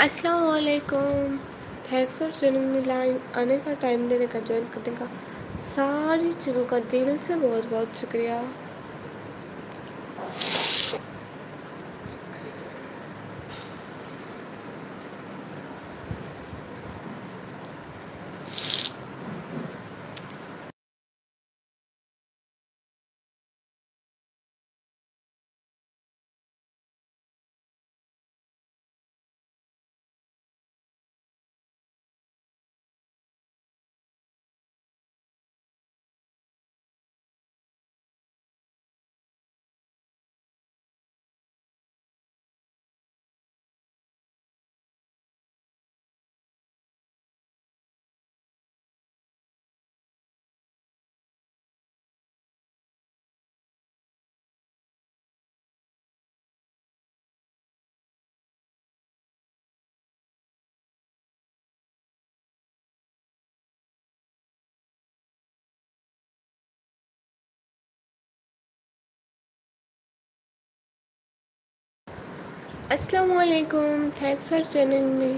السلام علیکم. Thanks for joining me line. آنے کا ٹائم دینے کا جوائن کرنے کا ساری چیزوں کا دل سے بہت بہت شکریہ. السلام علیکم. تھینکس فار جوائننگ می.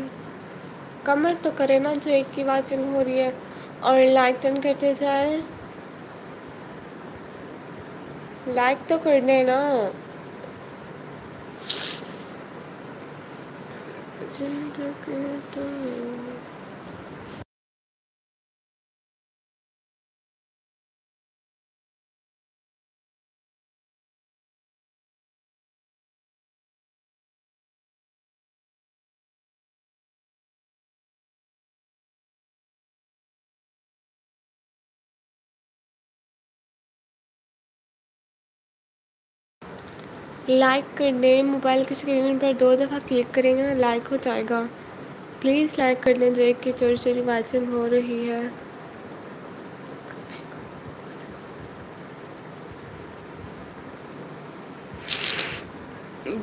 کمر تو کرے نا جو ایک کی واچنگ ہو رہی ہے اور لائک ٹن کرتے جائیں. لائک تو کرنے نا. زندگی تو لائک کر دیں. موبائل کی اسکرین پر 2 دفعہ کلک کریں گے نا لائک ہو جائے گا. پلیز لائک کر دیں جو ایک کی چوری چوری واچنگ ہو رہی ہے.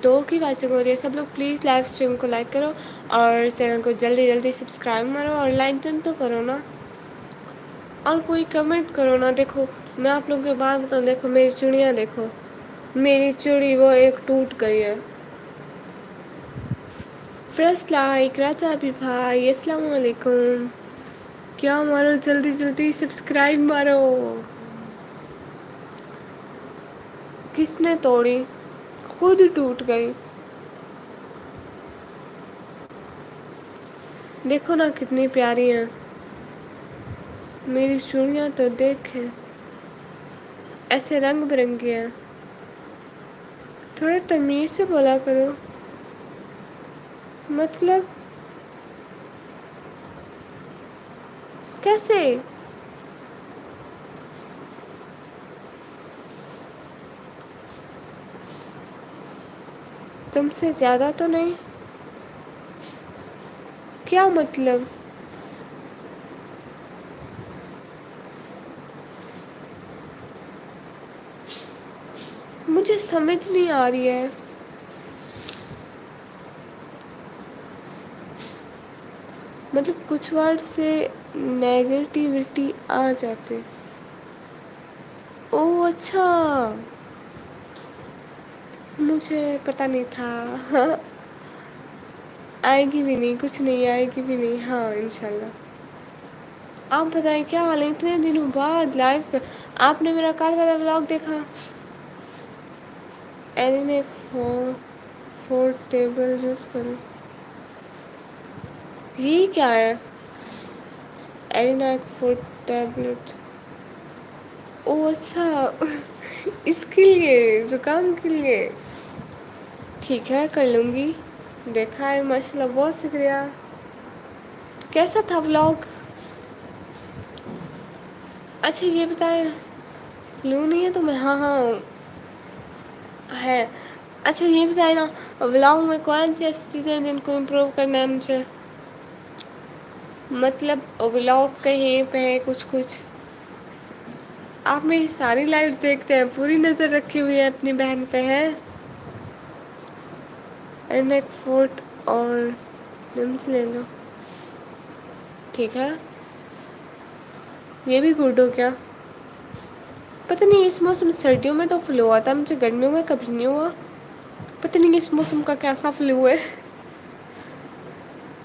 2 کی واچنگ ہو رہی ہے. سب لوگ پلیز لائیو اسٹریم کو لائک کرو اور چینل کو جلدی جلدی سبسکرائب مارو اور لائک ڈن تو کرو نا. اور کوئی کمنٹ کرو نا. دیکھو میں آپ لوگوں کی بات بتاؤں. دیکھو میری چوڑیاں دیکھو. میری چوڑی وہ ایک ٹوٹ گئی ہے. فرسٹ لائک راجا بھی بھائی. السلام علیکم. کیا مارو جلدی جلدی سبسکرائب مارو. کس نے توڑی؟ خود ٹوٹ گئی. دیکھو نا کتنی پیاری ہیں میری چوڑیاں تو. دیکھیں ایسے رنگ برنگی ہیں. تھوڑا تمیز سے بولا کرو. مطلب کیسے؟ تم سے زیادہ تو نہیں؟ کیا مطلب؟ مجھے سمجھ نہیں آ رہی ہے. مطلب کچھ ورڈ سے نیگیٹیوٹی آ جاتے. اوہ اچھا. مجھے پتہ نہیں تھا. آئے گی بھی نہیں. کچھ نہیں آئے گی بھی نہیں. ہاں انشاءاللہ. آپ بتائیں کیا حال ہے اتنے دنوں بعد لائف پہ. آپ نے میرا کل والا بلاگ دیکھا؟ ایرین ایک فور ٹیبل یوز کریں. یہ کیا ہے؟ ایرینا ایک فوڈ ٹیبلیٹ. او اچھا اس کے لیے زکام کے لیے. ٹھیک ہے کر لوں گی. دیکھا ہے ماشاء اللہ بہت شکریہ. کیسا تھا ولاگ؟ اچھا یہ بتائیں فلو نہیں ہے تو میں ہاں ہاں ہے. اچھا یہ بتائیں نا ولاگ میں کون سی ایسی چیزیں ہیں جن کو امپروو کرنا ہے مجھے؟ مطلب ولاگ کہیں پہ کچھ کچھ. آپ میری ساری لائف دیکھتے ہیں. پوری نظر رکھی ہوئی ہے اپنی بہن پہ ہے. اینڈ ایک فوٹ اور نمس لے لو. ٹھیک ہے. یہ بھی گڈ ہو گیا. پتہ نہیں اس موسم سردیوں میں تو فلو آتا ہے مجھے گرمیوں میں کبھی نہیں ہوا. پتہ نہیں اس موسم کا کیسا فلو ہے.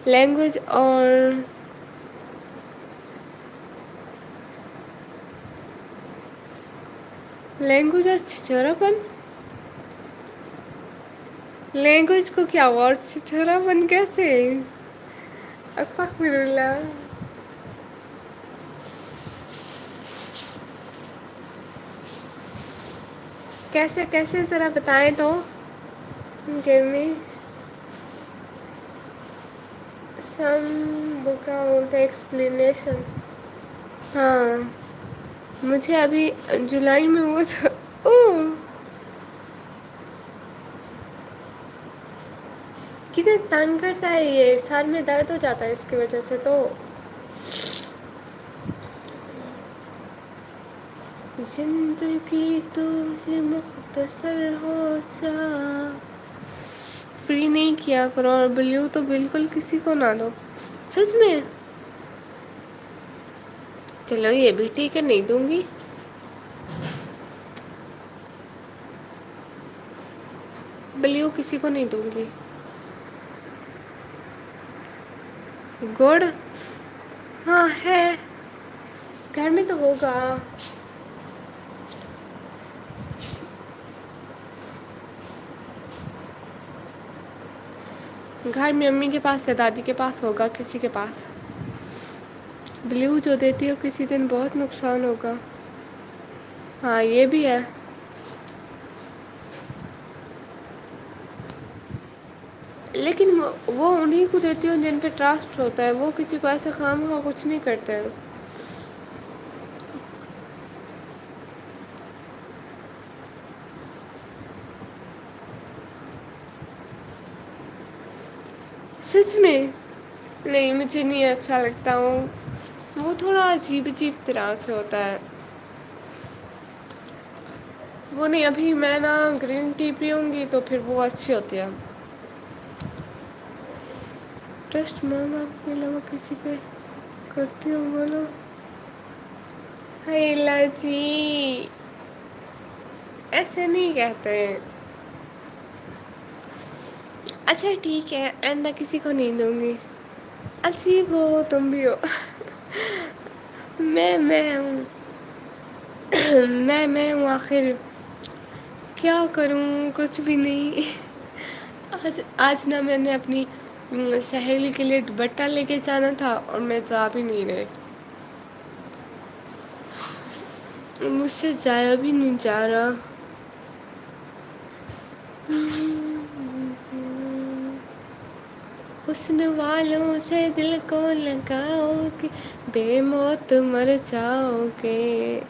لینگویج اور لینگویج اور چھچوراپن. لینگویج کو کیا ہوا اور چھچوراپن کیسے؟ استغفر اللہ. کیسے کیسے ذرا بتائیں تو. give me some book out explanation. ہاں مجھے ابھی جولائی میں وہ کتنے تنگ کرتا ہے یہ، سر میں درد ہو جاتا ہے اس کی وجہ سے. تو زندگی تو ہی مختصر ہو جا. فری نہیں کیا کرو اور بلیو تو بالکل کسی کو نہ دو. سچ میں. چلو یہ بھی ٹھیک ہے، نہیں دوں گی. بلیو کسی کو نہیں دوں گی. گڑ ہاں ہے گھر میں تو ہوگا. گھر میں امی کے پاس یا دادی کے پاس ہوگا، کسی کے پاس. بلیو جو دیتی ہو کسی دن بہت نقصان ہوگا. ہاں یہ بھی ہے. لیکن وہ انہیں کو دیتی ہوں جن پہ ٹرسٹ ہوتا ہے، وہ کسی کو ایسے خواہ مخواہ کچھ نہیں کرتے ہیں. سچ میں. نہیں مجھے نہیں اچھا لگتا ہوں، وہ تھوڑا عجیب عجیب طرح سے ہوتا ہے. وہ نہیں، ابھی میں نا گرین ٹی پیوں گی تو پھر وہ اچھی ہوتی ہے. ٹرسٹ ماں باپ کے علاوہ کسی پہ کرتی ہو بولو. ہیلا جی ایسے نہیں کہتے. اچھا ٹھیک ہے، آئندہ کسی کو نہیں دوں گی. عجیب ہو تم بھی ہو. میں ہوں. میں ہوں آخر. کیا کروں کچھ بھی نہیں. آج نا میں نے اپنی سہیلی کے لیے دوپٹہ لے کے جانا تھا اور میں جا بھی نہیں رہی. مجھ سے جایا بھی نہیں جا رہا. حسن والوں سے دل کو لگاؤ گے، بے موت مر جاؤ گے.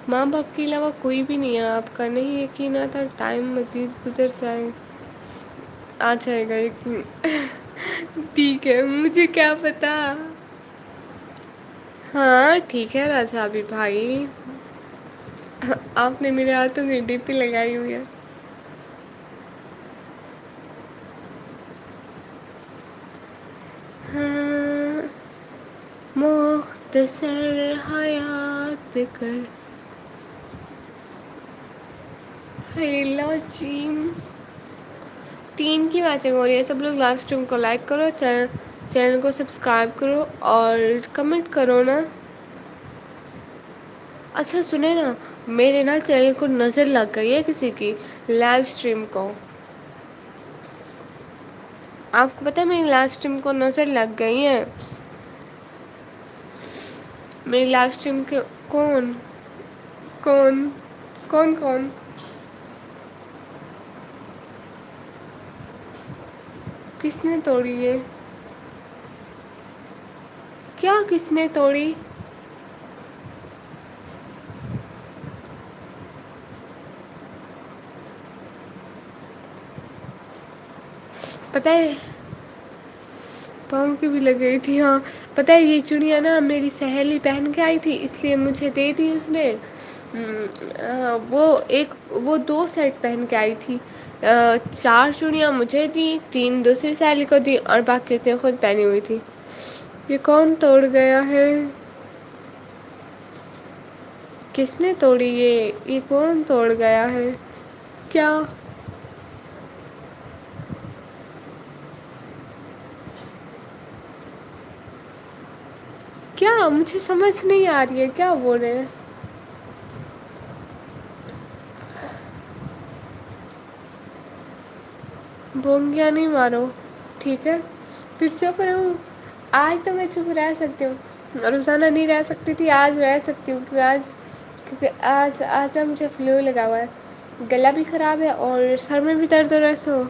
ماں باپ کے علاوہ کوئی بھی نہیں ہے آپ کا. نہیں یقین آتا ٹائم مزید گزر جائے. آ جائے گا یقین. ٹھیک ہے مجھے کیا پتا. ہاں ٹھیک ہے رضا بھی بھائی. آپ نے میرے ہاتھوں میں ڈی پی لگائی ہوئی ہے. ہاں مختصر حیات کر. ہیلا جی. 3 کی میچنگ ہو رہی ہے. سب لوگ لائیو اسٹریم کو لائک کرو، چینل کو سبسکرائب کرو اور کمنٹ کرو نا. اچھا سنیں نا، میرے نا چینل کو نظر لگ گئی ہے کسی کی لائیو اسٹریم کو. آپ کو پتہ ہے میری لائیو اسٹریم کو نظر لگ گئی ہے. میری لائیو اسٹریم کے کون کون کون کون کس نے توڑی ہے؟ کیا کس نے توڑی؟ پتہ ہے پاؤں کی بھی لگ گئی تھی. ہاں پتہ ہے یہ چوڑیاں نا میری سہیلی پہن کے آئی تھی اس لیے مجھے دے دی اس نے. وہ 2 سیٹ پہن کے آئی تھی. 4 چوڑیاں مجھے دیں، 3 دوسری سہیلی کو دی اور باقی خود پہنی ہوئی تھی. یہ کون توڑ گیا ہے؟ کس نے توڑی یہ کون توڑ گیا ہے؟ کیا مجھے سمجھ نہیں آ رہی ہے کیا بول رہے ہیں. بونگیا نہیں مارو ٹھیک ہے. پھر چپ رہو. آج تو میں چپ رہ سکتی ہوں. روزانہ نہیں رہ سکتی تھی آج رہ سکتی ہوں کیونکہ آج نا مجھے فلو لگا ہوا ہے. گلا بھی خراب ہے اور سر میں بھی درد ہو رہا ہے سو.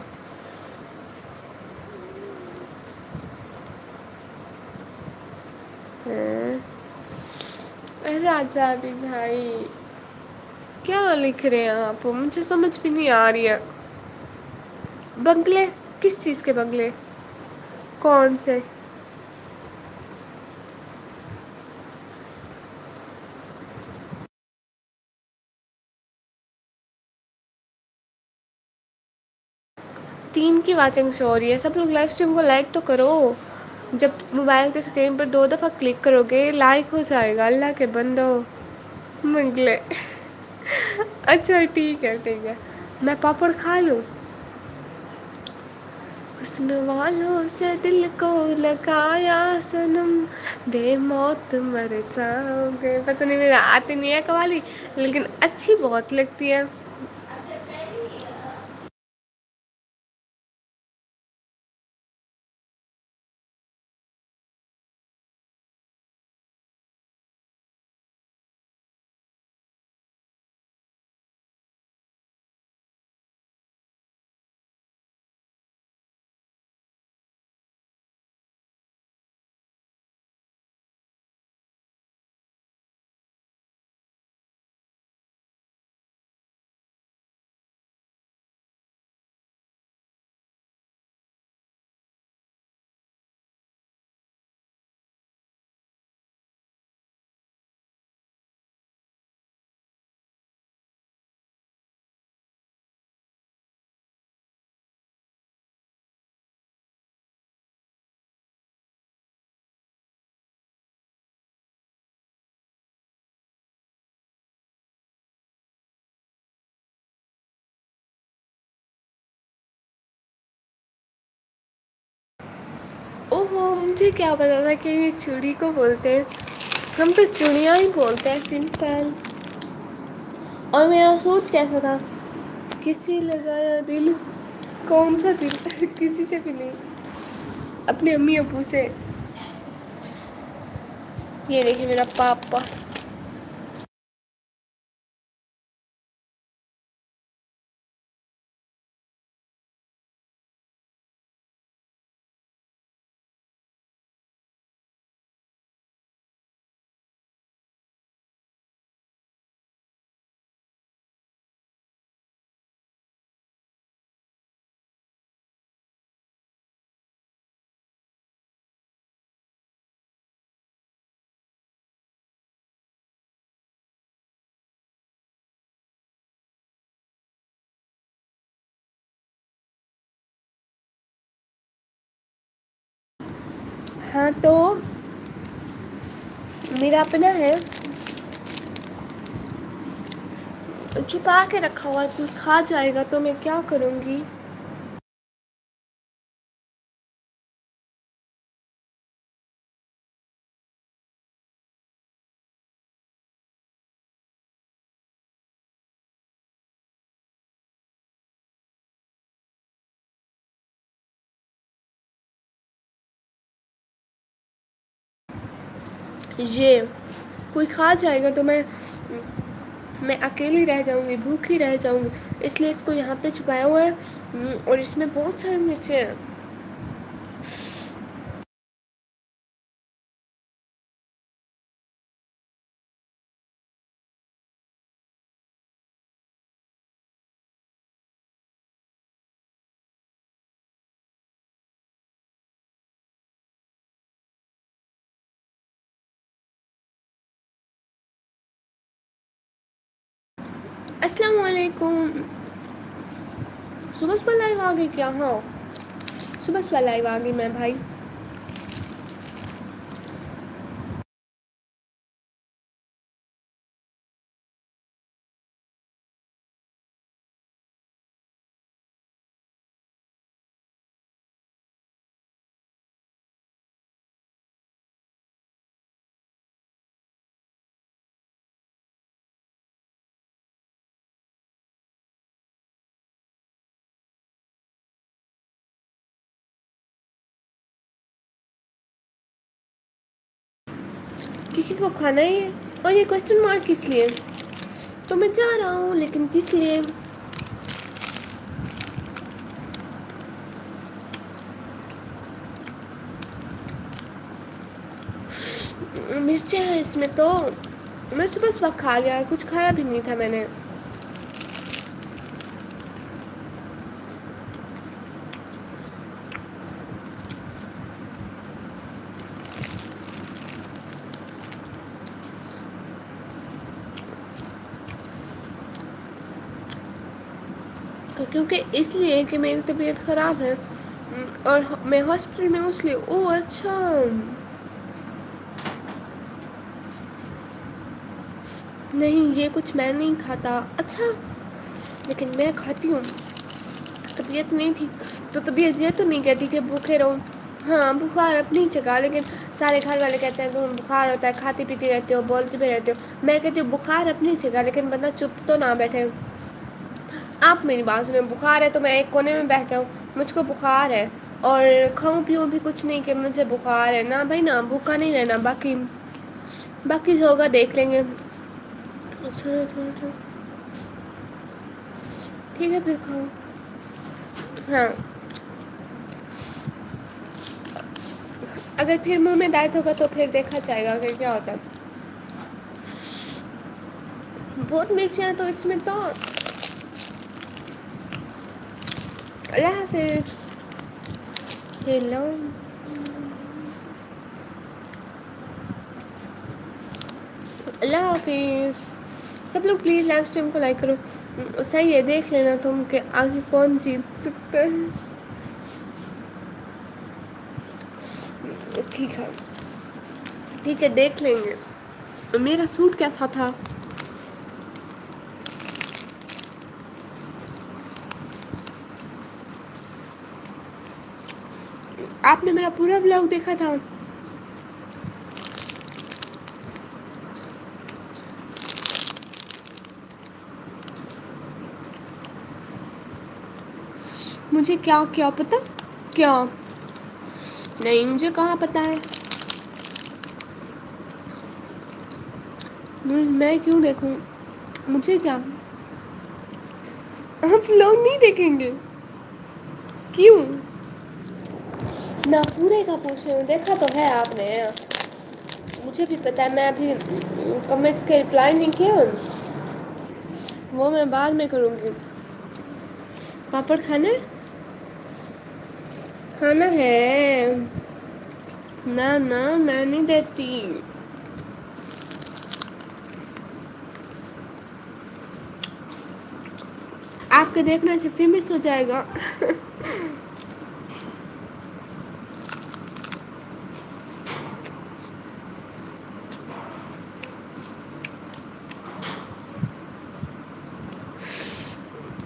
راجا بھی بھائی کیا لکھ رہے ہیں آپ مجھے سمجھ بھی نہیں آ رہی ہے. بنگلے کس چیز کے بنگلے کون سے. 3 کی واچنگ شو ہو رہی ہے. سب لوگ لائف اسٹریم کو لائک تو کرو. جب موبائل کے اسکرین پر 2 دفعہ کلک کرو گے لائک ہو جائے گا اللہ کے بندو. منگلے اچھا ٹھیک ہے ٹھیک ہے. میں پاپڑ کھا لوں. حسن والوں سے دل کو لگایا صنم بے موت مر جاؤ گے. پتا نہیں مجھے آتی نہیں ہے قوالی لیکن اچھی بہت لگتی ہے. او ہو مجھے کیا پتا تھا کہ یہ چوڑی کو بولتے ہیں. ہم تو چوڑیاں ہی بولتے ہیں سمپل. اور میرا سوٹ کیسا تھا. کسی لگایا دل. کون سا دل کسی سے بھی نہیں. اپنے امی ابو سے. یہ دیکھیے میرا پاپا. ہاں تو میرا اپنا ہے. چھپا کے رکھا ہوا کوئی کھا جائے گا تو میں کیا کروں گی. یہ کوئی کھا جائے گا تو میں اکیلی رہ جاؤں گی بھوکھی رہ جاؤں گی. اس لیے اس کو یہاں پہ چھپایا ہوا ہے اور اس میں بہت سارے مرچیں ہیں. السلام علیکم. صبح لائو آ گئی کیا. ہاں صبح لائو آ گئی میں بھائی. کسی کو کھانا ہی ہے. اور یہ کوشچن مارک کس لیے؟ تو میں چاہ رہا ہوں لیکن کس لیے؟ مرچیں ہیں اس میں تو. میں صبح صبح کھا لیا, کچھ کھایا بھی نہیں تھا میں نے. کیونکہ اس لیے کہ میری طبیعت خراب ہے اور میں ہاسپٹل میں ہوں اس لیے. اوہ اچھا. نہیں یہ کچھ میں نہیں کھاتا. اچھا لیکن میں کھاتی ہوں. طبیعت نہیں ٹھیک تو طبیعت یہ تو نہیں کہتی کہ بھوکے رہو. ہاں بخار اپنی جگہ, لیکن سارے گھر والے کہتے ہیں تمہیں بخار ہوتا ہے, کھاتی پیتی رہتے ہو, بولتے بھی رہتے ہو. میں کہتی ہوں بخار اپنی جگہ لیکن بندہ چپ تو نہ بیٹھے. آپ میری بات سنیں, بخار ہے تو میں ایک کونے میں بیٹھ جاؤں. مجھ کو بخار ہے اور کھاؤں پیوں بھی کچھ نہیں کہ مجھے بخار ہے نا بھائی نا. بھوکا نہیں رہنا. باقی جو ہوگا دیکھ لیں گے. ٹھیک ہے پھر کھاؤ. ہاں اگر پھر منہ میں درد ہوگا تو پھر دیکھا جائے گا کہ کیا ہوتا ہے. بہت مرچیں ہیں تو اس میں تو. اللہ حافظ. ہیلو. اللہ حافظ. سب لوگ پلیز لائیو اسٹریم کو لائک کرو. صحیح ہے دیکھ لینا تم کہ آگے کون جیت سکتا ہے. ٹھیک ہے ٹھیک ہے دیکھ لیں گے. میرا سوٹ کیسا تھا؟ آپ نے میرا پورا بلاگ دیکھا تھا؟ مجھے کیا کیا پتا کیا؟ نہیں مجھے کہاں پتا ہے. میں کیوں دیکھوں, مجھے کیا. آپ لوگ نہیں دیکھیں گے کیوں؟ نہ پورے کا پوچھ رہی ہوں, دیکھا تو ہے آپ نے. مجھے بھی پتا ہے, میں ابھی کمنٹس کے رپلائی نہیں کیا. وہ میں بعد میں کروں گی. پاپڑ کھانے کھانا ہے. نہ نہ میں نہیں دیتی. آپ کے دیکھنے سے فیمس ہو جائے گا.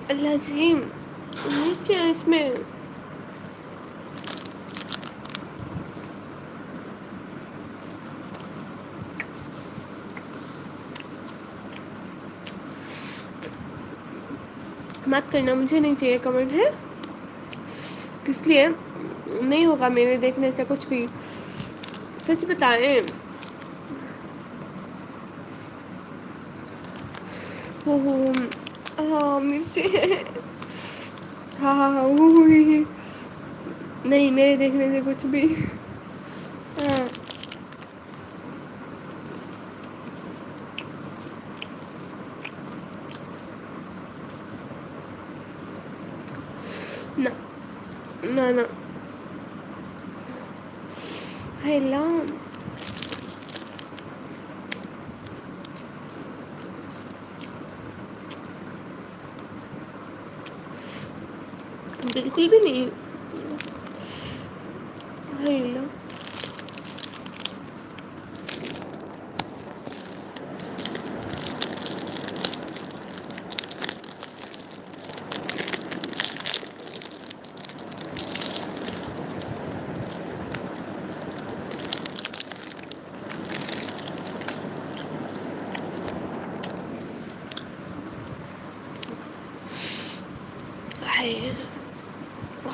اللہ جی مرچیں ہیں اس میں. مت کرنا, مجھے نہیں چاہیے کمنٹ ہے. کس لیے نہیں ہوگا میرے دیکھنے سے کچھ بھی. سچ بتائیں. ہاں مرچیں ہیں. ہاں ہاں ہاں نہیں میرے دیکھنے سے کچھ بھی. ہاں نہ نہ نہ. ہیلو. بالکل بھی نہیں. ہیلو.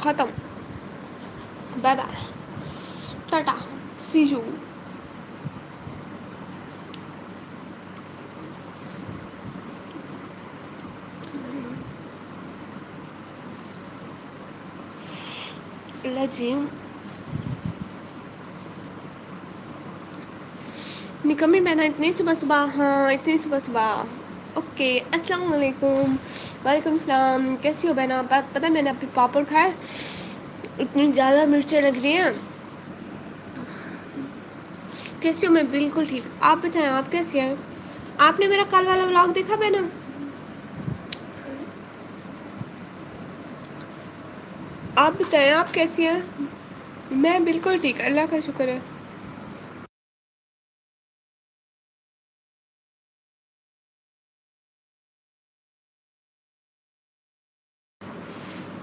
ختم. Bye bye tata see you. اللہ جی نکمی بہنا اتنی صبح صبح، ہاں اتنی صبح صبح. اوکے السلام علیکم. وعلیکم السلام. کیسی ہو بہنا؟ پتہ ہے میں نے ابھی پاپڑ کھائے، اتنی زیادہ مرچیں لگ رہی ہیں. کیسی ہوں میں؟ بالکل ٹھیک. آپ بتائیں آپ کیسی ہیں؟ آپ نے میرا کل والا ولاگ دیکھا بہنا؟ آپ بتائیں آپ کیسی ہیں؟ میں بالکل ٹھیک، اللہ کا شکر ہے.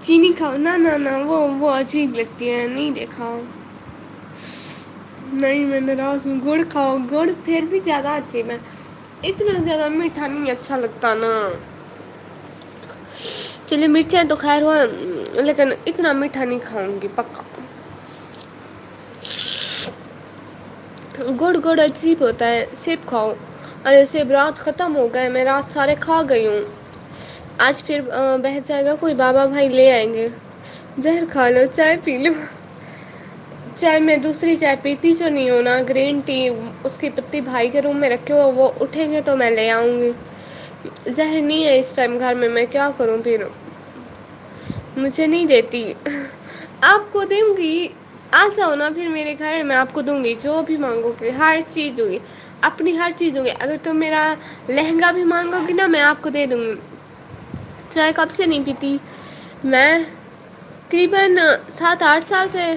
چینی کھاؤ، نہ نہ نہ وہ عجیب لگتی ہے، نہیں دیکھا. نہیں میں ناراض ہوں. گڑ کھاؤ، گڑ پھر بھی زیادہ اچھی ہے. اتنا زیادہ میٹھا نہیں اچھا لگتا نا. چلیے مرچیں تو خیر ہوا، لیکن اتنا میٹھا نہیں کھاؤں گی پکا. گڑ گڑ عجیب ہوتا ہے. سیب کھاؤ. ارے سیب رات ختم ہو گئے، میں رات سارے کھا گئی ہوں. آج پھر بہر جائے گا کوئی، بابا بھائی لے آئیں گے. زہر کھا لو، چائے پی لو. چائے میں دوسری چائے پیتی جو نہیں ہونا، گرین ٹی. اس کی پتی بھائی کے روم میں رکھے ہو، وہ اٹھیں گے تو میں لے آؤں گی. زہر نہیں ہے اس ٹائم گھر میں کیا کروں پھر. مجھے نہیں دیتی. آپ کو دوں گی. آ جاؤ نا پھر میرے گھر، میں آپ کو دوں گی جو بھی مانگو گی ہر چیز دوں گی. اپنی ہر چیز دوں گی. اگر تم میرا لہنگا بھی مانگو گی نا، میں آپ کو دے دوں گی. چائے کب سے نہیں پیتی میں؟ تقریباً 7-8 سال سے.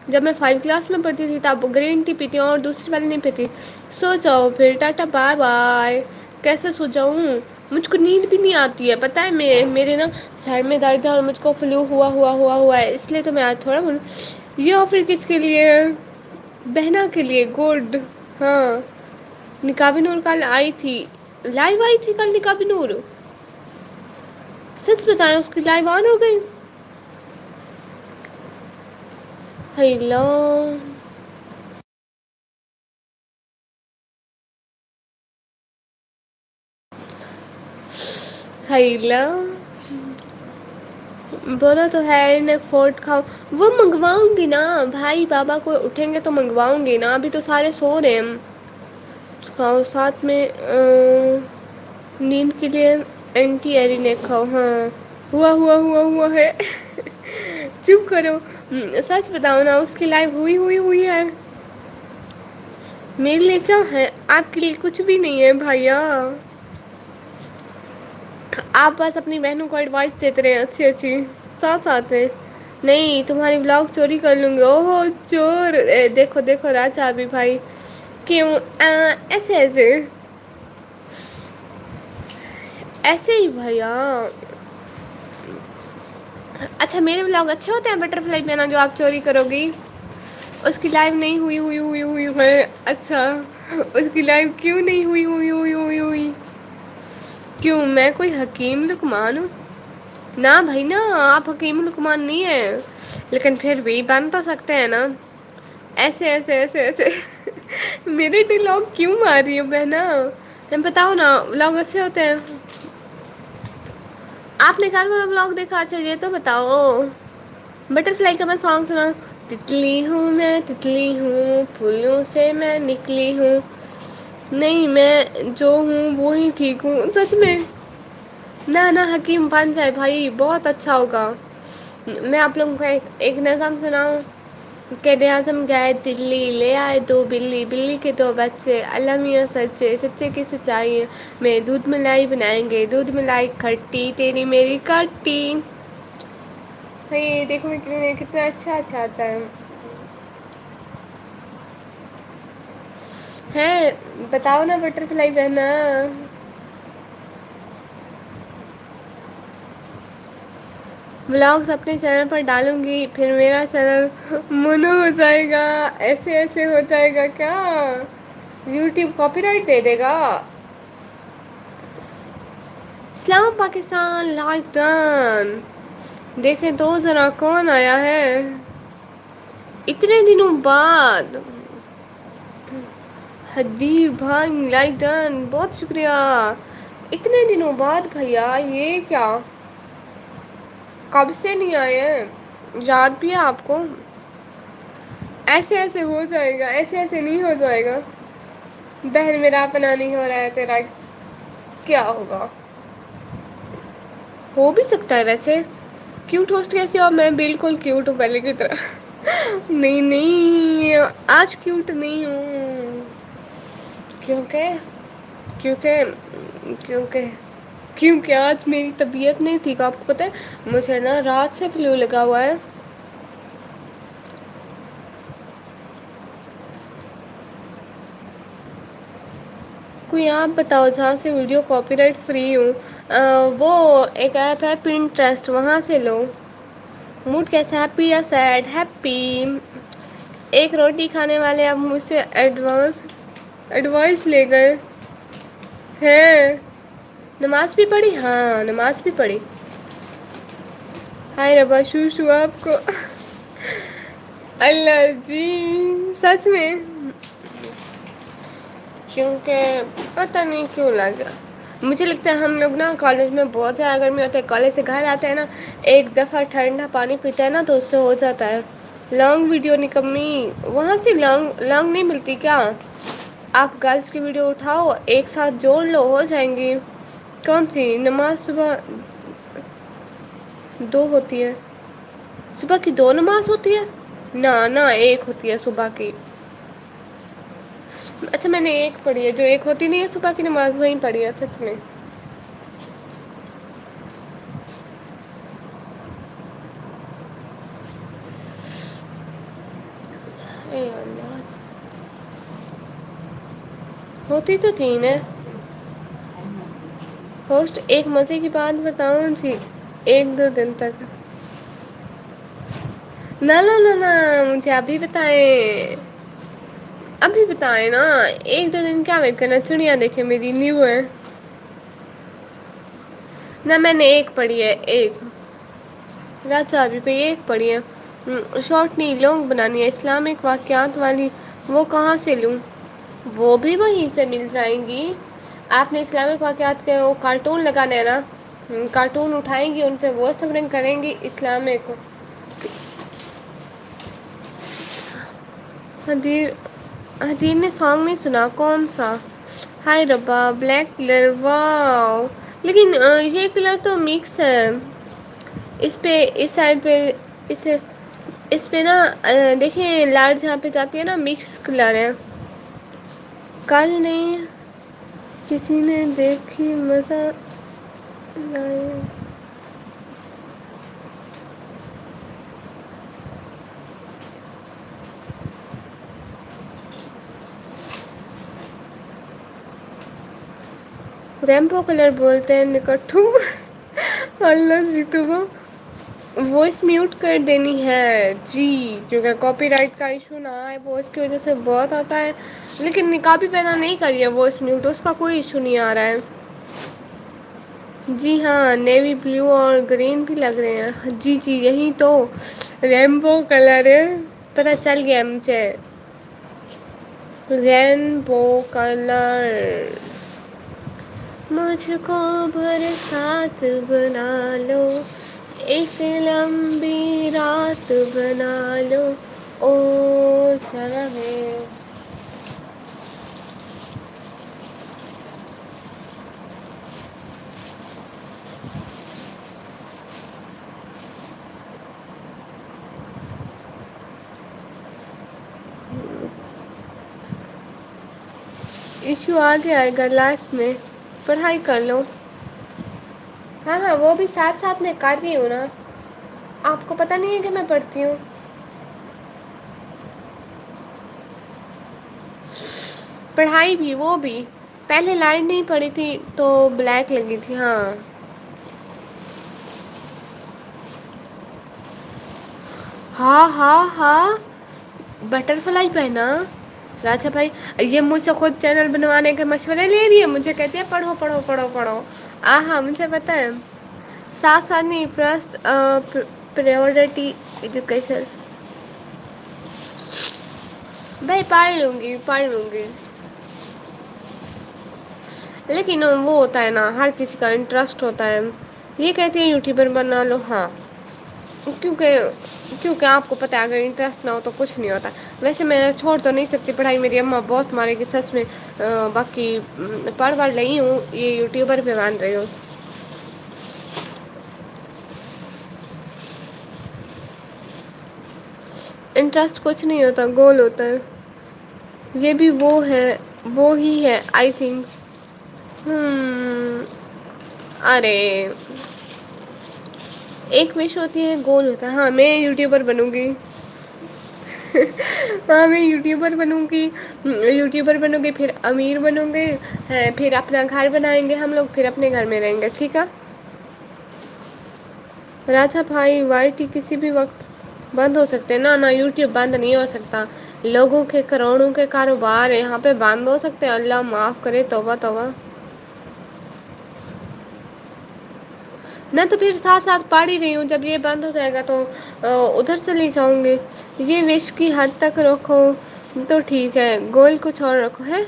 جب میں 5 کلاس میں پڑھتی تھی تب گرین ٹی پیتی ہوں، اور دوسری والی نہیں پیتی. سو جاؤ پھر، ٹاٹا بائے بائے. کیسے سو جاؤں؟ مجھ کو نیند بھی نہیں آتی ہے پتہ ہے. میرے نا سر میں درد ہے اور مجھ کو فلو ہوا ہے، اس لیے تو میں آج تھوڑا بولوں. یہ آفر کس کے لیے ہے؟ بہنا کے لیے. گڈ. ہاں نقابی نور کل آئی تھی. لائیو آئی تھی کل نقابی نور؟ سچ بتائیں اس کی لائیو آن ہو گئی؟ ہیلو. ہیلا. بولا تو ہے فورٹ کھاؤ. وہ منگواؤں گی نا بھائی، بابا کو اٹھیں گے تو منگواؤں گی نا. ابھی تو سارے سو رہے ہیں. کھاؤ ساتھ میں نیند کے لیے اینٹی ایرینک کھاؤ. ہاں ہوا ہے. چپ کرو. سچ بتاؤ نا اس کی لائف ہوئی ہے. میرے لیے کیا ہے، آپ کے لیے کچھ بھی نہیں ہے بھیا. آپ بس اپنی بہنوں کو ایڈوائس دیتے رہے اچھی اچھی. ساتھ ساتھ میں نہیں تمہاری بلاگ چوری کر لوں گی. او ہو چور. دیکھو دیکھو راجا بھی بھائی کیوں ایسے ایسے ہی بھیا. اچھا میرے بلاگ اچھے ہوتے ہیں بٹر فلائی پہ نا جو آپ چوری کرو گی؟ اس کی لائف نہیں ہوئی ہے. اچھا اس کی لائف کیوں نہیں ہوئی؟ کیوں میں کوئی حکیم لقمان ہوں؟ نہ بھائی نا آپ حکیم لقمان نہیں ہیں، لیکن پھر بھی بن تو سکتے ہیں نا. ایسے میرے ڈیلاگ کیوں مار رہی ہو بہنا؟ بتاؤ نا ولاگ ایسے ہوتے ہیں. آپ نے کل والا ولاگ دیکھا؟ اچھا یہ تو بتاؤ. بٹر فلائی کا میں سانگ سناؤں؟ تتلی ہوں میں تتلی ہوں، پھولوں سے میں نکلی ہوں. نہیں میں جو ہوں وہی ٹھیک ہوں سچ میں. نہ حکیم بن جائے بھائی بہت اچھا ہوگا. میں آپ لوگوں کو ایک نظم سناؤں؟ قائد اعظم گئے دلی، لے آئے 2 بلی، بلی کے 2 بچے. اللہ میاں سچے، سچے کی سچائی میں دودھ ملائی بنائیں گے، دودھ ملائی کھٹی تیری میری کٹی. دیکھو کتنا اچھا آتا ہے. ہے بتاؤ نا بٹر فلائی بہنا. بلاگس اپنے چینل پر ڈالوں گی پھر میرا چینل منو ہو جائے گا. ایسے ہو جائے گا کیا؟ یوٹیوب کاپی رائٹ دے دے گا. اسلام پاکستان لائک ڈن. دیکھیں تو ذرا کون آیا ہے اتنے دنوں بعد. حدیب بھائی لائک ڈن، بہت شکریہ. اتنے دنوں بعد بھیا، یہ کیا کب سے نہیں آئے ہیں؟ یاد بھی ہے آپ کو؟ ایسے ایسے ہو جائے گا، ایسے ایسے نہیں ہو جائے گا. بہن میرا اپنا نہیں ہو رہا ہے، تیرا کیا ہوگا؟ ہو بھی سکتا ہے ویسے. کیوٹ ہوسٹ کیسے ہو؟ میں بالکل کیوٹ ہوں پہلے کی طرح. نہیں نہیں آج کیوٹ نہیں ہوں. کیونکہ کیونکہ کیونکہ کیونکہ آج میری طبیعت نہیں ٹھیک. آپ کو پتہ ہے مجھے نا رات سے فلو لگا ہوا ہے. کوئی آپ بتاؤ جہاں سے ویڈیو کاپی رائٹ فری ہوں. وہ ایک ایپ ہے پنٹرسٹ، وہاں سے لو. موڈ کیسا ہیپی یا سیڈ؟ ہیپی. ایک روٹی کھانے والے اب مجھ سے ایڈوائس لے گئے ہیں. نماز بھی پڑھی؟ ہاں نماز بھی پڑھی. ہائے ربا شو شو آپ کو. اللہ جی سچ میں. کیونکہ پتہ نہیں کیوں لگا. مجھے لگتا ہے ہم لوگ نا کالج میں بہت زیادہ گرمی ہوتا ہے، کالج سے گھر آتے ہیں نا ایک دفعہ ٹھنڈا پانی پیتا ہے نا تو اس سے ہو جاتا ہے. لانگ ویڈیو نکمی وہاں سے لانگ نہیں ملتی کیا؟ آپ گرلس کی ویڈیو اٹھاؤ ایک ساتھ جوڑ لو ہو جائیں گی. کون سی نماز؟ صبح دو ہوتی ہے. صبح کی دو نماز ہوتی ہے؟ نہ نہ ایک ہوتی ہے صبح کی. اچھا میں نے ایک پڑھی ہے، جو ایک ہوتی نہیں ہے صبح کی نماز وہیں پڑھی ہے سچ میں. اے اللہ. ہوتی تو تین ہے. ہوسٹ ایک مزے کی بات بتاؤں جی؟ ایک دو دن تک نہ نہ نہ نہ مجھے ابھی بتائے. ابھی بتائے نا. ایک دو دن کیا ویٹ کرنا، چڑیاں دیکھے میری نیو ہے. نہ میں نے ایک پڑھی ہے ایک. راجا ابھی پہ ایک پڑھی ہے. شارٹ نہیں لانگ بنانی ہے اسلامک واقعات والی. وہ کہاں سے لوں؟ وہ بھی وہیں سے مل جائیں گی. آپ نے اسلامک واقعات کے وہ کارٹون لگانے ہیں نا، کارٹون اٹھائیں گی ان پہ وہ سبرنگ کریں گی اسلامک. حدیر نے سانگ نہیں سنا؟ کون سا؟ ہائے ربا بلیک کلر واو. لیکن یہ کلر تو مکس ہے. اس پہ اس سائڈ پہ اس اس پہ نا دیکھیں لاٹ جہاں پہ جاتی ہے نا مکس کلر ہے. کل نہیں کسی نے دیکھی مزہ لائے. ریمبو کلر بولتے ہیں نکٹھو. اللہ جی کو وائس میوٹ کر دینی ہے جی کیونکہ کاپی رائٹ کا ایشو نہ ہے وہ اس کی وجہ سے بہت آتا ہے. لیکن نقابی پیدا نہیں کری ہے وائس میوٹ، اس کا کوئی ایشو نہیں آ رہا ہے. جی ہاں نیوی بلو اور گرین بھی لگ رہے ہیں. جی جی یہی تو ریمبو کلر ہے. پتا چل گیا مجھے. Rainbow colour. مجھ کو برسات بنا لو، ایک لمبی رات بنا لو او ذرا ہے. ایشو آگے آئے گا لائف میں. پڑھائی کر لو. ہاں ہاں وہ بھی ساتھ ساتھ میں کر رہی ہوں نا. آپ کو پتہ نہیں ہے کہ میں پڑھتی ہوں. پڑھائی بھی وہ بھی پہلے لائن نہیں پڑھی تھی تو بلیک لگی تھی. ہاں ہاں ہاں ہاں بٹر فلائی پہنا راجا بھائی. یہ مجھ سے خود چینل بنوانے کے مشورے لے رہی ہے، مجھے کہتی ہے پڑھو پڑھو پڑھو پڑھو. ہاں مجھے پتا ہے. ساتھ ساتھ نہیں فرسٹ پریورٹی ایجوکیشن. بھائی پڑھ لوں گی پڑھ لوں گی. لیکن وہ ہوتا ہے نا ہر کسی کا انٹرسٹ ہوتا ہے. یہ کہتے ہیں یوٹیوبر بنا لو. ہاں کیونکہ کیونکہ آپ کو پتہ ہے اگر انٹرسٹ نہ ہو تو کچھ نہیں ہوتا. ویسے میں چھوڑ تو نہیں سکتی پڑھائی, میری اماں بہت مارے گی سچ میں. باقی پڑھ وڑھ رہی ہوں, یہ یوٹیوبر پہ بن رہی ہوں. انٹرسٹ کچھ نہیں ہوتا, گول ہوتا ہے. یہ بھی وہ ہے, وہ ہی ہے آئی تھنک. ارے ایک وش ہوتی ہے, گول ہوتا ہے. ہاں میں یوٹیوبر بنوں گی. ہاں میں یوٹیوبر بنوں گی. یوٹیوبر بنوں گے, پھر امیر بنوں گے, پھر اپنا گھر بنائیں گے ہم لوگ, پھر اپنے گھر میں رہیں گے, ٹھیک ہے. راجا بھائی وائی ٹی کسی بھی وقت بند ہو سکتے ہیں. نہ یوٹیوب بند نہیں ہو سکتا. لوگوں کے کروڑوں کے کاروبار یہاں پہ بند ہو سکتے ہیں, اللہ معاف کرے, توبہ توبہ. میں تو پھر ساتھ ساتھ پڑھ ہی رہی ہوں, جب یہ بند ہو جائے گا تو ادھر سے لے جاؤں گے. یہ وش کی حد تک رکھو تو ٹھیک ہے, گول کچھ اور رکھو ہے.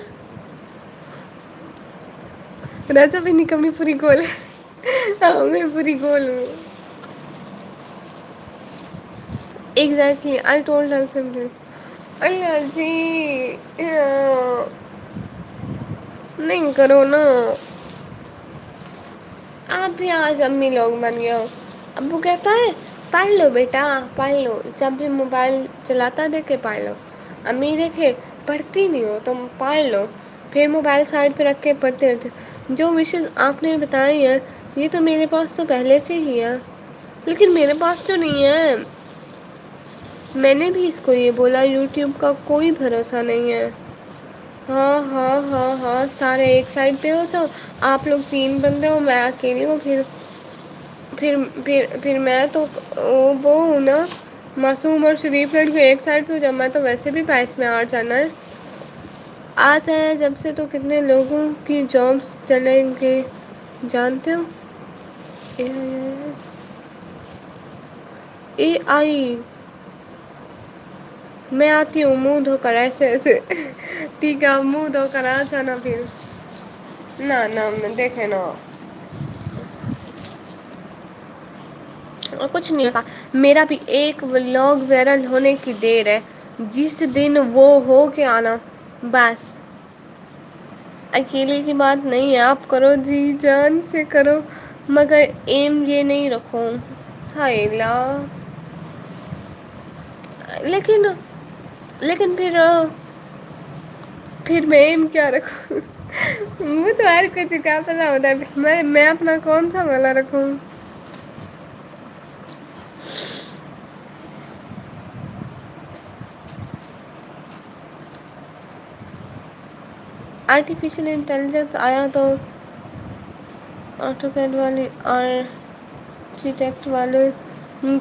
راجا بھی نکمی پوری گول ہے. ہاں میں پوری گول ہوں. ایگزیکٹلی آئی ٹولڈ ہر سمثینگ. اللہ جی نہیں کرو نا. آپ بھی آج امی لوگ بن گۓ ہو. ابو کہتا ہے پڑھ لو بیٹا پڑھ لو, جب بھی موبائل چلاتا دیکھے پڑھ لو. امی دیکھے پڑھتی نہیں ہو تم پڑھ لو, پھر موبائل سائڈ پہ رکھ کے پڑھتے رہتے. جو وشز آپ نے بتائی ہیں یہ تو میرے پاس تو پہلے سے ہی ہے, لیکن میرے پاس تو نہیں ہے. میں نے بھی اس کو یہ بولا, یوٹیوب کا کوئی بھروسہ نہیں ہے. ہاں ہاں ہاں ہاں سارے ایک سائڈ پہ ہو جاؤ. آپ لوگ 3 بندے ہو, میں اکیلی ہوں. پھر میں تو وہ ہوں نا, معصوم اور شریف لڑکی, ایک سائڈ پہ ہو جاؤ. میں تو ویسے بھی 22 میں آ جانا ہے. آج آئے جب سے تو کتنے لوگوں کی جابس چلیں گے جانتے ہو. اے آئی میں آتی ہوں منہ دھو کر ایسے ایسے, ٹھیک ہے منہ دھو کر آ جانا پھر. نہ نہ میں دیکھے نا, اور کچھ نہیں ہوتا. میرا بھی ایک ولاگ وائرل ہونے کی دیر ہے, جس دن وہ ہو کے آنا بس. اکیلے کی بات نہیں ہے, آپ کرو جی جان سے کرو, مگر ایم یہ نہیں رکھو. ہائے اللہ. لیکن لیکن پھر میں ایم کیا رکھوں. وہ تو ہر کچھ کا اپنا ہوتا ہے, میں اپنا کون سا والا رکھوں. آرٹیفیشیل انٹیلیجنس آیا تو آٹو کیڈ والے اور آرچیٹیکٹ والے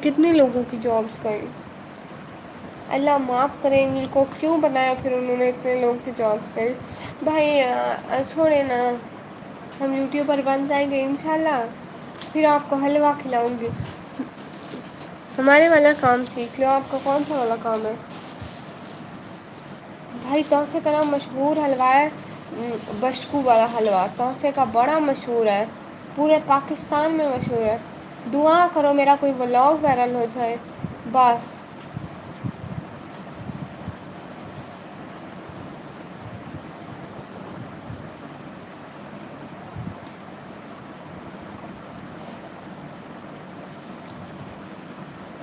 کتنے لوگوں کی جابس گئی. اللہ معاف کریں ان کو, کیوں بنایا پھر انہوں نے اتنے لوگ کی جابس گئی. بھائی چھوڑے نا, ہم یوٹیوبر بن جائیں گے انشاء اللہ, پھر آپ کو حلوہ کھلاؤں گی. ہمارے والا کام سیکھ لو, آپ کا کون سا والا کام ہے. بھائی تو سے کرا مشہور حلوہ ہے بشکو والا حلوہ, توسے کا بڑا مشہور ہے, پورے پاکستان میں مشہور ہے. دعا کرو میرا کوئی ولاگ وائرل ہو جائے بس.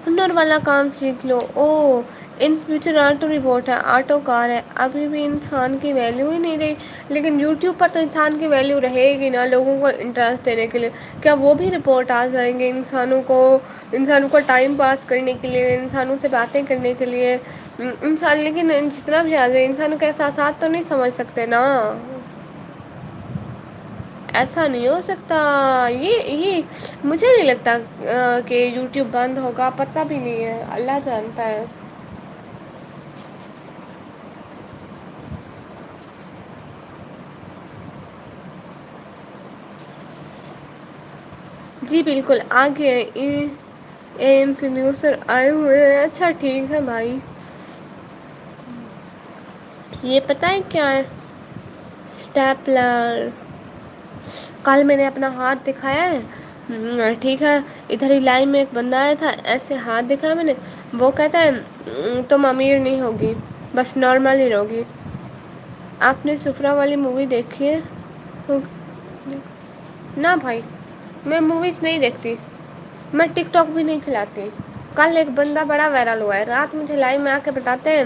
ہنر والا کام سیکھ لو. او ان فیوچر آٹو ریبوٹ ہے, آٹو کار ہے, ابھی بھی انسان کی ویلیو ہی نہیں رہی. لیکن یوٹیوب پر تو انسان کی ویلیو رہے گی نا, لوگوں کو انٹرسٹ دینے کے لیے. کیا وہ بھی رپورٹ آ جائیں گے انسانوں کو ٹائم پاس کرنے کے لیے, انسانوں سے باتیں کرنے کے لیے. انسان لیکن جتنا بھی آ جائے, انسانوں کے احساسات تو نہیں سمجھ سکتے نا. ایسا نہیں ہو سکتا. یہ مجھے نہیں لگتا کہ یوٹیوب بند ہوگا, پتہ بھی نہیں ہے, اللہ جانتا ہے. جی بالکل آگے انفلوئنسر آئے ہوئے ہیں. اچھا ٹھیک ہے بھائی. یہ پتہ ہے کیا ہے, اسٹیپلر. کل میں نے اپنا ہاتھ دکھایا ہے, ٹھیک ہے. ادھر ہی لائن میں ایک بندہ آیا تھا ایسے ہاتھ دکھایا میں نے. وہ کہتا ہے تم امیر نہیں ہوگی بس نارمل ہی رہوگی. آپ نے سفرا والی مووی دیکھی ہے؟ نہ بھائی میں موویز نہیں دیکھتی. میں ٹک ٹاک بھی نہیں چلاتی. کل ایک بندہ بڑا وائرل ہوا ہے رات مجھے لائو میں آ کے بتاتے ہیں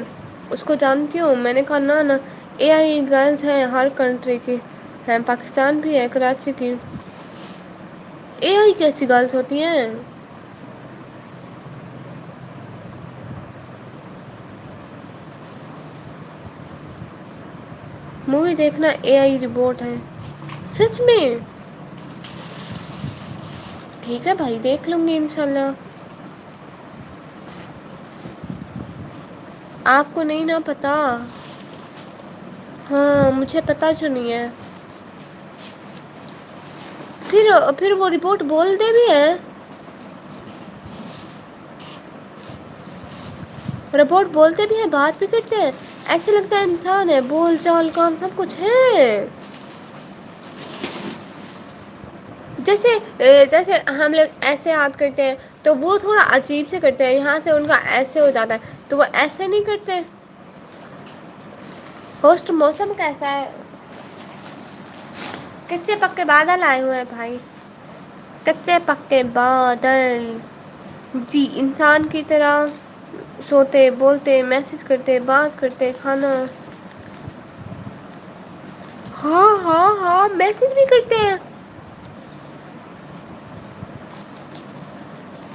اس کو جانتی ہوں میں نے کہا نا اے آئی گرلز ہیں ہر کنٹری کی ہیں پاکستان بھی ہے کراچی کی. اے آئی کیسی گرلز ہوتی ہیں؟ مووی دیکھنا اے آئی ربورٹ ہے سچ میں. ٹھیک ہے بھائی دیکھ لوں گی انشاء اللہ. آپ کو نہیں نا پتا. ہاں مجھے پتا جو نہیں ہے. پھر وہ رپورٹ بولتے بھی ہیں. رپورٹ بولتے بھی ہیں بات بھی کرتے ہیں. ایسے لگتا ہے انسان ہے بول چال کام سب کچھ ہے. جیسے ہم لوگ ایسے یاد کرتے ہیں تو وہ تھوڑا عجیب سے کرتے ہیں یہاں سے ان کا ایسے ہو جاتا ہے تو وہ ایسے نہیں کرتے. ہوسٹ موسم کیسا ہے؟ کچے پکے بادل آئے ہوئے ہیں بھائی. کچے پکے بادل جی انسان کی طرح سوتے بولتے میسج کرتے بات کرتے کھانا. ہاں ہاں ہاں میسج بھی کرتے ہیں.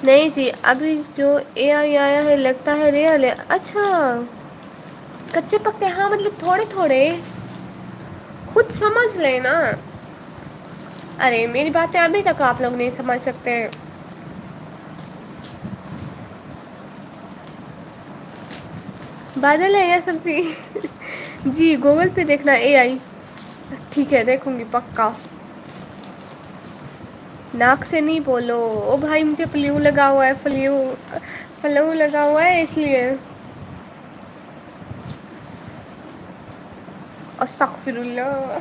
نہیں جی ابھی جو اے آئی آیا ہے لگتا ہے ریئل ہے. اچھا کچے پکے ہاں مطلب تھوڑے تھوڑے خود سمجھ لے نا. ارے میری باتیں ابھی تک آپ لوگ نہیں سمجھ سکتے. بادل ہے یا سبزی جی گوگل پہ دیکھنا اے آئی. ٹھیک ہے دیکھوں گی پکا. ناک سے نہیں بولو او بھائی مجھے فلو لگا ہوا ہے فلو لگا ہوا ہے اس لیے. استغفر اللہ.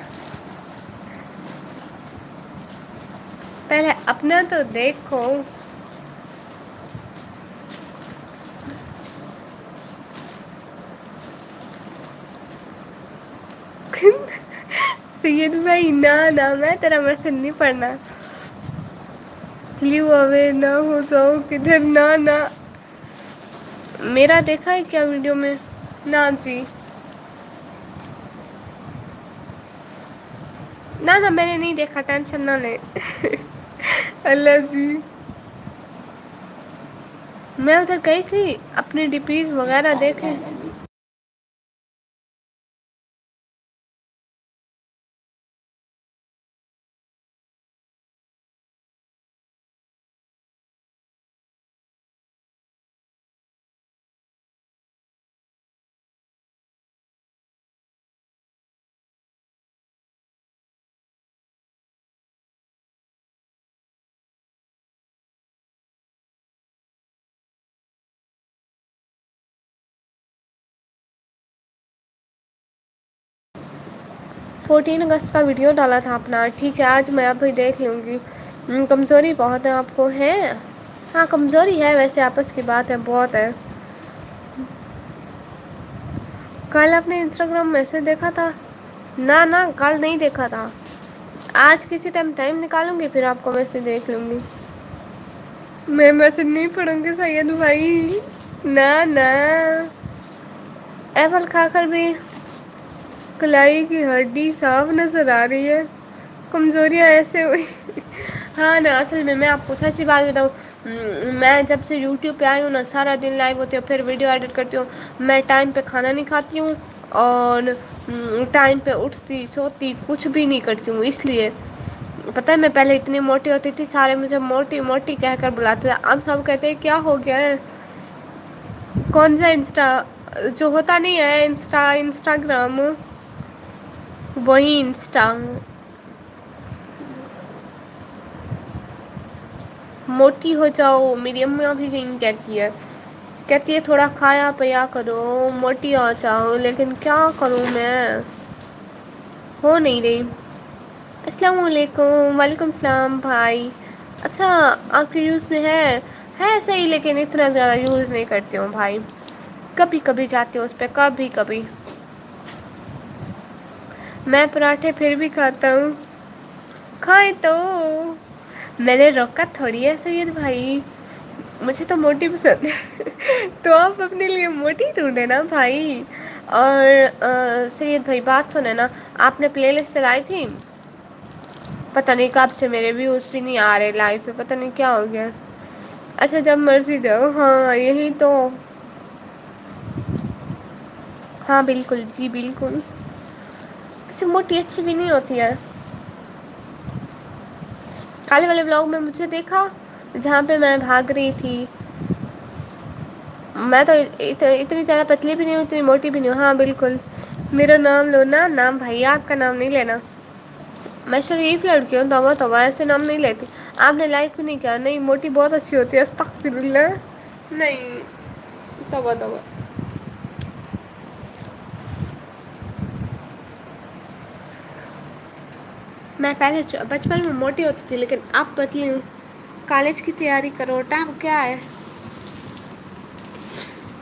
پہلے اپنا تو دیکھو. سید بھائی نہ نہ میں تیرا میسج نہیں پڑھنا. فلیو اوے نہ ہو جاؤ کدھر نہ نہ. میرا دیکھا ہے کیا ویڈیو میں؟ نا جی. نہ نہ میں نے نہیں دیکھا ٹینشن نہ لے. اللہ جی. میں ادھر گئی تھی اپنی ڈی پیز وغیرہ دیکھیں. فورٹین اگست کا ویڈیو ڈالا تھا اپنا ٹھیک ہے آج میں ابھی دیکھ لوں گی. کمزوری بہت ہے آپ کو ہے. ہاں کمزوری ہے ویسے آپس کی بات ہے بہت ہے. کل آپ نے انسٹاگرام میسج دیکھا تھا؟ نہ نہ کل نہیں دیکھا تھا. آج کسی ٹائم نکالوں گی پھر آپ کو میسج دیکھ لوں گی. میں میسج نہیں پڑھوں گی سید بھائی. نہ نہ ایپل کھا کر بھی کلائی کی ہڈی صاف نظر آ رہی ہے. کمزوریاں ایسے ہوئی. ہاں نا اصل میں آپ کو سچی بات بتاؤں میں جب سے یوٹیوب پہ آئی ہوں نا سارا دن لائیو ہوتی ہوں پھر ویڈیو ایڈٹ کرتی ہوں. میں ٹائم پہ کھانا نہیں کھاتی ہوں اور ٹائم پہ اٹھتی سوتی کچھ بھی نہیں کرتی ہوں اس لیے. پتہ ہے میں پہلے اتنی موٹی ہوتی تھی سارے مجھے موٹی موٹی کہہ کر بلاتے تھے اب سب کہتے ہیں کیا ہو گیا ہے. کون سا انسٹا جو ہوتا نہیں ہے انسٹاگرام وہی انسٹا. موٹی ہو جاؤ میری امیاں بھی یہی کہتی ہے. کہتی ہے تھوڑا کھایا پیا کرو موٹی ہو جاؤ لیکن کیا کروں میں. ہو نہیں رہی. السلام علیکم وعلیکم السلام بھائی. اچھا آپ کے یوز میں ہے صحیح، لیکن اتنا زیادہ یوز نہیں کرتی ہوں بھائی، کبھی کبھی جاتی ہوں اس پہ، کبھی کبھی میں پراٹھے پھر بھی کھاتا ہوں، کھائے تو میں نے روکا تھوڑی ہے سید بھائی، مجھے تو موٹی پسند ہے تو آپ اپنے لیے موٹی ڈھونڈے نا بھائی۔ اور سید بھائی بات سنیں نا، آپ نے پلے لسٹ چلائی تھی؟ پتہ نہیں کب سے میرے ویوز بھی نہیں آ رہے لائف پہ، پتہ نہیں کیا ہو گیا۔ اچھا جب مرضی جاؤ، ہاں یہی تو، ہاں بالکل جی بالکل، اس سے موٹی اچھی بھی نہیں ہوتی ہے۔ کالے والے بلاگ میں مجھے دیکھا جہاں پہ میں بھاگ رہی تھی، میں تو اتنی زیادہ پتلی بھی نہیں ہوں اتنی موٹی بھی نہیں ہوں، ہاں بالکل، میرا نام لو نا، نام بھائی آپ کا نام نہیں لینا، میں شریف لڑکی ہوں، توبہ توبہ ایسے نام نہیں لیتی۔ آپ نے لائک بھی نہیں کیا، نہیں موٹی بہت اچھی ہوتی ہے، استغفر اللہ، نہیں توبہ توبہ۔ میں پہلے بچپن میں موٹی ہوتی تھی لیکن اب پتلی ہوں، کالج کی تیاری کرو، ٹائم کیا ہے؟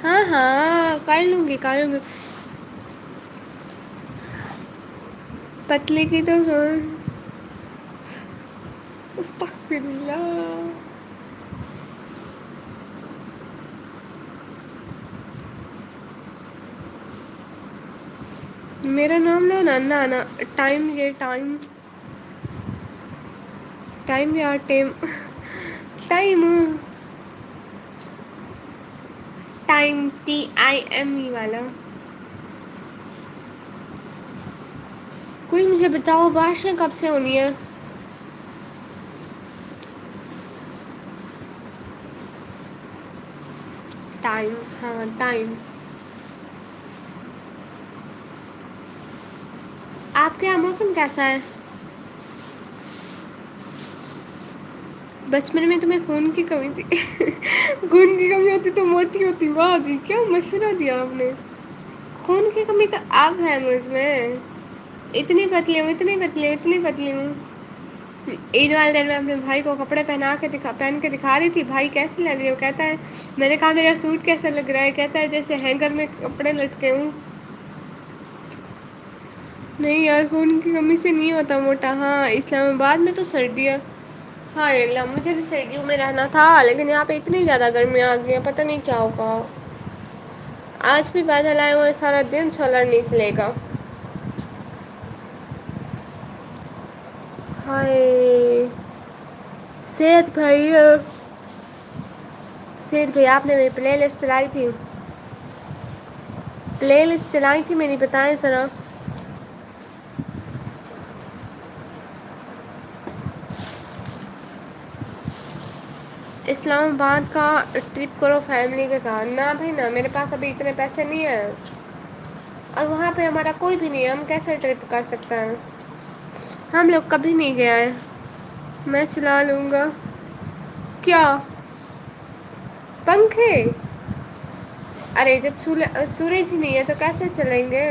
ہاں ہاں کر لوں گی کر لوں گی، پتلی کی تو استغفر اللہ، میرا نام لو نا، نا ٹائم یہ ٹائم، ٹائم یا ٹیم، ٹائم، ٹائم TIME والا، کوئی مجھے بتاؤ بارشیں کب سے ہونی ہے؟ ٹائم، ہاں ٹائم، آپ کے یہاں موسم کیسا ہے؟ بچپن میں تمہیں خون کی کمی تھی؟ خون کی کمی ہوتی تو موٹی ہوتی، واہ جی کیا مشورہ دیا آپ نے، خون کی کمی تو اب ہے مجھ میں، اتنی پتلی ہوں اتنی پتلی ہوں اتنی پتلی ہوں، عید والے دن میں اپنے بھائی کو کپڑے پہن کے دکھا رہی تھی، بھائی کیسی لگ رہی ہے، وہ کہتا ہے، میں نے کہا میرا سوٹ کیسا لگ رہا ہے، کہتا ہے جیسے ہینگر میں کپڑے لٹکے ہوں، نہیں یار خون کی کمی سے نہیں ہوتا موٹا، ہاں اسلام آباد میں تو سردی ہے، ہائے اللہ مجھے بھی سردیوں میں رہنا تھا لیکن یہاں پہ اتنی زیادہ گرمیاں آ گئی ہیں پتہ نہیں کیا ہوگا، آج بھی بادل آئے ہوئے ہیں، سارا دن سولر نہیں چلے گا، ہائے صحت بھائی، صحت بھائی آپ نے میری پلے لسٹ چلائی تھی؟ پلے لسٹ چلائی تھی میری بتائیں ذرا، اسلام آباد کا ٹرپ کرو فیملی کے ساتھ، نہ بھائی نہ میرے پاس ابھی اتنے پیسے نہیں ہیں، اور وہاں پہ ہمارا کوئی بھی نہیں ہے، ہم کیسے ٹرپ کر سکتے ہیں، ہم لوگ کبھی نہیں گیا ہے، میں چلا لوں گا، کیا پنکھے، ارے جب سورج ہی نہیں ہے تو کیسے چلیں گے،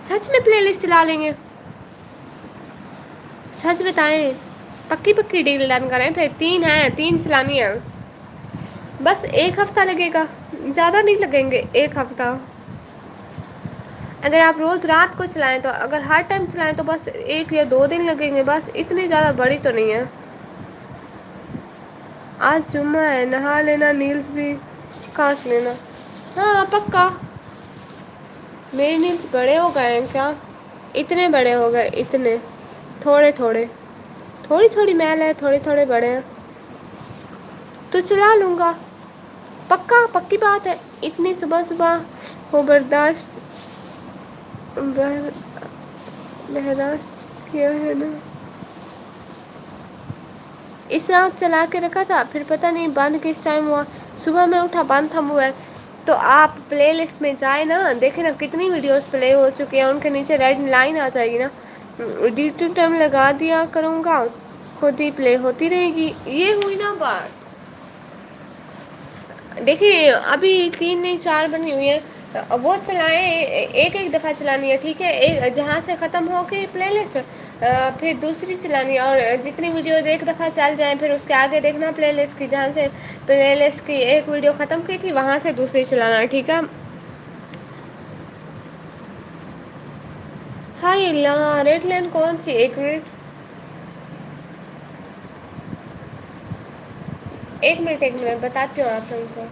سچ میں پلے لسٹ چلا لیں گے، سچ بتائیں، پکی پکی ڈیل ڈن کریں، پھر تین ہیں تین چلانی ہے، بس ایک ہفتہ لگے گا، زیادہ نہیں لگیں گے ایک ہفتہ، اگر آپ روز رات کو چلائیں تو اگر ہر ٹائم چلائیں تو بس ایک یا دو دن لگیں گے، بس اتنی زیادہ بڑی تو نہیں ہے، آج جمعہ ہے، نہا لینا نیلز بھی کاٹ لینا، ہاں پکا، میرے نیلز بڑے ہو گئے ہیں کیا؟ اتنے بڑے ہو گئے اتنے، تھوڑے تھوڑے، تھوڑی تھوڑی میل ہے تھوڑے تھوڑے بڑے ہیں، تو چلا لوں گا، پکا پکی بات ہے، اتنی صبح صبح ہو برداشت، برداشت کیا ہے نا، اس رات چلا کے رکھا تھا پھر پتہ نہیں بند کس ٹائم ہوا، صبح میں اٹھا بند تھا موبائل، تو آپ پلے لسٹ میں جائیں نا دیکھیں نا کتنی ویڈیوز پلے ہو چکی ہیں، ان کے نیچے ریڈ لائن آ جائے گی نا، ڈیٹو ٹائم لگا دیا کروں گا، خود ہی پلے ہوتی رہے گی، یہ ہوئی نا بات، دیکھیے ابھی 3 نہیں 4 بنی ہوئی ہیں، وہ چلائیں، ایک ایک دفعہ چلانی ہے ٹھیک ہے، ایک جہاں سے ختم ہوگی پلے لسٹ پھر دوسری چلانی ہے، اور جتنی ویڈیوز ایک دفعہ چل جائیں پھر اس کے آگے دیکھنا پلے لسٹ کی، جہاں سے پلے لسٹ کی ایک ویڈیو ختم کی تھی وہاں سے دوسری چلانا ٹھیک ہے۔ ہاں اللہ ریڈ لائن کون سی؟ ایک منٹ، ایک منٹ بتاتی ہوں آپ لوگوں کو۔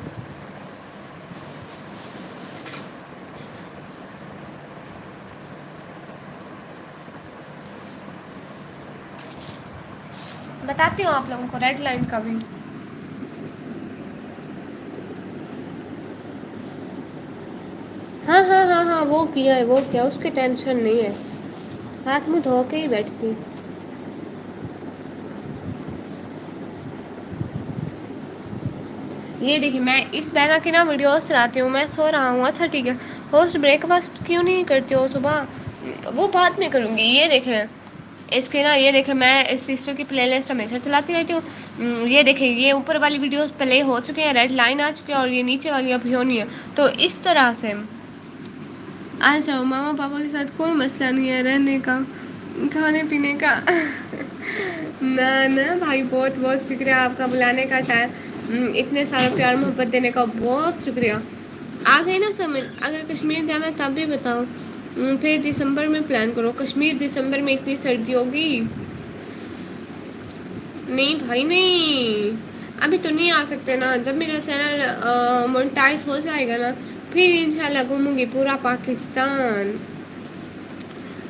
بتاتی ہوں آپ لوگوں کو ریڈ لائن کا بھی۔ ہاں ہاں ہاں ہاں وہ کیا ہے، وہ کیا، اس کی ٹینشن نہیں ہے، ہاتھ منہ دھو کے ہی بیٹھتی۔ یہ دیکھیے میں اس بہنا کی نا ویڈیوز چلاتی ہوں، میں سو رہا ہوں، اچھا ٹھیک ہے، ہوسٹ بریک فاسٹ کیوں نہیں کرتی ہو صبح؟ وہ بعد میں کروں گی، یہ دیکھیں اس کے نا، یہ دیکھیں میں اس سسٹر کی پلے لسٹ ہمیشہ چلاتی رہتی ہوں، یہ دیکھیں یہ اوپر والی ویڈیوز پلے ہو چکے ہیں، ریڈ لائن آ چکی ہے، اور یہ نیچے والی ابھی ہونی ہے، تو اس طرح سے آ جاؤ، ماما پاپا کے ساتھ کوئی مسئلہ نہیں ہے رہنے کا، کھانے پینے کا۔ نہ نہ بھائی بہت بہت شکریہ آپ کا بلانے کا ٹائم، اتنے سارا پیار محبت دینے کا بہت شکریہ۔ آ گئی نا سمجھ، اگر کشمیر جانا تب بھی بتاؤ، پھر دسمبر میں پلان کرو، کشمیر دسمبر میں اتنی سردی ہوگی۔ نہیں بھائی نہیں، ابھی تو نہیں آ سکتے نا، جب میرا چینل مونٹائز ہو جائے گا نا پھر انشاءاللہ گھوموں گی پورا پاکستان۔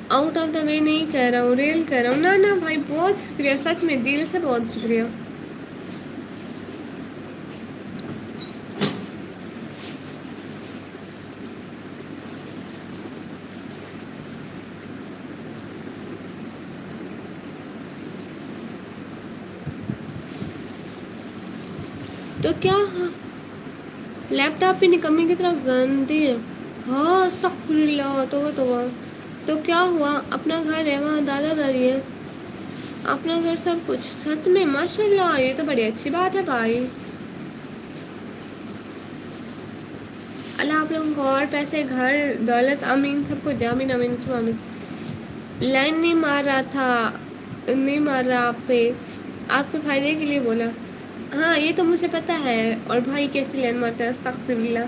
آؤٹ آف دا وے نہیں کہہ رہا ہوں، ریل کہہ رہا ہوں، نہ نہ بھائی بہت شکریہ، سچ میں دل سے بہت شکریہ۔ تو کیا لیپ ٹاپ بھی نکمی کی طرح گندی ہے؟ ہاں استغفر اللہ، توبہ توبہ۔ تو کیا ہوا، اپنا گھر ہے، وہاں دادا دادی ہے، اپنا گھر سب کچھ، سچ میں ماشاء اللہ، یہ تو بڑی اچھی بات ہے بھائی۔ اللہ آپ لوگوں کو اور پیسے، گھر، دولت، امین سب کچھ دے، امین امین ثم امین۔ لائن نہیں مار رہا تھا، نہیں مار رہا آپ پہ، آپ کے فائدے کے لیے بولا۔ ہاں یہ تو مجھے پتا ہے، اور بھائی کیسے لین مارتا ہے، استغفر اللہ۔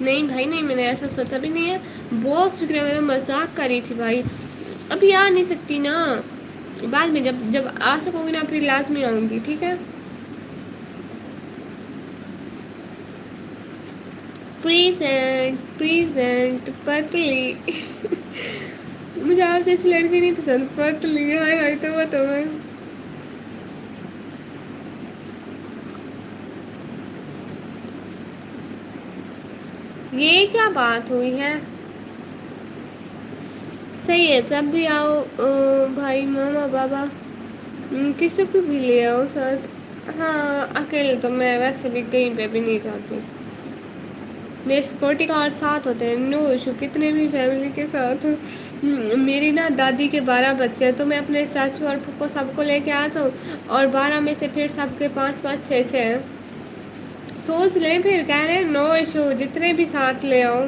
نہیں بھائی نہیں، میں نے ایسا سوچا بھی نہیں ہے، بہت شکریہ، میں نے مذاق کری تھی بھائی، ابھی آ نہیں سکتی نا، بعد میں جب جب آ سکوں گی نا پھر لازمی آؤں گی ٹھیک ہے۔ پریزنٹ پریزنٹ پتلی، مجھے آپ جیسی لڑکی نہیں پسند، پتلی، ہائے ہائے توبہ توبہ۔ یہ کیا بات ہوئی ہے؟ صحیح ہے، جب بھی آؤ بھائی، ماما بابا، کسی کو بھی لے آؤ ساتھ۔ ہاں اکیلے تو میں ویسے بھی کہیں پہ بھی نہیں جاتی، میرے سیکورٹی گارڈ ساتھ ہوتے ہیں، نو ایشو، کتنے بھی فیملی کے ساتھ ہوں۔ میری نا دادی کے 12 بچے ہیں، تو میں اپنے چاچو اور پھپھو سب کو لے کے آ جاؤں، اور 12 میں سے پھر سب کے 5 5 6 6 ہیں، سوچ لیں پھر کہہ رہے ہیں نو ایشو، جتنے بھی ساتھ لے آؤ،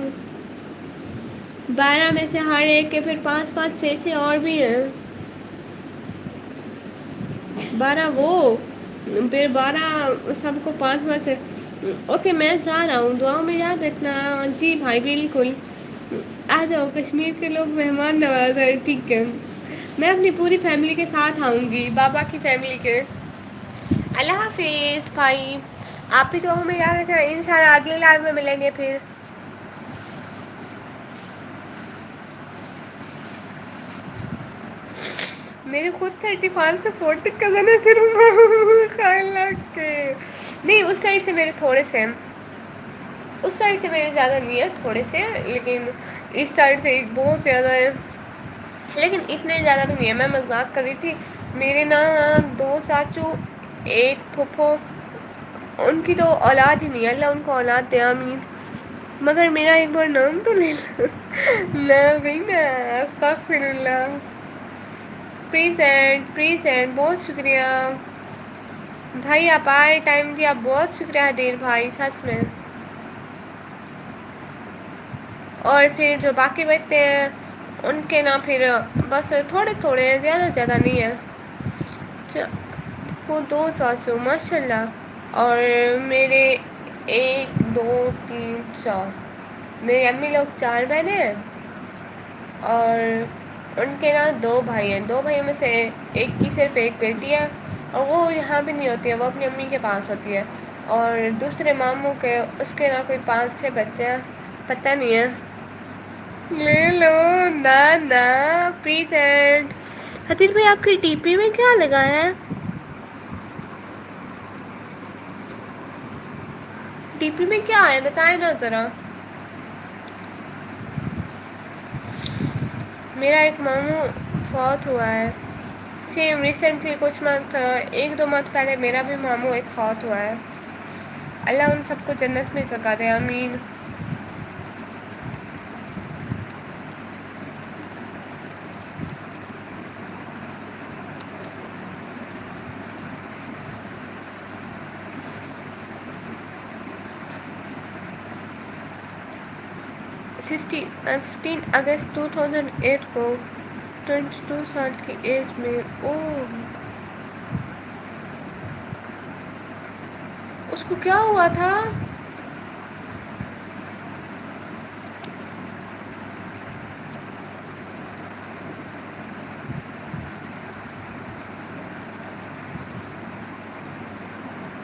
12 میں سے ہر ایک کے پھر 5 5 6 6 اور بھی ہیں، 12 وہ، پھر 12 سب کو 5 5 ہے۔ اوکے میں جا رہا ہوں، دعاؤں میں یاد رکھنا، جی بھائی بالکل، آ جاؤ، کشمیر کے لوگ مہمان نواز ہے ٹھیک ہے، میں اپنی پوری فیملی کے ساتھ آؤں گی، بابا کی فیملی کے۔ اللہ حافظ بھائی، آپ بھی دعاؤں میں یاد رکھنا، انشاءاللہ اگلی لائف میں ملیں گے پھر۔ میرے خود 35 سے 40 کزن ہے صرف، خیال کے نہیں، اس سائڈ سے میرے تھوڑے سے ہیں، اس سائڈ سے میرے زیادہ نہیں ہے، تھوڑے سے ہیں، لیکن اس سائڈ سے ایک بہت زیادہ ہے، لیکن اتنے زیادہ بھی نہیں ہے، میں مذاق کر رہی تھی، میرے نا 2 چاچو، ایک پھوپھو، ان کی تو اولاد ہی نہیں ہے، اللہ ان کو اولاد دے، آمین، مگر میرا ایک بار نام تو لے لو، نہ بھائی نہ، استغفر اللہ۔ پریزنٹ پریزنٹ، بہت شکریہ۔ بھائی آپ آئے ٹائم دیا، بہت شکریہ دیر بھائی سچ میں. اور پھر جو باقی بچتے ہیں ان کے نا پھر بس تھوڑے تھوڑے ہیں، زیادہ زیادہ نہیں ہے. وہ 2 ساسو ماشاء اللہ. اور میرے 1 2 3 4 میری امی لوگ 4 بہنیں ہیں. اور ان کے نا 2 بھائی ہیں. 2 بھائیوں میں سے ایک کی صرف ایک بیٹی ہے اور وہ یہاں بھی نہیں ہوتی ہے، وہ اپنی امی کے پاس ہوتی ہے. اور دوسرے ماموں کے اس کے نا کوئی 5 6 بچے ہیں، پتہ نہیں ہے. لے لو نہ نہ پریزنٹ. حتیل بھائی آپ کی ٹی پی میں کیا لگا ہے؟ ڈی پی میں کیا ہے بتائیں نا ذرا. میرا ایک ماموں فوت ہوا ہے. سیم ریسنٹلی کچھ منتھ 1 2 منتھ پہلے میرا بھی ماموں ایک فوت ہوا ہے. اللہ ان سب کو جنت میں جگہ دے آمین. 15 اگست 2008 کو 22 سال کی ایج میں. اس کو کیا ہوا تھا؟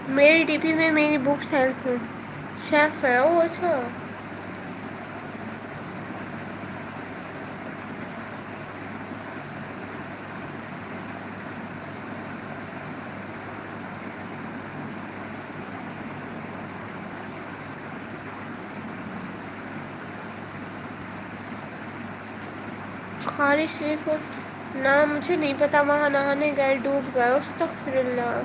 میری ڈی پی میں میری بک سیلف ہے، شیف ہے. او اچھا. خارج شریف نہ مجھے نہیں پتا، وہاں نہانے گئے ڈوب گئے. استغفر اللہ.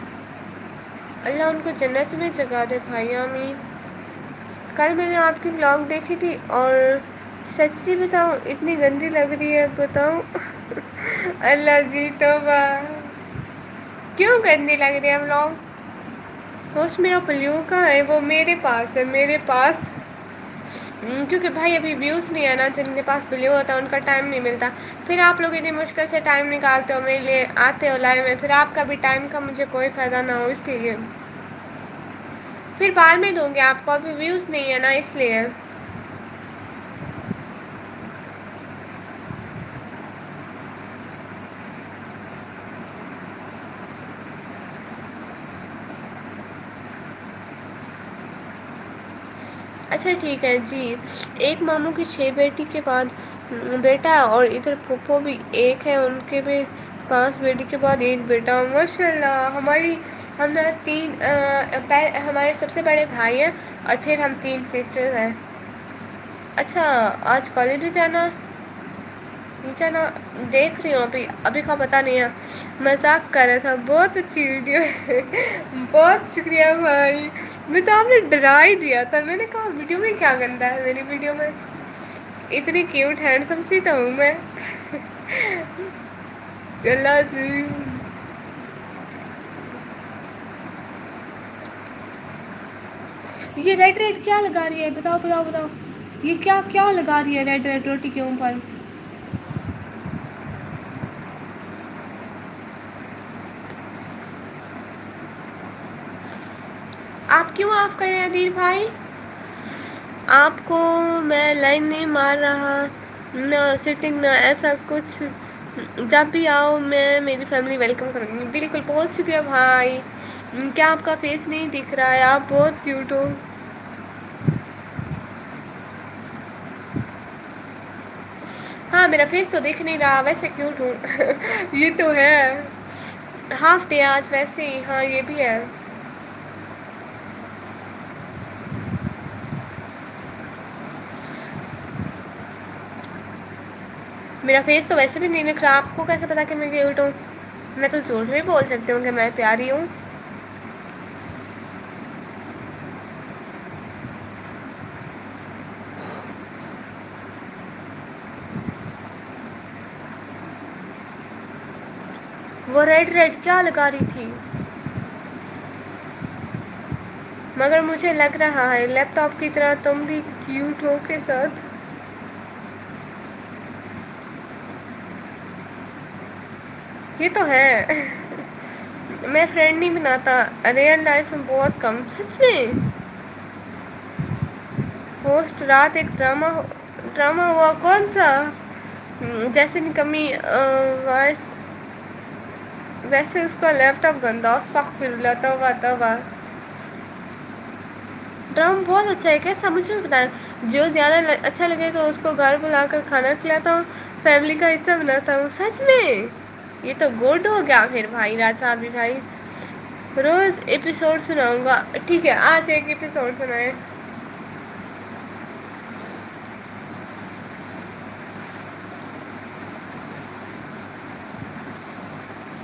اللہ ان کو جنت میں جگہ دے بھائی آمین. کل میں نے آپ کی ولاگ دیکھی تھی اور سچی بتاؤں اتنی گندی لگ رہی ہے بتاؤں. اللہ جی توبہ. کیوں گندی لگ رہی ہے ولاگ؟ ہوسٹ میرا پلیو کہاں ہے؟ وہ میرے پاس ہے، میرے پاس. کیونکہ بھائی ابھی ویوز نہیں ہے نا، جن کے پاس بلیو ہوتا ہے ان کا ٹائم نہیں ملتا. پھر آپ لوگ اتنی مشکل سے ٹائم نکالتے ہو میرے لیے، آتے ہو لائیو میں، پھر آپ کا بھی ٹائم کا مجھے کوئی فائدہ نہ ہو اس لیے. پھر بعد میں دوں گی آپ کو، ابھی ویوز نہیں ہے نا اس لیے. اچھا ٹھیک ہے جی. ایک ماموں کی 6 بیٹی کے بعد بیٹا، اور ادھر پھوپھو بھی ایک ہے، ان کے بھی 5 بیٹی کے بعد ایک بیٹا. ماشاء اللہ. ہم نا 3 ہمارے سب سے بڑے بھائی ہیں اور پھر ہم 3 سسٹرز ہیں. اچھا آج کالج بھی جانا؟ نہیں جانا. دیکھ رہی ہوں ابھی کا پتا نہیں ہے. مذاق کر رہا تھا. بہت اچھی ویڈیو ہے. بہت شکریہ بھائی. میں تو آپ نے ڈرا ہی دیا تھا. میں نے کہا ویڈیو میں کیا گندا ہے میری ویڈیو میں. اتنی کیوٹ ہینڈسم سی تو ہوں میں. اللہ جی. یہ ریڈ ریڈ کیا لگا رہی ہے؟ بتاؤ بتاؤ بتاؤ. یہ کیا کیا لگا رہی ہے ریڈ ریڈ روٹی کے اوپر؟ آپ کیوں آف کر رہے ہیں ادیل بھائی؟ آپ کو میں لائن نہیں مار رہا نہ سٹنگ نہ ایسا کچھ. جب بھی آؤ میں میری فیملی ویلکم کروں گی. بالکل. بہت شکریہ بھائی. کیا آپ کا فیس نہیں دکھ رہا ہے؟ آپ بہت کیوٹ ہو. ہاں میرا فیس تو دکھ نہیں رہا، ویسے کیوٹ ہوں. یہ تو ہے. ہاف ڈے آج ویسے ہی. ہاں یہ بھی ہے. میرا فیس تو ویسے بھی نہیں دکھ رہا. آپ کو کیسے پتا کہ میں کیوٹ ہوں؟ میں تو جھوٹ بھی بول سکتی ہوں کہ میں پیاری ہوں. وہ ریڈ ریڈ کیا لگا رہی تھی؟ مگر مجھے لگ رہا ہے لیپ ٹاپ کی طرح تم بھی کیوٹ ہو کے ساتھ. یہ تو ہے. میں فرینڈ نہیں بناتا ریئل لائف میں بہت کم. سچ میں. ہوسٹ رات ایک ڈرامہ ہوا کون سا؟ جیسے نکمی وائس. ویسے اس کا لیپ ٹاپ گندا استغفر اللہ توبہ توبہ. ڈرامہ بہت اچھا ہے. کیسا مجھے بھی بتایا. جو زیادہ اچھا لگے تو اس کو گھر بلا کر کھانا کھلاتا ہوں. فیملی کا حصہ بناتا ہوں. سچ میں. یہ تو گڈ ہو گیا پھر بھائی راجا بھی بھائی. روز ایپیسوڈ سناؤں گا. ٹھیک ہے آج ایک ایپیسوڈ سنائے.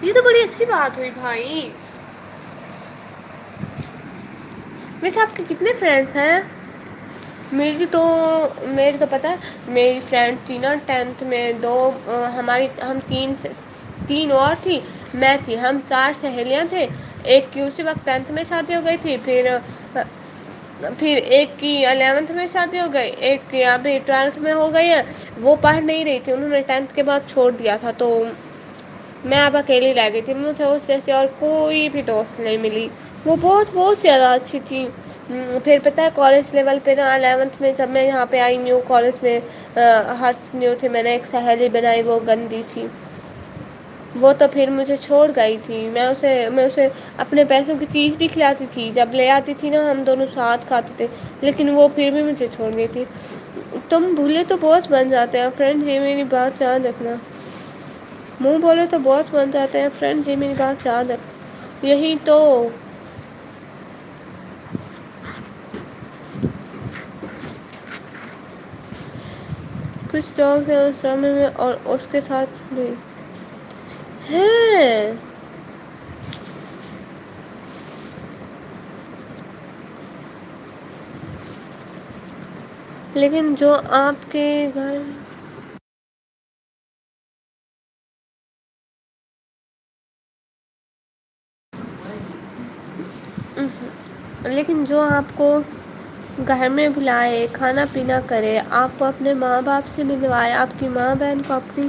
یہ تو بڑی اچھی بات ہوئی بھائی. ویسے آپ کے کتنے فرینڈس ہیں؟ میری تو پتہ ہے میری فرینڈ تھی نا 10th میں دو. ہم تین اور تھی. میں تھی ہم 4 سہیلیاں تھے. ایک کی اسی وقت 10th میں شادی ہو گئی تھی. پھر ایک کی 11th میں شادی ہو گئی. ایک کی ابھی 12th میں ہو گئی ہے. وہ پڑھ نہیں رہی تھی. انہوں نے 10th کے بعد چھوڑ دیا تھا تو میں اب اکیلی رہ گئی تھی. مجھے اس جیسے اور کوئی بھی دوست نہیں ملی. وہ بہت بہت زیادہ اچھی تھی. پھر پتہ ہے کالج لیول پہ نا 11th میں جب میں یہاں پہ آئی نیو کالج میں ہرس نیو تھے. میں نے ایک سہیلی بنائی وہ گندی تھی. وہ تو پھر مجھے چھوڑ گئی تھی. میں اسے اپنے پیسوں کی چیز بھی کھلاتی تھی. جب لے آتی تھی نا ہم دونوں ساتھ کھاتے تھے. لیکن وہ پھر بھی مجھے چھوڑ گئی تھی. تم بھولے تو باس بن جاتے ہیں فرینڈ. یہ میری بات یاد رکھنا. منہ بولے تو باس بن جاتے ہیں فرینڈ. یہ میری بات یاد رکھ. یہی تو. کچھ ڈاگ ہیں اس ڈرامے میں اور اس کے ساتھ بھی ہیں. لیکن جو آپ کے گھر لیکن جو آپ کو گھر میں بلائے کھانا پینا کرے آپ کو اپنے ماں باپ سے ملوائے آپ کی ماں بہن کو اپنی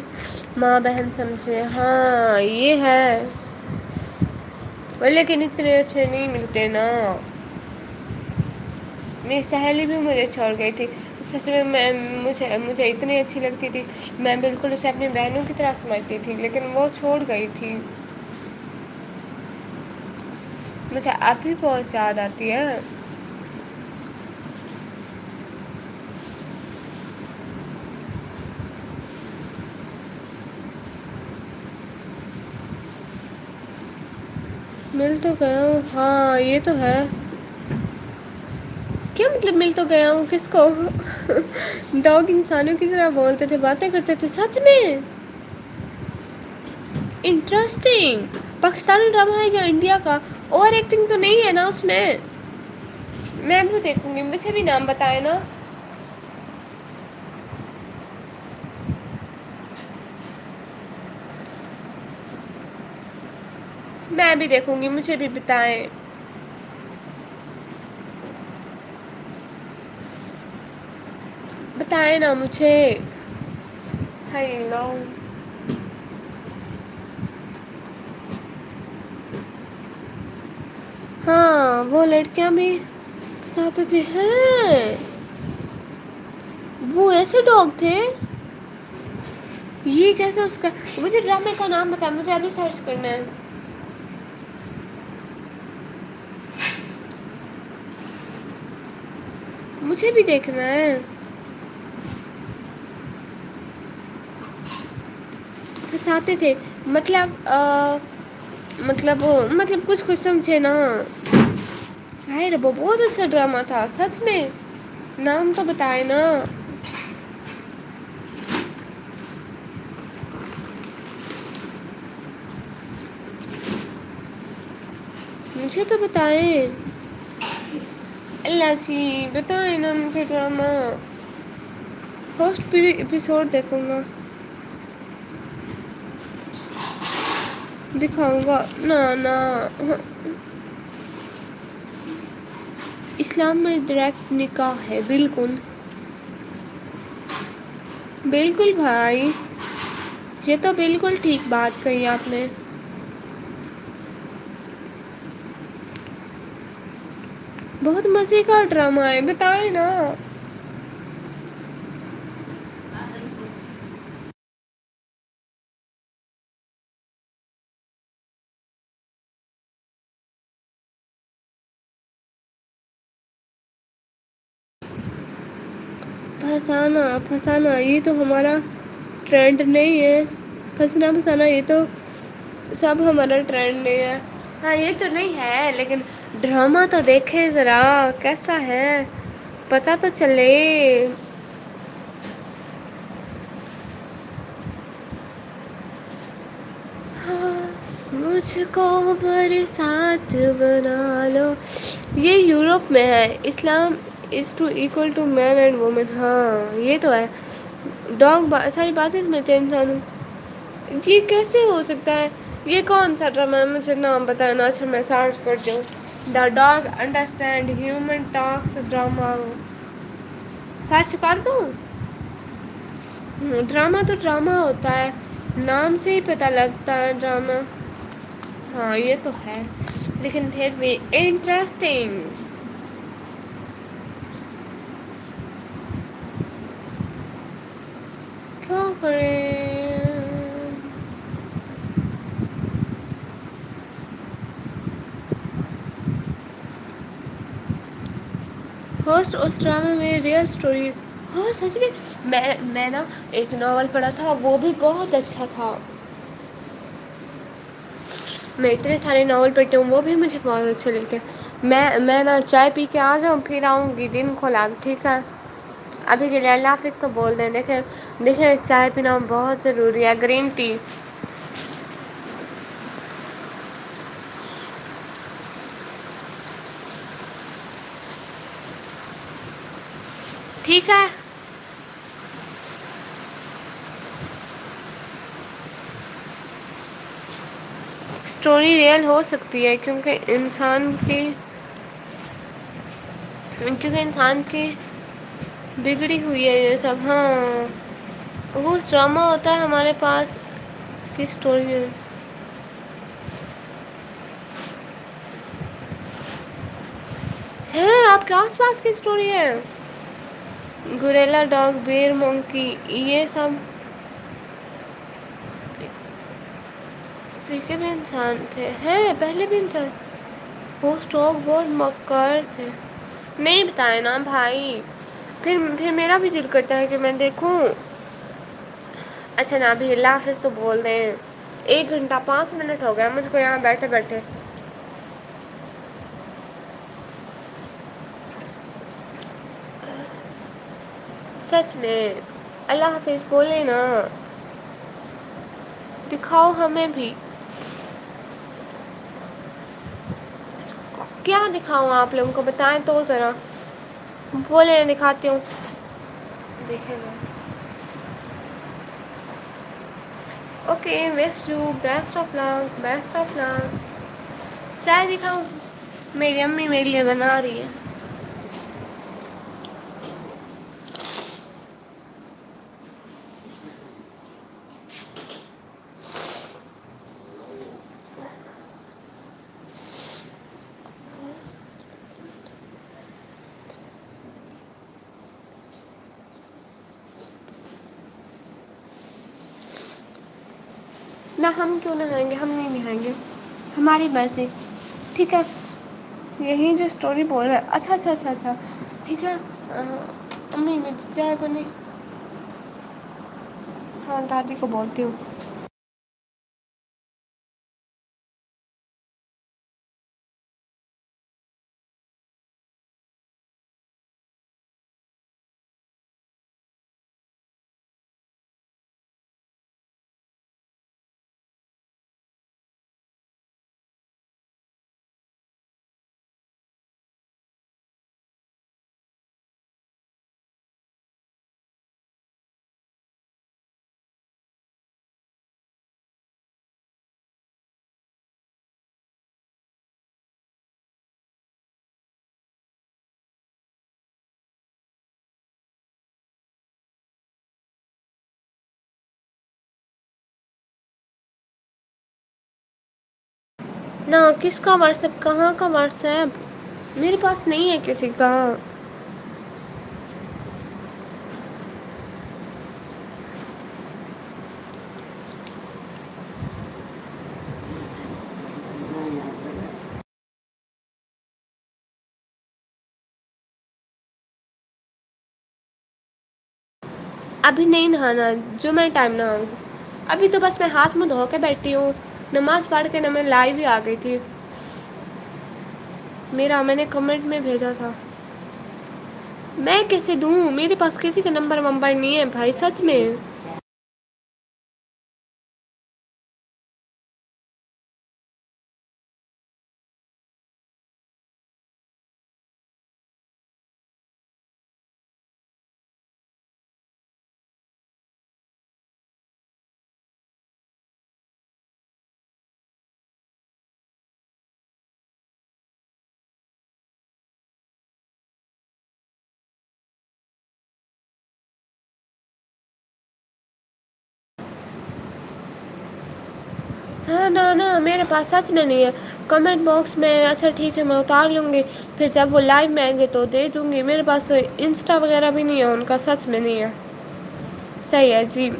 ماں بہن سمجھے. ہاں یہ ہے. لیکن اتنے اچھے نہیں ملتے نا. میری سہیلی بھی مجھے چھوڑ گئی تھی. سچ میں مجھے اتنی اچھی لگتی تھی. میں بالکل اسے اپنی بہنوں کی طرح سمجھتی تھی. لیکن وہ چھوڑ گئی تھی. مجھے اب بھی بہت یاد آتی ہے. مل تو گیا ہوں. ہاں یہ تو ہے. کیا مطلب مل تو گیا ہوں کس کو؟ ڈاگ انسانوں کی طرح بولتے تھے باتیں کرتے تھے. سچ میں انٹرسٹنگ. پاکستانی ڈرامہ ہے یا انڈیا کا؟ اوور ایکٹنگ تو نہیں ہے نا اس میں؟ میں بھی دیکھوں گی. مجھے بھی نام بتائے نا. میں بھی دیکھوں گی. مجھے بھی بتائیں. بتائے نا مجھے. ہیلو. ہاں وہ لڑکیاں بھی پسند ہوتی ہیں. وہ ایسے ڈاگ تھے. یہ کیسے اس کا مجھے ڈرامے کا نام بتا. مجھے ابھی سرچ کرنا ہے. مجھے بھی دیکھنا ہے. پھنساتے تھے مطلب کچھ کچھ سمجھے نا. ہاں ربا بہت اچھا ڈرامہ تھا سچ میں. نام تو بتائے نا. مجھے تو بتائیں. اللہ جی بتائیں نا مجھے ڈرامہ. فرسٹ بھی ایپیسوڈ دیکھوں گا. دکھاؤں گا. نہ اسلام میں ڈائریکٹ نکاح ہے، بالکل بالکل بھائی، یہ تو بالکل ٹھیک بات کہی آپ نے۔ بہت مزے کا ڈرامہ ہے، بتائے نا۔ پھنسانا پھنسانا یہ تو ہمارا ٹرینڈ نہیں ہے، پھنسنا پھنسانا یہ تو سب ہمارا ٹرینڈ نہیں ہے۔ ہاں یہ تو نہیں ہے، لیکن ڈرامہ تو دیکھے ذرا کیسا ہے، پتا تو چلے۔ مجھ کو برسات بنا لو، یہ یورپ میں ہے۔ اسلام is to equal to man and woman, ہاں یہ تو ہے۔ ڈاگ ساری باتیں سمجھتے ہیں انسانوں، یہ کیسے ہو سکتا ہے؟ یہ کون سا ڈرامہ ہے؟ مجھے نام بتانا، اچھا میں سرچ کرتی ہوں۔ The dog understand human talks drama, search کر دوں؟ ڈرامہ تو ڈرامہ ہوتا ہے، نام سے ہی پتہ لگتا ہے ڈرامہ۔ ہاں یہ تو ہے، لیکن پھر بھی انٹرسٹنگ۔ کیا کریں؟ ہوسٹ اس ڈرامے میں ریئل اسٹوری، ہاں سچ میں۔ میں نا ایک ناول پڑھا تھا، وہ بھی بہت اچھا تھا۔ میں اتنے سارے ناول پڑھتی ہوں، وہ بھی مجھے بہت اچھے لگتے ہیں۔ میں نا چائے پی کے آ جاؤں، پھر آؤں گی دن کھولا، ٹھیک ہے؟ ابھی کے لیے اللہ حافظ تو بول دیں۔ دیکھیں چائے پینا بہت ضروری ہے، گرین ٹی۔ ٹھیک ہے، اسٹوری ریئل ہو سکتی ہے کیونکہ انسان کی بگڑی ہوئی ہے یہ سب، ہاں۔ وہ ڈرامہ ہوتا ہے ہمارے پاس کی اسٹوری ہے۔ ہے آپ کے آس پاس کی اسٹوری ہے؟ گوریلا ڈاگ، بیر مونکی، یہ سب پہلے بھی انسان تھے، ہیں پہلے بھی انسان، وہ اسٹاک بہت مکار تھے۔ نہیں بتائے نا بھائی، پھر میرا بھی دل کرتا ہے کہ میں دیکھوں۔ اچھا نا ابھی اللہ حافظ تو بول دیں۔ 1 گھنٹہ 5 منٹ ہو گیا مجھ کو یہاں بیٹھے بیٹھے۔ سچ میں اللہ حافظ بولے نا، دکھاؤ ہمیں بھی۔ کیا دکھاؤں آپ لوگوں کو، بتائیں تو ذرا، بولے دکھاتی ہوں۔ دیکھے نا، okay wish you best of luck, best of luck. چائے دکھاؤں؟ میری امی میرے لیے بنا رہی ہے۔ نہ ہم کیوں نہائیں گے، ہم نہیں نہائیں گے، ہماری مرضی، ٹھیک ہے؟ یہی جو اسٹوری بول رہا ہے، اچھا اچھا اچھا اچھا، ٹھیک ہے۔ امی میری چائے بنی، ہاں دادی کو بولتی ہوں۔ نہ کس کا واٹس ایپ، کہاں کا واٹس ایپ؟ میرے پاس نہیں ہے کسی کا۔ ابھی نہیں نہانا، جو میں ٹائم نہاؤں، ابھی تو بس میں ہاتھ منہ دھو کے بیٹھی ہوں، نماز پڑھ کے نا میں لائیو ہی آ گئی تھی۔ میرا میں نے کمنٹ میں بھیجا تھا۔ میں کیسے دوں؟ میرے پاس کسی کا نمبر ومبر نہیں ہے بھائی، سچ میں۔ ہاں نہ نہ میرے پاس سچ میں نہیں ہے۔ کمنٹ باکس میں اچھا ٹھیک ہے میں اتار لوں گی، پھر جب وہ لائیو میں آئیں گے تو دے دوں گی۔ میرے پاس انسٹا وغیرہ بھی نہیں ہے ان کا، سچ میں نہیں ہے۔ صحیح ہے جی،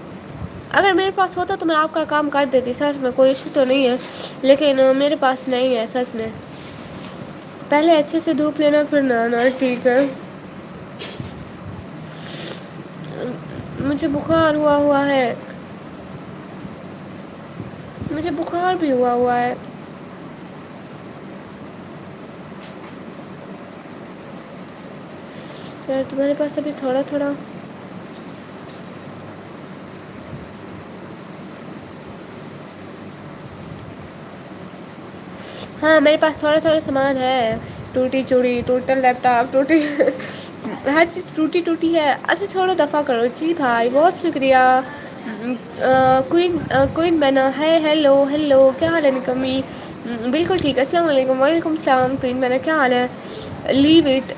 اگر میرے پاس ہوتا تو میں آپ کا کام کر دیتی، سچ میں کوئی ایشو تو نہیں ہے، لیکن میرے پاس نہیں ہے سچ میں۔ پہلے اچھے سے دھوپ لینا پھر نہانا، ٹھیک ہے؟ مجھے بخار ہوا ہے، مجھے بخار بھی ہوا ہے۔ یار تمہارے پاس ابھی تھوڑا تھوڑا ہاں میرے پاس تھوڑا تھوڑا سامان ہے، ٹوٹی چوڑی، ٹوٹل لیپ ٹاپ، ٹوٹی ہر چیز ٹوٹی ٹوٹی ہے۔ اچھا چھوڑو دفع کرو جی بھائی، بہت شکریہ۔ کوئن بنا ہے، ہیلو ہیلو، کیا حال ہے نکمی؟ بالکل ٹھیک ہے، السلام علیکم، وعلیکم السلام، کوئن بنا کیا حال ہے؟ لیو اٹ،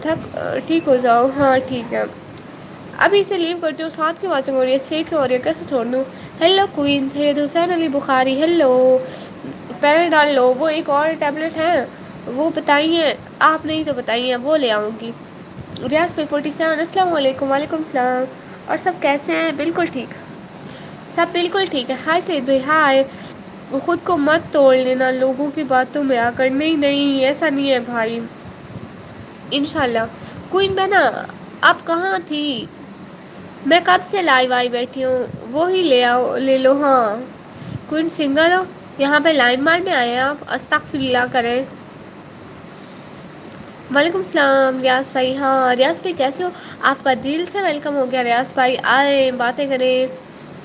تھک ٹھیک ہو جاؤ، ہاں ٹھیک ہے۔ ابھی اسے لیو کرتی ہوں، ساتھ کی واچنگ ہو رہی ہے، چھ کی ہو رہی ہے، کیسے چھوڑ دوں؟ ہیلو کوئین تھے حسین علی بخاری، ہیلو۔ پیر ڈال لو، وہ ایک اور ٹیبلیٹ ہے وہ بتائیے، آپ نہیں تو بتائیے وہ لے آؤں گی۔ ریاض پہ 47، السلام علیکم، وعلیکم السلام، اور سب کیسے ہیں؟ بالکل ٹھیک، سب بالکل ٹھیک ہے۔ ہائے سید بھائی، ہائے۔ خود کو مت توڑ لینا لوگوں کی باتوں میں آ کر، نہیں نہیں ایسا نہیں ہے بھائی، انشاء اللہ۔ کوئین بہنا آپ کہاں تھی؟ میں کب سے لائیو آئی بیٹھی ہوں، وہی لے آؤ، لے لو ہاں۔ کوئین سنگل ہو؟ یہاں پہ لائن مارنے آئے ہیں آپ؟ استغفر اللہ کریں۔ وعلیکم السلام ریاض بھائی، ہاں ریاض بھائی کیسے ہو؟ آپ کا دل سے ویلکم ہو گیا ریاض بھائی، آئے باتیں کریں۔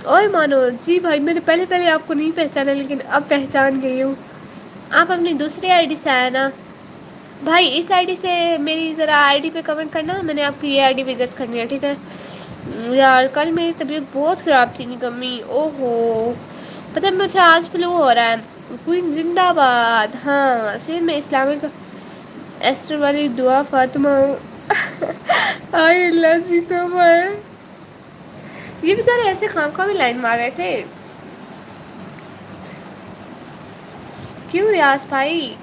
اور مانو جی بھائی، میں نے پہلے پہلے آپ کو نہیں پہچانا، لیکن اب پہچان گئی ہوں۔ آپ اپنی دوسری آئی ڈی سے آئے نا بھائی، اس آئی ڈی سے میری ذرا آئی ڈی پہ کمنٹ کرنا، میں نے آپ کی یہ آئی ڈی وزٹ کرنی ہے، ٹھیک ہے؟ یار کل میری طبیعت بہت خراب تھی نکمی، او ہو، پتہ ہے مجھے آج فلو ہو رہا ہے۔ کوئین زندہ باد، ہاں سین میں اسلامک ایسٹر والی دعا فاطمہ آئی اللہ جی توبہ ہے۔ یہ بیچارے ایسے خواہ خواہ بھی لائن مار رہے تھے، کیوں ریاض بھائی؟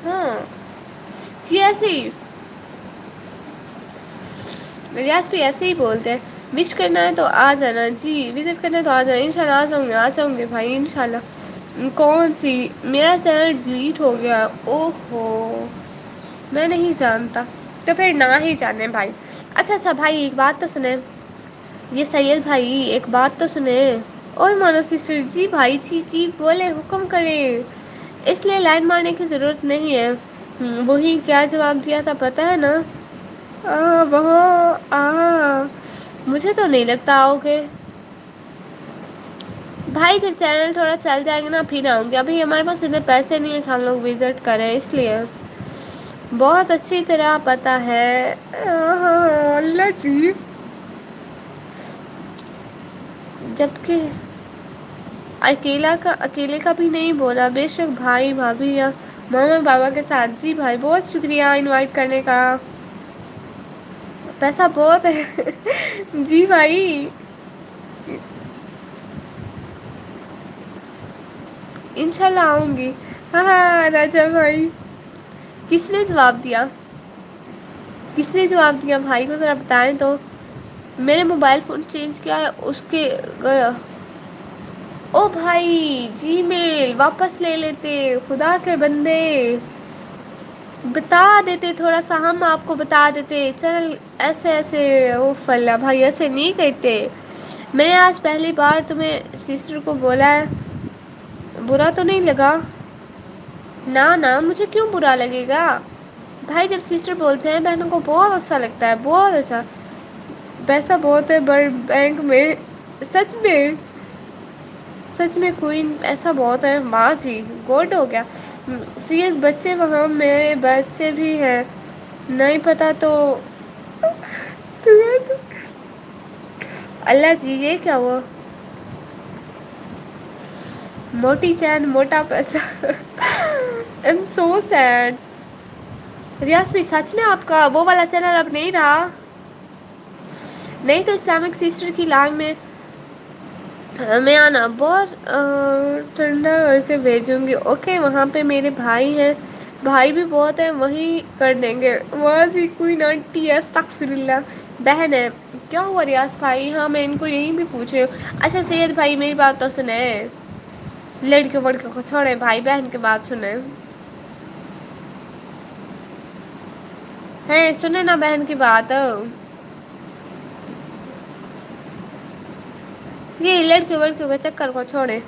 ہاں کہ ایسے ہی ریاض بھی ایسے ہی بولتے ہیں، وش کرنا ہے تو آ جانا جی، وزٹ کرنا ہے تو آ جانا، ان شاء اللہ آ جاؤں گے بھائی ان شاء اللہ۔ کون سی؟ میرا چینل ڈیلیٹ ہو گیا، او ہو، میں نہیں جانتا، تو پھر نہ ہی جانے بھائی۔ اچھا اچھا بھائی ایک بات تو سنیں، یہ سید بھائی ایک بات تو سنیں، اوئے مانو سسٹر جی بھائی، جی جی بولے، حکم کریں۔ اس لیے لائن مارنے کی ضرورت نہیں ہے، وہی کیا جواب دیا تھا پتہ ہے نا؟ وہاں مجھے تو نہیں لگتا آؤ گے بھائی، جب چینل تھوڑا چل جائے گا نا پھر آؤں گے، ابھی ہمارے پاس اتنے پیسے نہیں ہیں کہ ہم لوگ وزٹ کریں، اس لیے بہت اچھی طرح پتہ ہے۔ اللہ جی، جبکہ اکیلے کا بھی نہیں بولا، بے شک بھائی بھابھی یا ماما بابا کے ساتھ، جی بھائی بہت شکریہ انوائٹ کرنے کا، پیسہ بہت ہے جی بھائی، انشاء اللہ آؤں گی۔ ہاں ہاں راجا بھائی، کس نے جواب دیا؟ کس نے جواب دیا بھائی کو ذرا بتائیں تو؟ میں نے موبائل فون چینج کیا ہے اس کے گیا۔ او بھائی جی میل واپس لے لیتے خدا کے بندے، بتا دیتے تھوڑا سا، ہم آپ کو بتا دیتے چل ایسے ایسے او فلا بھائی ایسے نہیں کرتے۔ میں نے آج پہلی بار تمہیں سسٹر کو بولا ہے، برا تو نہیں لگا؟ نہ نہ مجھے کیوں برا لگے گا بھائی، جب سسٹر بولتے ہیں بہنوں کو بہت اچھا لگتا ہے، بہت اچھا۔ پیسہ بہت ہے بڑ بینک میں، سچ میں سچ میں کوئین ایسا بہت ہے، ماں جی گوڈ ہو گیا۔ سی ایس بچے وہاں میرے بچے بھی ہیں، نہیں پتا تو اللہ جی یہ کیا ہوا؟ موٹی چین موٹا پیسہ، آئی ایم سو سیڈ۔ ریاض بھائی سچ میں آپ کا وہ والا چینل اب نہیں رہا؟ نہیں تو اسلامک سسٹر کی لائن میں آنا بہت ٹھنڈا کر کے بھیجوں گی، اوکے وہاں پہ میرے بھائی ہیں، بھائی بھی بہت ہیں وہیں کر دیں گے، وہاں سے کوئی نٹی ہے استغفر اللہ بہن ہے۔ کیا ہوا ریاض بھائی؟ ہاں میں ان کو یہیں بھی پوچھ رہی ہوں۔ اچھا سید بھائی میری بات تو سنیں، لڑکیوں وڑکیوں کو چھوڑے بھائی بہن کی بات سنیں، ہے سنیں نا بہن کی بات، یہ لڑکیوں وڑکیوں کے چکر کو چھوڑے۔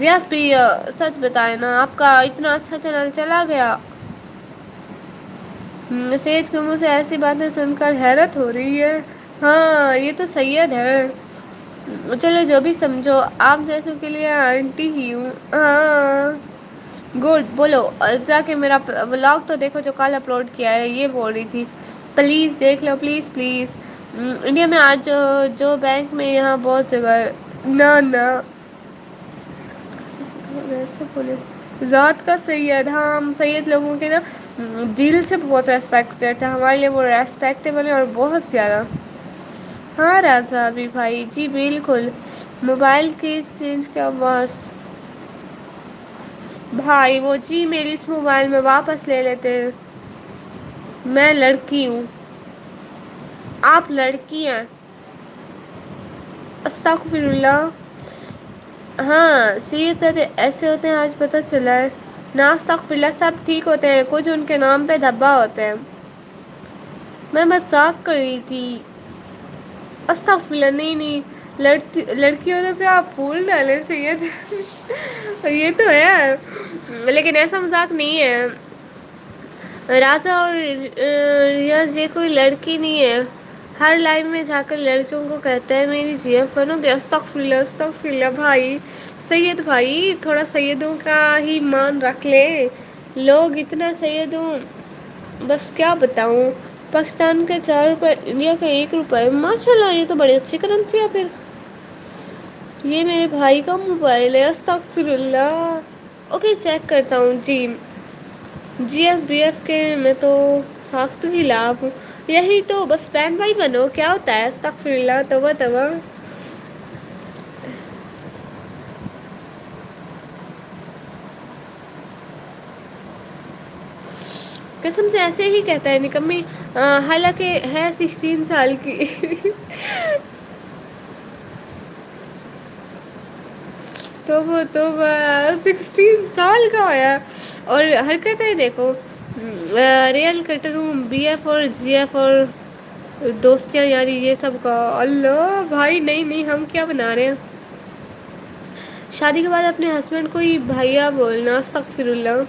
ریاض بھی سچ بتائے نا آپ کا اتنا اچھا چینل چلا گیا؟ سید کے منہ سے ایسی باتیں سن کر حیرت ہو رہی ہے، ہاں یہ تو سید ہے، چلو جو بھی سمجھو آپ جیسوں کے لیے آنٹی ہی ہوں، ہاں گڈ۔ بولو جا کے میرا بلاگ تو دیکھو جو کل اپلوڈ کیا ہے، یہ بول رہی تھی پلیز دیکھ لو پلیز پلیز۔ انڈیا میں آج جو بینک میں یہاں بہت جگہ ہے، نہ نہ ویسے بولے ذات کا سید، ہاں ہم سید لوگوں کے نا دل سے بہت ریسپیکٹ کرتے ہیں، ہمارے لیے وہ ریسپیکٹیبل ہے اور بہت زیادہ۔ ہاں راضا بھی بھائی جی بالکل، موبائل کی چینج کیا بس بھائی وہ جی میل اس موبائل میں واپس لے لیتے ہیں۔ میں لڑکی ہوں، آپ لڑکی ہیں، استغفر اللہ۔ ہاں سید ایسے ہوتے ہیں آج پتہ چلا ہے، نا استغفر اللہ سب ٹھیک ہوتے ہیں، کچھ ان کے نام پہ دھبا ہوتے ہیں۔ میں مذاق کر رہی تھی، استغفر اللہ نہیں نہیں، لڑکی ہو تو کیا آپ پھول ڈالے سید، یہ تو ہے لیکن ایسا مذاق نہیں ہے، راضا اور ریاض یہ کوئی لڑکی نہیں ہے، ہر لائن میں جا کر لڑکیوں کو کہتا ہے میری جی ایف بنو گے، استغفر اللہ استغفر اللہ بھائی، سید بھائی تھوڑا سیدوں کا ہی مان رکھ لے، لوگ اتنا سید ہوں بس کیا بتاؤں، پاکستان کا 4 روپے انڈیا کا 1 روپے، ماشاء اللہ یہ تو بڑی اچھی کرنسی ہے پھر۔ یہ میرے بھائی کا موبائل ہے استغفر اللہ، اوکے چیک کرتا ہوں جی، جی ایف بی ایف کے میں تو ساخت ہی لابھ ہوں، یہی تو بس بہن بھائی بنو کیا ہوتا ہے، استغفر اللہ توبہ توبہ۔ قسم سے ایسے ہی کہتا ہے نکمی، حالانکہ ہے 16 سال کی، توبہ توبہ 16 سال کا ہویا، اور حرکتیں دیکھو، ریئل کٹر ہوں، بی ایف اور جی ایف اور دوستیاں یاری یہ سب کا، اللہ بھائی نہیں نہیں ہم کیا بنا رہے ہیں، شادی کے بعد اپنے ہسبینڈ کو ہی بھیا بولنا، استغفر اللہ،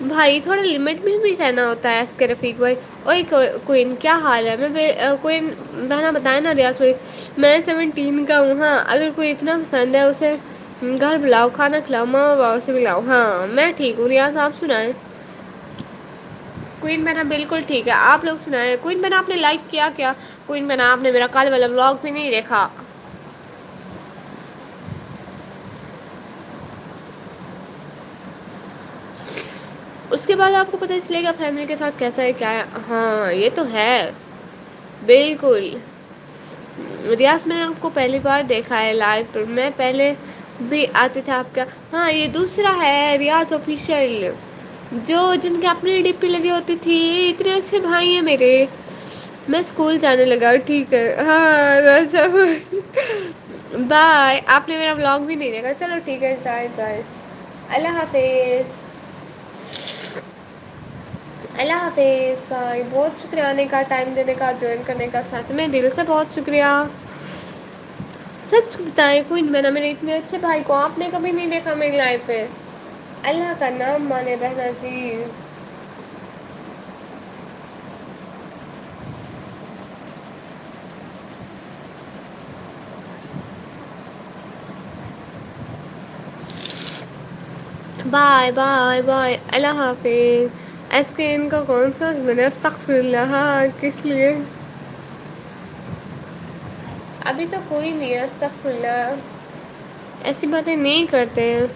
بھائی تھوڑا لمٹ میں بھی رہنا ہوتا ہے، اس کے رفیق بھائی۔ اوئے کوئن کیا حال ہے، میں کوئن بہنا بتائے نا ریاض بھائی، میں 17 کا ہوں، ہاں اگر کوئی اتنا پسند ہے اسے گھر بلاؤ، کھانا کھلاؤ، ماما بابا سے ملاؤ، ہاں میں ٹھیک ہوں، ریاض آپ سنائیں؟ کوئین بہنا بالکل ٹھیک ہے، آپ لوگ سنائیں، کوئین بہنا آپ نے لائک کیا کیا؟ کوئین بہنا آپ نے میرا کل والا بلاگ بھی نہیں دیکھا، اس کے بعد آپ کو پتہ چلے گا فیملی کے ساتھ کیسا ہے کیا ہے، ہاں یہ تو ہے بالکل۔ ریاض میں نے آپ کو پہلی بار دیکھا ہے لائیو پر، میں پہلے بھی آتے تھے آپ کا. ہاں یہ دوسرا ہے ریاض آفیشیل جو جن کے اپنی ڈی پی لگی ہوتی تھی. اتنے اچھے بھائی ہیں میرے. میں اسکول جانے لگا ٹھیک ہے ہاں سب. بائے. آپ نے میرا بلاگ بھی نہیں دیکھا. چلو ٹھیک ہے جائے جائے. اللہ حافظ. اللہ حافظ بھائی. بہت شکریہ آنے کا ٹائم دینے کا جوائن کرنے کا. سچ میں دل سے بہت شکریہ. سچ بتائیں کوئی میں نے میرے اتنے اچھے بھائی کو آپ نے کبھی نہیں دیکھا میری لائف میں. اللہ کا نام مانے بہنا جی. Bye bye bye. اللہ حافظ. ایس کے ان کا کون سا میں نے استغفراللہ ہاں کس لیے. ابھی تو کوئی نہیں ہے استغفراللہ. ایسی باتیں نہیں کرتے ہیں.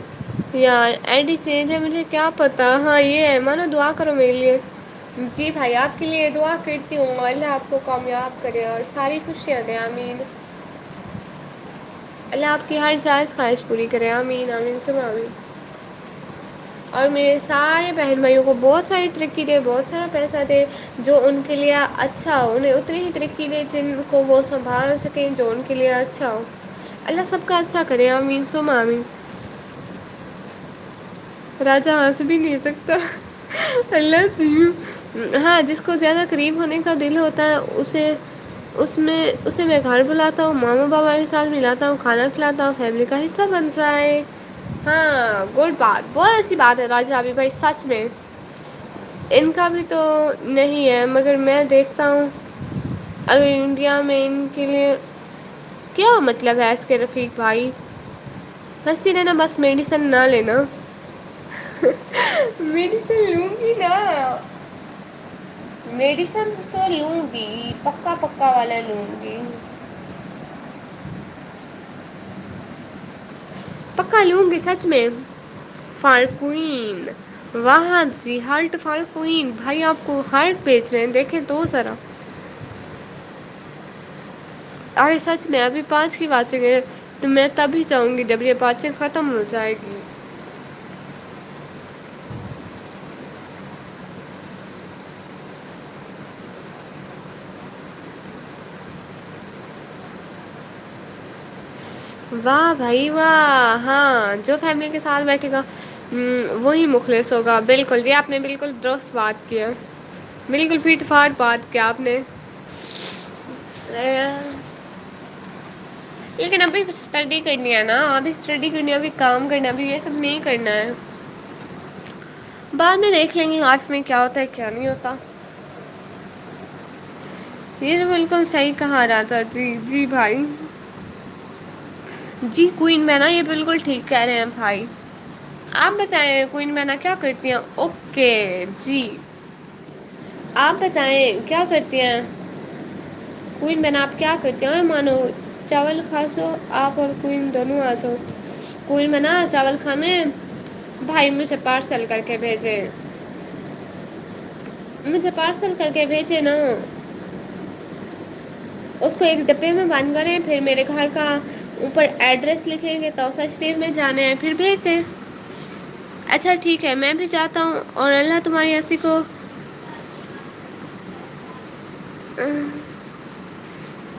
یار آئی ڈی چینج ہے مجھے کیا پتا. ہاں یہ ہے مانو دعا کرو میرے لیے. جی بھائی آپ کے لیے دعا کرتی ہوں. اللہ آپ کو کامیاب کرے اور ساری خوشیاں دیں. آمین. اللہ آپ کی ہر جائز خواہش پوری کرے. آمین آمین ثم آمین. اور میرے سارے بہن بھائیوں کو بہت ساری ترقی دے. بہت سارا پیسہ دے. جو ان کے لیے اچھا ہو. انہیں اتنی ہی ترقی دے جن کو وہ سنبھال سکیں جو ان کے لیے اچھا ہو. اللہ سب کا اچھا کرے. آمین ثم آمین. راجا ہنس بھی نہیں سکتا. اللہ جی ہاں جس کو زیادہ قریب ہونے کا دل ہوتا ہے اسے میں گھر بلاتا ہوں. ماما بابا کے ساتھ ملاتا ہوں. کھانا کھلاتا ہوں. فیملی کا حصہ بن جائے. ہاں گڈ بات. بہت اچھی بات ہے راجا ابھی بھائی سچ میں. ان کا بھی تو نہیں ہے مگر میں دیکھتا ہوں اگر انڈیا میں ان کے لیے کیا مطلب ہے اس کے رفیق بھائی. ہنستے رہنا بس میڈیسن نہ لینا. میڈیسن لوں گی نا. میڈیسن تو لوں گی. پکا پکا والا لوں گی. پکا لوں گی سچ میں. فارقین واہ جی ہرٹ فارقین بھائی آپ کو ہارٹ بیچ رہے ہیں دیکھیں تو ذرا. ارے سچ میں ابھی 5 کی واچنگ گئے تو میں تبھی چاہوں گی جب یہ واچنگ ختم ہو جائے گی. واہ بھائی واہ. ہاں جو فیملی کے ساتھ بیٹھے گا وہی مخلص ہوگا. بالکل یہ آپ نے بالکل درست بات کی ہے. بالکل فٹ فاٹ بات کیا آپ نے. لیکن ابھی اسٹڈی کرنی ہے نا. ابھی اسٹڈی کرنی ہے. ابھی کام کرنا ہے. ابھی یہ سب نہیں کرنا ہے. بعد میں دیکھ لیں گے لائف میں کیا ہوتا ہے کیا نہیں ہوتا. یہ تو بالکل صحیح کہا راجا جی. جی بھائی. جی کوئین میں نا یہ بالکل ٹھیک کہہ رہے ہیں بھائی. آپ بتائیں کوئین مینا کیا کرتی ہیں. اوکے جی. آپ بتائیں کیا کرتی ہیں. کوئین بہن آپ کیا کرتے ہیں. مانو چاول کھا سو آپ اور کوئین دونوں آ جاؤ. کوئین بنا چاول کھانے ہیں. بھائی مجھے پارسل کر کے بھیجے. مجھے پارسل کر کے بھیجے نا. اس کو ایک ڈبے میں بند کریں پھر میرے گھر کا اوپر ایڈریس لکھیں گے توسہ شریف میں جانے ہیں پھر بھیج دیں. اچھا ٹھیک ہے میں بھی جاتا ہوں اور اللہ تمہاری ہنسی کو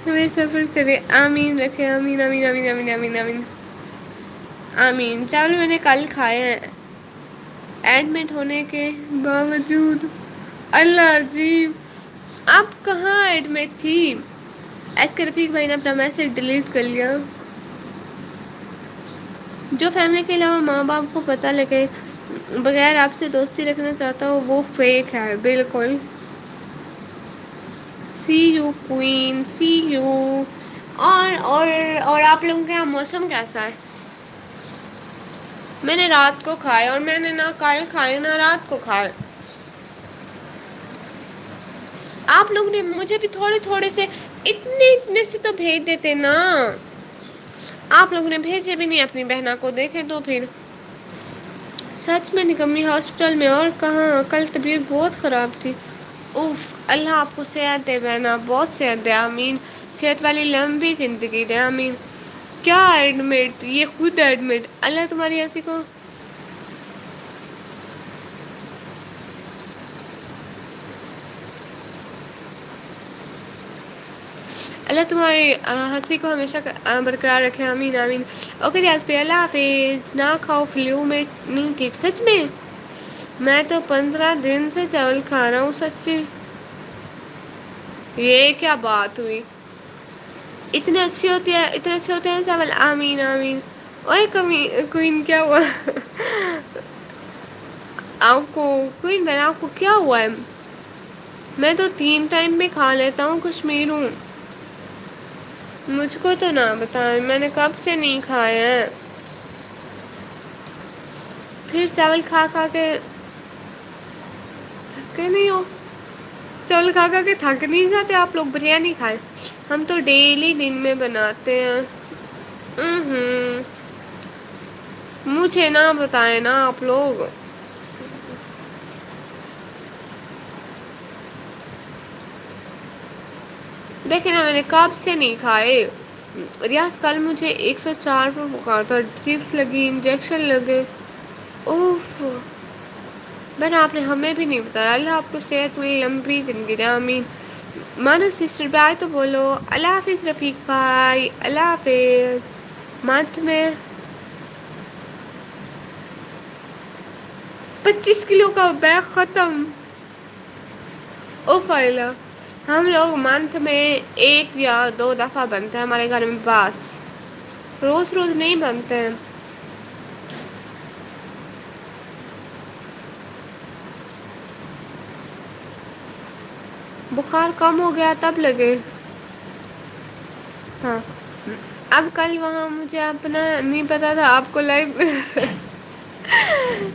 ہمیں سفر کرے. آمین رکھے. آمین آمین آمین آمین آمین آمین. آمین. چاول میں نے کل کھائے ہیں ایڈمٹ ہونے کے باوجود. اللہ عجیب. آپ کہاں ایڈمٹ تھی. ایس کے رفیق بھائی نے اپنا میسیج ڈیلیٹ کر لیا. جو فیملی کے علاوہ ماں باپ کو پتہ لگے بغیر آپ سے دوستی رکھنا چاہتا ہوں وہ فیک ہے. بالکل. سی یو کوئین سی یو. اور آپ لوگوں کے یہاں موسم کیسا ہے. میں نے رات کو کھائے اور میں نے نہ کل کھائے نہ رات کو کھائے. آپ لوگوں نے مجھے بھی تھوڑے تھوڑے سے اتنے سے تو بھیج دیتے نا. آپ لوگوں نے بھیجے بھی نہیں اپنی بہنوں کو. دیکھیں تو پھر سچ میں نکمی ہاسپٹل میں. اور کہاں کل طبیعت بہت خراب تھی. اوف اللہ آپ کو صحت دے بہنا. بہت صحت دے. آمین. صحت والی لمبی زندگی دے. آمین. کیا ایڈمٹ؟ یہ خود ایڈمٹ، اللہ تمہاری ہنسی کو. اللہ تمہاری ہنسی کو ہمیشہ برقرار رکھے، آمین آمین. اوکے ریاض پہ اللہ حافظ. نہ کھاؤ فلو میں نہیں ٹھیک. سچ میں تو 15 دن سے چاول کھا رہا ہوں سچی. یہ کیا بات ہوئی؟ اتنے اچھے ہوتے ہیں، اتنے اچھے ہوتے ہیں چاول. آمین آمین. اور کمی کوئین کیا ہوا؟ آپ کو کوئین بہن آپ کو کیا ہوا ہے؟ میں تو 3 ٹائم میں کھا لیتا ہوں، کشمیر ہوں. مجھ کو تو نہ بتائیں، میں نے کب سے نہیں کھایا ہے. پھر چاول کھا کھا کے تھکے نہیں ہو؟ چاول کھا کھا کے تھک نہیں جاتے آپ لوگ؟ بریانی کھائیں. ہم تو ڈیلی دن میں بناتے ہیں. مجھے نہ بتائے نا آپ لوگ. دیکھیں نا میں نے کب سے نہیں کھائے. ریاض کل مجھے 104 پر بخار تھا، ڈرپس لگی، انجیکشن لگے. اوف. بہن آپ نے ہمیں بھی نہیں بتایا. اللہ آپ کو صحت میں لمبی زندگی دے، آمین. مانو سسٹر بائے تو بولو. اللہ حافظ رفیق بھائی، اللہ حافظ. منتھ میں 25 کلو کا بیگ ختم. او فائلہ. ہم لوگ منتھ میں 1 یا 2 دفعہ بنتے ہیں ہمارے گھر میں بس. روز روز نہیں بنتے ہیں. بخار کم ہو گیا تب لگے. ہاں اب کل وہاں مجھے اپنا نہیں پتا تھا آپ کو لائو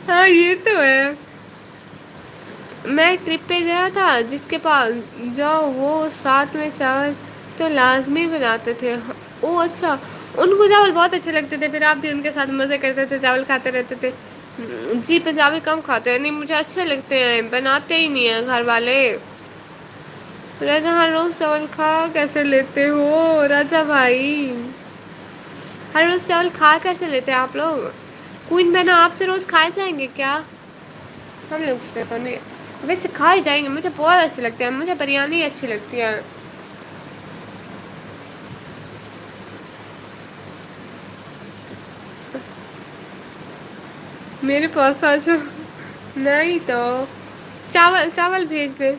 ہاں یہ تو ہے. میں ٹرپ پہ گیا تھا جس کے پاس جاؤ وہ ساتھ میں چاول تو لازمی بناتے تھے. او اچھا. ان کو چاول بہت اچھے لگتے تھے، پھر آپ بھی ان کے ساتھ مزے کرتے تھے، چاول کھاتے رہتے تھے. جی پنجابی کم کھاتے ہیں. نہیں مجھے اچھے لگتے ہیں، بناتے ہی نہیں ہیں گھر والے. راجا ہر روز چاول کھا کیسے لیتے ہو راجا بھائی؟ ہر روز چاول کھا کیسے لیتے ہیں آپ لوگ؟ کوئین بہنا آپ سے روز کھائے جائیں گے کیا؟ ہم لوگ سے تو نہیں. ویسے کھائے جائیں گے، مجھے بہت اچھے لگتے ہیں. مجھے بریانی اچھی لگتی ہے. میرے پاس آ جاؤ. نہیں تو چاول چاول بھیج دے.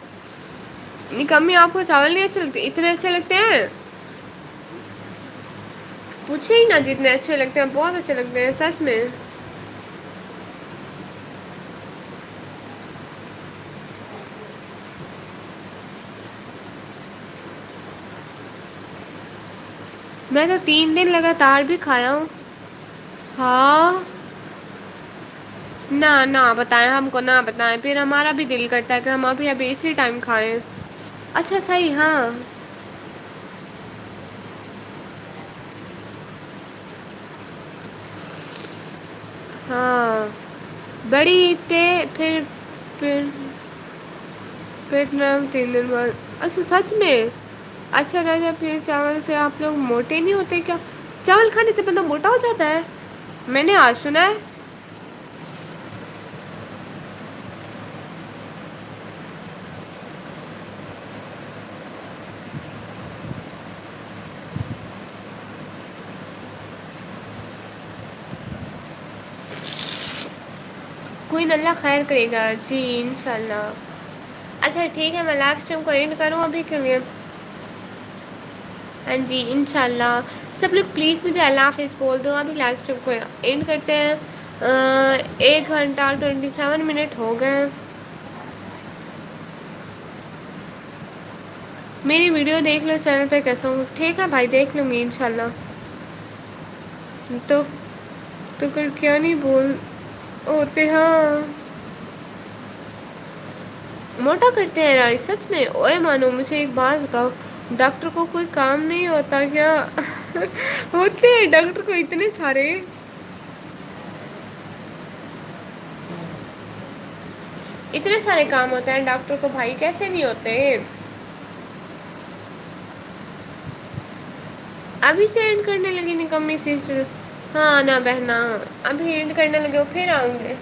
نکمی آپ کو چاول نہیں اچھے لگتے؟ اتنے اچھے لگتے ہیں. پوچھے ہی نا جتنے اچھے لگتے ہیں. بہت اچھے لگتے ہیں سچ میں. میں تو 3 دن لگاتار بھی کھایا ہوں. ہاں نہ نہ بتائیں ہم کو، نہ بتائیں پھر ہمارا بھی دل کرتا ہے کہ ہم ابھی ابھی اسی ٹائم کھائیں. اچھا صحیح. ہاں ہاں بڑی عید پہ پھر پیٹ میں 3 دن بعد. اچھا سچ میں؟ اچھا راجا پھر چاول سے آپ لوگ موٹے نہیں ہوتے کیا؟ چاول کھانے سے بندہ موٹا ہو جاتا ہے؟ میں نے آج سنا ہے. کوئی نہ اللہ خیر کرے گا. جی انشاء اللہ. اچھا ٹھیک ہے میں لائف اسٹریم کو اینڈ کروں ابھی کے لیے؟ ہاں جی انشاء اللہ. سب لوگ پلیز مجھے اللہ حافظ بول دو. ابھی لائف اسٹریم کو اینڈ کرتے ہیں. 1 گھنٹہ 27 منٹ ہو گئے. میری ویڈیو دیکھ لو چینل پہ کیسا ہوں. ٹھیک ہے بھائی دیکھ لوں گی انشاء اللہ. تو پھر کیا نہیں بول ہوتے. ہاں موٹا کرتے ہیں رائس سچ میں. اوے مانو مجھے ایک بات بتاؤ، ڈاکٹر کو کوئی کام نہیں ہوتا کیا؟ ہوتے ہیں ڈاکٹر کو اتنے سارے. اتنے سارے کام ہوتے ہیں ڈاکٹر کو بھائی، کیسے نہیں ہوتے؟ ابھی سے اینڈ کرنے لگی نکمی سسٹر. ہاں نہ بہنا ابھی اینڈ کرنے لگے وہ پھر آؤں گے.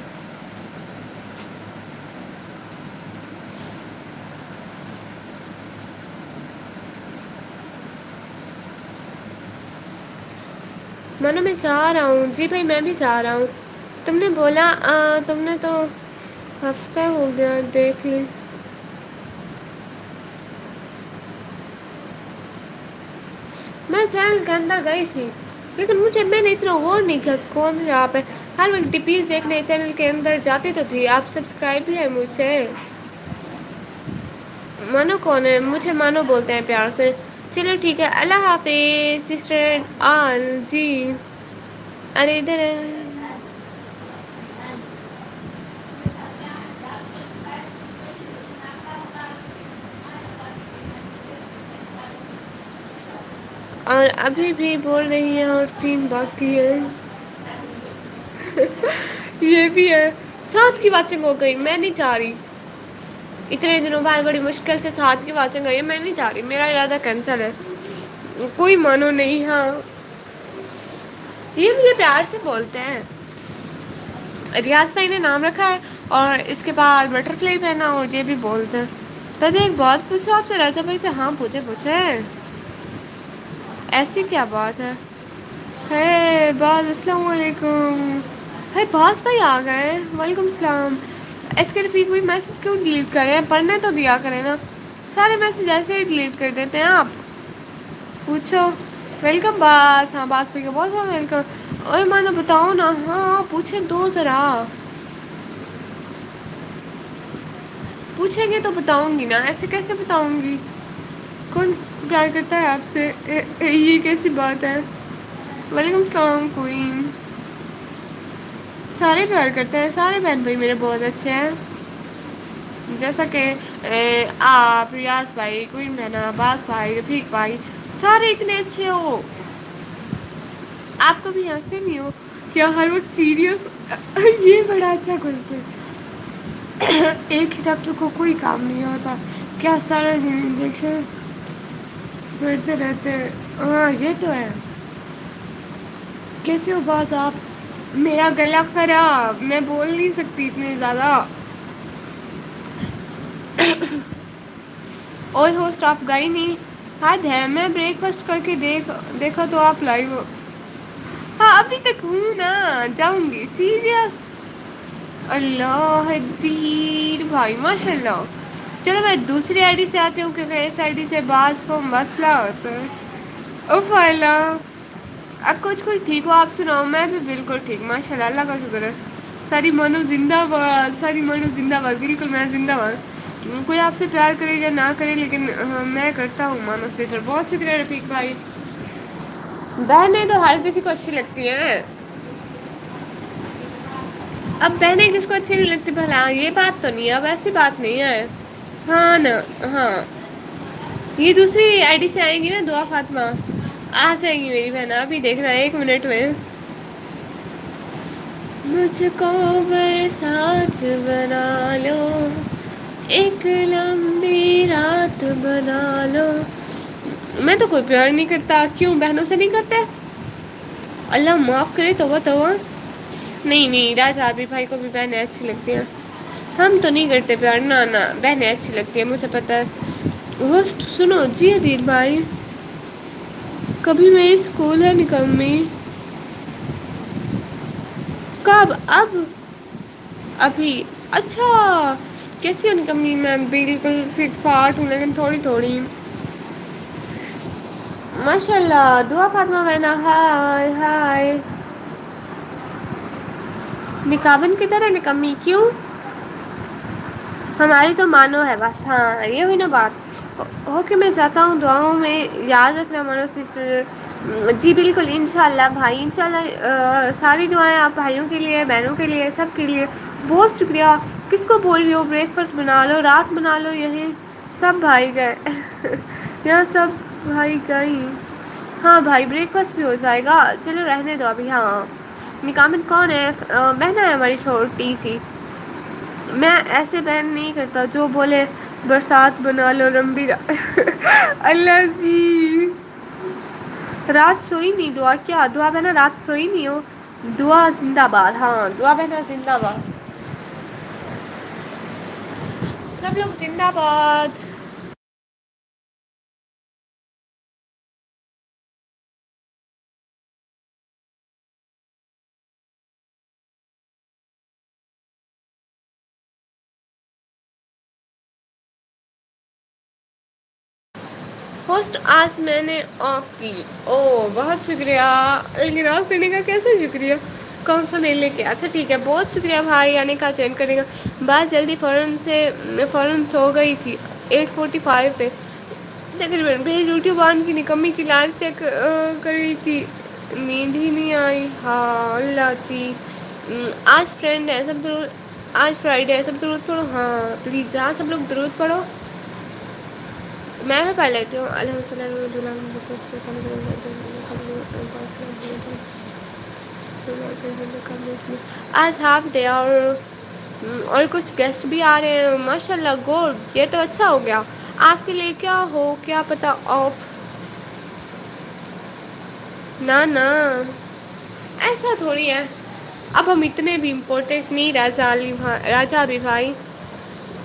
منو میں چاہ رہا ہوں جی بھائی میں بھی چاہ رہا ہوں. تم نے بولا تم نے تو ہفتہ ہو گیا دیکھ لی. میں چینل کے اندر گئی تھی لیکن میں نے اتنا غور نہیں کیا کون سے آپ ہے. ہر وقت ڈپیز دیکھنے چینل کے اندر جاتی تو تھی آپ سبسکرائب بھی ہے مجھ سے. منو کون ہے مجھے منو بولتے ہیں پیار سے. چلو ٹھیک ہے اللہ حافظ سسٹر آل جی. ارے ادھر ہے. اور ابھی بھی بول رہی ہیں اور 3 باقی ہے. یہ بھی ہے 7 کی واچنگ ہو گئی میں نہیں چاہ رہی. اتنے دنوں بعد بڑی مشکل سے 7 کی واچنگ گئی ہے میں نہیں چاہ رہی میرا ارادہ کینسل ہے. کوئی مانو نہیں ہاں. یہ مجھے پیار سے بولتے ہیں. ریاض بھائی نے نام رکھا ہے اور اس کے بعد بٹر فلائی پہنا اور یہ بھی بولتے ہیں. ویسے ایک بات پوچھو آپ سے رجا بھائی سے ہاں پوچھے. ایسی کیا بات ہے. ہے باز السلام علیکم. ہے باز بھائی آ گئے وعلیکم السلام. ایس کے رفیق بھائی میسج کیوں ڈیلیٹ کرے ہیں پڑھنے تو دیا کریں نا. سارے میسیج ایسے ہی ڈیلیٹ کر دیتے ہیں آپ. پوچھو ویلکم باس ہاں باس کا بہت بہت ویلکم. ا میں نے بتاؤ نا ہاں پوچھے دو ذرا. پوچھیں گے تو بتاؤں گی نا ایسے کیسے بتاؤں گی. کون پیار کرتا ہے آپ سے یہ کیسی بات ہے. وعلیکم السلام کوئین. سارے پیار کرتے ہیں سارے بہن بھائی میرے بہت اچھے ہیں. جیسا کہ آپ ریاض بھائی کوئین بہنا باز بھائی رفیق بھائی. سارے اتنے اچھے ہو. آپ کو بھی یہاں سے نہیں ہو کیا ہر وقت سیریس. یہ بڑا اچھا کوسچن. ایک ہی ڈاکٹر کو کوئی کام نہیں ہوتا کیا سارا دن انجیکشن پڑھتے رہتے ہیں ہاں یہ تو ہے. کیسے ہو باز آپ. میرا گلا خراب میں بول نہیں سکتی اتنی زیادہ. اور ہوسٹ آپ گئی نہیں. حد ہے میں بریک فاسٹ کر کے دیکھا تو آپ لائیو ہو. ہاں ابھی تک ہوں نا جاؤں گی سیریس. اللہ دیر بھائی ماشاء اللہ. چلو میں دوسری آئی ڈی سے آتی ہوں کیونکہ اس آئی ڈی سے بعض کو مسئلہ ہوتا ہے. اف اللہ اب کچھ ٹھیک ہو آپ سناؤ میں بھی بالکل ٹھیک ماشاء اللہ اللہ کا شکر ہے. ساری مانو زندہ باد ساری مانو زندہ باد بالکل میں زندہ باد. کوئی آپ سے پیار کرے یا نہ کرے لیکن میں کرتا ہوں مانو سے بہت شکریہ رفیق بھائی. بہنیں تو ہر کسی کو اچھی لگتی ہیں. اب بہنیں کس کو اچھی نہیں لگتی بھلا یہ بات تو نہیں ہے اب ایسی بات نہیں ہے. ہاں نا ہاں یہ دوسری آئی ڈی سے آئیں گی نا دعا فاطمہ. آ جائیں گی میری بہن ابھی دیکھنا 1 منٹ میں. مجھ کو برسات بنا لو. ایک لمبی رات بنا لو. میں تو کوئی پیار نہیں کرتا کیوں بہنوں سے نہیں کرتے. اللہ معاف کرے توبہ توبہ. نہیں راجا بھی بھائی کو بھی بہنیں اچھی لگتی ہیں. ہم تو نہیں کرتے پیار نہ بہنیں اچھی لگتی ہے مجھے پتا ہے. ہوسٹ سنو جی دیر بھائی. کبھی میری اسکول ہے نکمی. کب اب ابھی اچھا. کیسی ہو نکمی میں بالکل فٹ فاٹ ہوں لیکن تھوڑی تھوڑی. ماشاء اللہ دعا فاطمہ بہنا ہائے ہائے. نکابن کدھر ہے نکمی کیوں. ہماری تو مانو ہے بس ہاں یہ ہوئی نا بات. اوکے میں چاہتا ہوں دعاؤں میں یاد رکھنا مانو سسٹر. جی بالکل انشاء اللہ بھائی انشاء اللہ ساری دعائیں آپ بھائیوں کے لیے بہنوں کے لیے سب کے لیے. بہت شکریہ کس کو بول رہی ہو بریک فاسٹ بنا لو رات بنا لو یہیں. سب بھائی گئے یہاں سب بھائی گئی. ہاں بھائی بریک فاسٹ بھی ہو جائے گا چلو رہنے دو ابھی ہاں. نکامن کون ہے بہنا ہے ہماری چھوٹی سی. میں ایسے بہن نہیں کرتا جو بولے برسات بنا لو لمبی اللہ جی. رات سوئی نہیں، دعا کیا دعا بہنا رات سوئی نہیں ہو؟ دعا زندہ باد، ہاں دعا بہنا زندہ باد، سب لوگ زندہ باد. ہوسٹ آج میں نے آف کی. او بہت شکریہ، لیکن آف کرنے کا کیسا شکریہ؟ کون سا میل لے کے؟ اچھا ٹھیک ہے، بہت شکریہ بھائی آنے کا، جوائن کرنے کا. بات جلدی فوراً سو گئی تھی 8:45 پہ. یوٹیوب آن کی نکمی کی لائو چیک کر رہی تھی، نیند ہی نہیں آئی. ہاں اللہ جی. آج فرینڈ ہے سب درود، آج فرائیڈے ہے سب درود پڑھو. ہاں پلیز ہاں سب لوگ درود پڑھو. میں بھی پڑھ لیتی ہوں. آج ہاف ڈے اور کچھ گیسٹ بھی آ رہے ہیں. ماشاء اللہ گڈ، یہ تو اچھا ہو گیا. آپ کے لیے کیا ہو کیا پتہ آف. نہ نہ ایسا تھوڑی ہے، اب ہم اتنے بھی امپورٹینٹ نہیں. راجا علی بھائی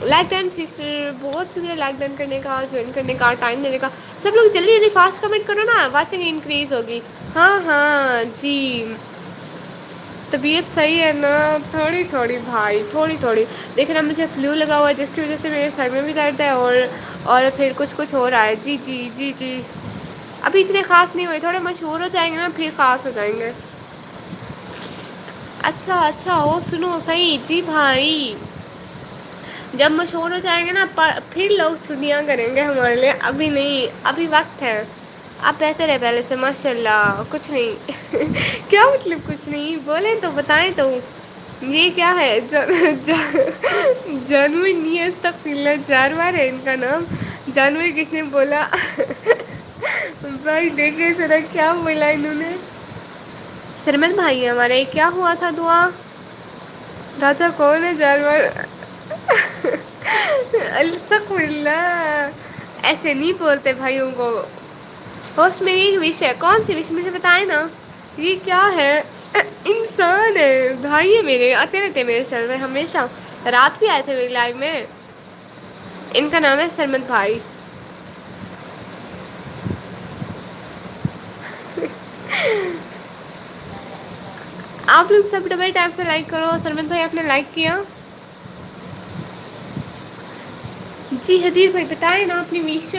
لائک ڈن سسٹر، بہت شکریہ لائک ڈن کرنے کا، جوائن کرنے کا، ٹائم دینے کا. سب لوگ جلدی جلدی فاسٹ کمنٹ کرو نا، واچنگ انکریز ہوگی. ہاں ہاں جی. طبیعت صحیح ہے نا؟ تھوڑی تھوڑی بھائی تھوڑی تھوڑی. دیکھنا مجھے فلو لگا ہوا ہے جس کی وجہ سے میرے سر میں بھی درد ہے، اور پھر کچھ ہو رہا ہے. جی جی جی جی. ابھی اتنے خاص نہیں ہوئے، تھوڑے مشہور ہو جائیں گے نا پھر خاص ہو جائیں گے. اچھا اچھا وہ سنو صحیح جی بھائی. جب مشہور ہو جائیں گے نا پھر لوگ چگلیاں کریں گے ہمارے لیے، ابھی نہیں. ابھی وقت ہے. اب بہتر ہے پہلے سے ماشاء اللہ. کچھ نہیں کیا مطلب کچھ نہیں بولیں تو بتائیں تو. یہ کیا ہے جانور نہیں ہے، استغفراللہ، جانور ہے ان کا نام. جانور کس نے بولا؟ بھائی دیکھے ذرا کیا بولا انہوں نے. سرمن بھائی ہمارے کیا ہوا تھا دعا. راجا کون ہے جانور؟ استغفراللہ، ایسے نہیں بولتے بھائیوں کو. ہوسٹ میری ایک وش ہے. کون سی وش مجھے بتائے نا. یہ کیا ہے؟ انسان ہے بھائی ہے میرے، آتے رہتے میرے سر میں ہمیشہ. رات بھی آئے تھے میری لائف میں. ان کا نام ہے سرمد بھائی. آپ لوگ سب ڈبل ٹائپ سے لائک کرو. سرمد بھائی آپ نے لائک کیا؟ جی حدیث بھائی بتائیں نا اپنی وش.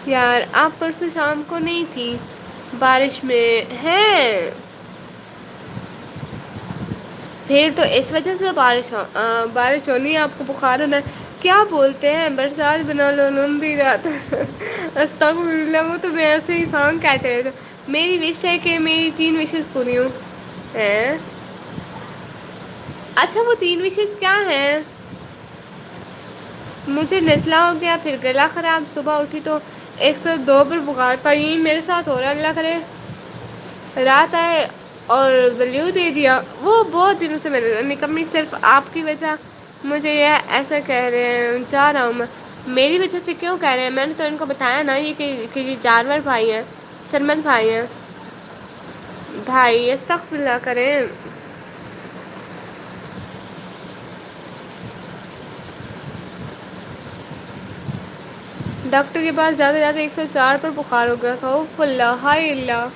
یار آپ پرسوں شام کو نہیں تھی بارش میں ہیں. پھر تو اس وجہ سے بارش ہونی ہے، آپ کو بخار ہونا ہے. کیا بولتے ہیں برسات بنا لو نم بھی رات. استغفراللہ، وہ تو میں ایسے ہی سانگ کہتے رہتے. میری وش ہے کہ میری 3 وشز پوری ہوں. ہیں اچھا وہ 3 وشز کیا ہیں؟ مجھے نزلہ ہو گیا، پھر گلا خراب، صبح اٹھی تو 102 پر بخار تھا. یہی میرے ساتھ ہو رہا ہے، اللہ کرے رات آئے اور ولیو دے دیا. وہ بہت دنوں سے میں نکمی، صرف آپ کی وجہ مجھے یہ ایسا کہہ رہے ہیں. جا رہا ہوں میں. میری وجہ سے کیوں کہہ رہے ہیں؟ میں نے تو ان کو بتایا نا یہ کہ یہ جانور بھائی ہیں، سرمد بھائی ہیں. بھائی استغفراللہ کریں. ڈاکٹر کے پاس جاتے جاتے 104 پر بخار ہو گیا تھا. اوف اللہ ہائے اللہ.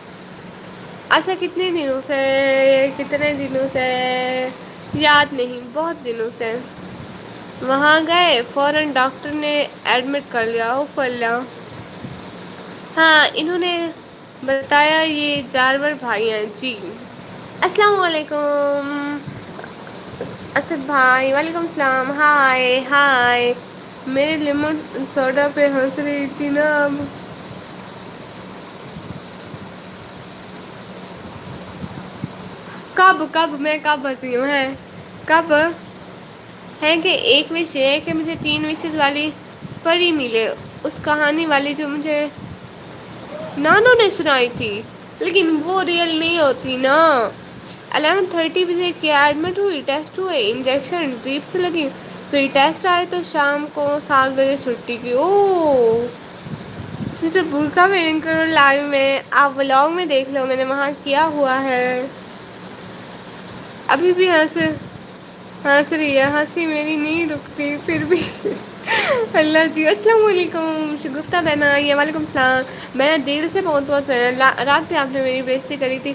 اچھا کتنے دنوں سے؟ کتنے دنوں سے یاد نہیں، بہت دنوں سے. وہاں گئے فوراً ڈاکٹر نے ایڈمٹ کر لیا. اوف اللہ. ہاں انہوں نے بتایا یہ جانور بھائی ہیں. جی السلام علیکم اسد بھائی. وعلیکم السلام. ہائے ہائے. میرے لیمن سوڈا پہ ہنس رہی تھی نا اب. کب کب میں کب ہنسی ہوں؟ ہے کب ہے کہ ایک وش یہ ہے کہ مجھے 3 وشز والی پری ملے. اس کہانی والی جو مجھے نانوں نے سنائی تھی، لیکن وہ ریئل نہیں ہوتی نا. 11:30 بجے کیا ایڈمٹ ہوئی، ٹیسٹ ہوئے، انجیکشن ڈریپ سے لگی، پھر ٹیسٹ آئے تو شام کو 7 بجے چھٹی کی۔ او سسٹر بورکا ویئرنگ کرو لائیو میں، آپ ولاگ میں دیکھ لو میں نے وہاں کیا ہوا ہے۔ ابھی بھی ہنس رہی ہے، ہنسی میری نہیں رکتی پھر بھی۔ اللہ جی السلام علیکم شگفتہ بہنا، وعلیکم السلام۔ میں نے دل سے بہت بہت رات بھی آپ نے میری بےزتی کری تھی۔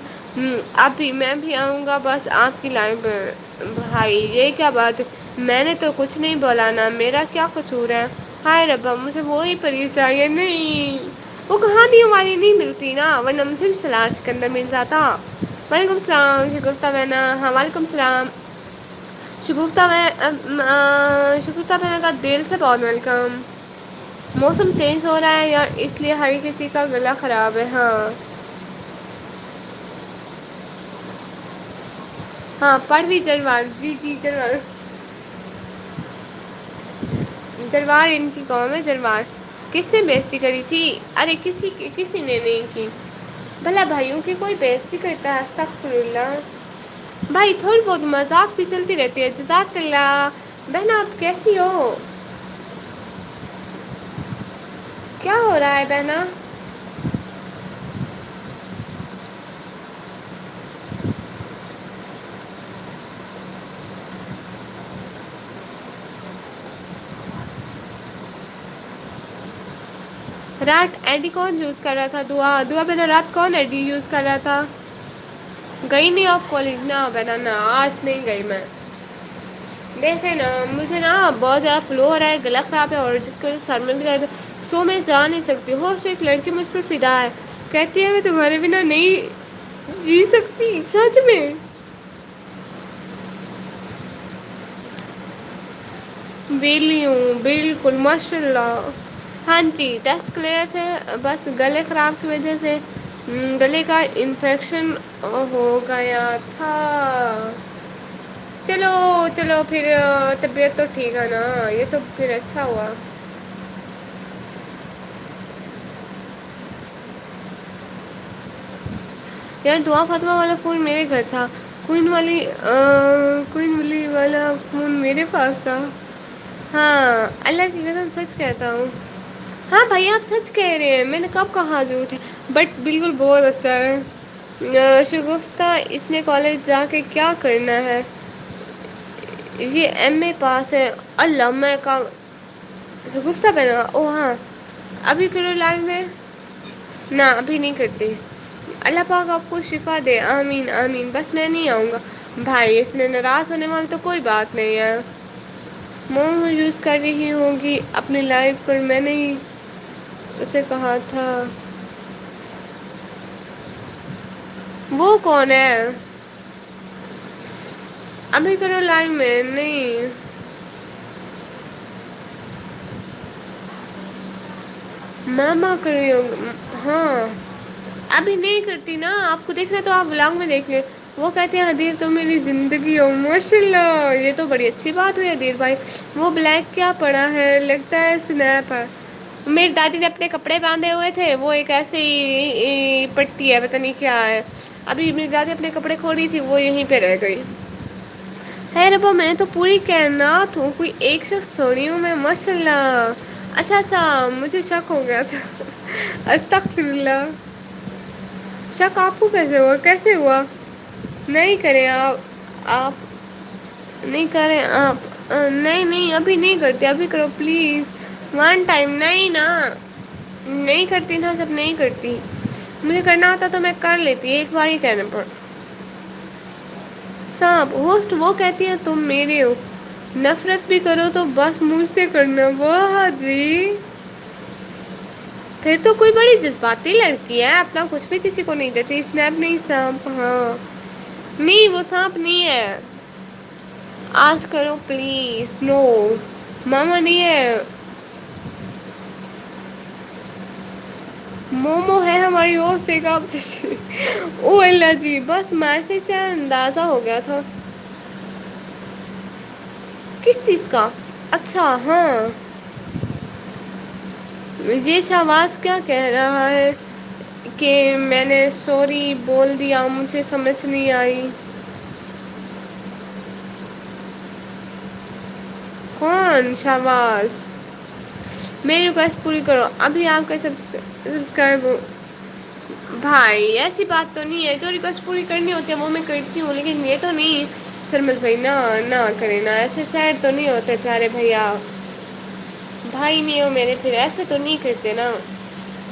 اب بھی میں بھی آؤں گا بس آپ کی لائن پہ۔ بھائی یہ کیا بات، میں نے تو کچھ نہیں بولا نا، میرا کیا قصور ہے؟ ہائے ربا مجھے وہی پری چاہیے، نہیں وہ کہانیوں والی نہیں ملتی نا، ورنہ مجھے بھی سلار سکندر مل جاتا۔ وعلیکم السلام شگفتہ بہنا، ہاں وعلیکم السلام۔ شگفتہ بہنا کا دل سے بہت ویلکم۔ موسم چینج ہو رہا ہے یار، اس لیے ہر کسی کا گلا خراب ہے۔ ہاں ہاں پروی جروار، جی جی جروار، جروار ان کی قوم ہے جروار۔ کس نے بےزتی کری تھی؟ ارے کسی نے نہیں کی، بھلا بھائیوں کی کوئی بےزتی کرتا ہے؟ استغفر اللہ۔ بھائی تھوڑی بہت مذاق بھی چلتی رہتی ہے، جزاک اللہ۔ بہنا آپ کیسی ہو؟ کیا ہو رہا ہے بہنا؟ رات اینٹی کون یوز کر رہا تھا؟ دعا بہنا رات کون اینٹی یوز کر رہا تھا؟ گئی نہیں آپ کالج؟ نہ بہنا نہ، آج نہیں گئی میں۔ دیکھے نا مجھے نا بہت زیادہ فلو ہو رہا ہے، گلا خراب ہے، اور جس کی وجہ سے سر میں بھی درد ہے، سو میں جا نہیں سکتی ہوں۔ ایک لڑکی مجھ پر فدا ہے، کہتی ہے میں تمہارے بنا نہیں جی سکتی، سچ میں۔ ویلی ہوں بالکل ماشاء اللہ۔ ہاں جی ٹیسٹ کلیئر تھے، بس گلے خراب کی وجہ سے گلے کا انفیکشن ہو گیا تھا۔ چلو چلو پھر طبیعت تو ٹھیک ہے نا، یہ تو پھر اچھا ہوا۔ یار دعا فاطمہ والا فون میرے گھر تھا، کوئن والی والا فون میرے پاس تھا۔ ہاں اللہ کی قسم سچ کہتا ہوں۔ ہاں بھائی آپ سچ کہہ رہے ہیں، میں نے کب کہا جھوٹ ہے؟ بٹ بالکل بہت اچھا ہے۔ شگفتہ اس نے کالج جا کے کیا کرنا ہے؟ یہ ایم اے پاس ہے۔ اللہ میں کا شگفتہ پہنا، او ہاں ابھی کرو لائن میں؟ نہ ابھی نہیں کرتی۔ اللہ پاک آپ کو شفا دے، آمین آمین۔ بس میں نہیں آؤں گا بھائی، اس میں ناراض ہونے والی تو کوئی بات نہیں ہے۔ موم یوز کر رہی ہوگی اپنی لائف پر، میں نے ہی اسے کہا تھا۔ وہ کون ہے؟ ابھی کرو لائن میں؟ نہیں ماما کر رہی ہوں، ہاں ابھی نہیں کرتی نا، آپ کو دیکھنا تو آپ ولاگ میں دیکھ لیں۔ وہ کہتے ہیں حدیر تو میری زندگی ہو، ماشاء اللہ یہ تو بڑی اچھی بات ہوئی حدیر بھائی۔ وہ بلیک کیا پڑا ہے؟ لگتا ہے اسنیپ ہے۔ میری دادی نے اپنے کپڑے باندھے ہوئے تھے، وہ ایک ایسے ہی پٹی ہے، پتہ نہیں کیا ہے۔ ابھی میری دادی اپنے کپڑے کھول رہی تھی، وہ یہیں پہ رہ گئی۔ ہے ربا میں تو پوری کائنات ہوں، کوئی ایک شخص تھوڑی ہوں میں، ماشاء اللہ۔ اچھا اچھا مجھے شک ہو گیا تھا، استغفر اللہ۔ شک آپ کو کیسے ہوا؟ کیسے ہوا؟ نہیں کریں آپ نہیں کریں آپ، نہیں نہیں ابھی نہیں کرتے، ابھی کرو پلیز ون ٹائم، نہیں نا نہیں کرتی نا، جب نہیں کرتی مجھے کرنا ہوتا تو میں کر لیتی، ایک بار ہی کہنے پر۔ سانپ ہوسٹ وہ کہتی ہیں تم میرے ہو، نفرت بھی کرو تو بس مجھ سے کرنا، واہ جی پھر تو کوئی بڑی جذباتی لڑکی ہے، اپنا کچھ بھی کسی کو نہیں دیتی۔ اسنیپ نہیں سانپ، ہاں نہیں وہ سانپ نہیں ہے۔ آج کرو پلیز، نو ماما نہیں ہے، مومو ہے ہماری ہوسٹ ایک آپ جیسی۔ او اللہ جی بس میسج سے اندازہ ہو گیا تھا۔ کس چیز کا؟ اچھا ہاں، یہ شہباز کیا کہہ رہا ہے کہ میں نے سوری بول دیا، مجھے سمجھ نہیں آئی۔ ڈن شاباش. میری ریکویسٹ پوری کرو ابھی آپ کا سبسکرائب ہو. بھائی ایسی بات تو نہیں ہے, جو ریکویسٹ پوری کرنی ہوتی ہے وہ میں کرتی ہوں, لیکن یہ تو نہیں سرمت بھائی نہ کرے نا, ایسے سیڈ تو نہیں ہوتے پیارے بھیا. بھائی نہیں ہو میرے پھر ایسے تو نہیں کرتے نا,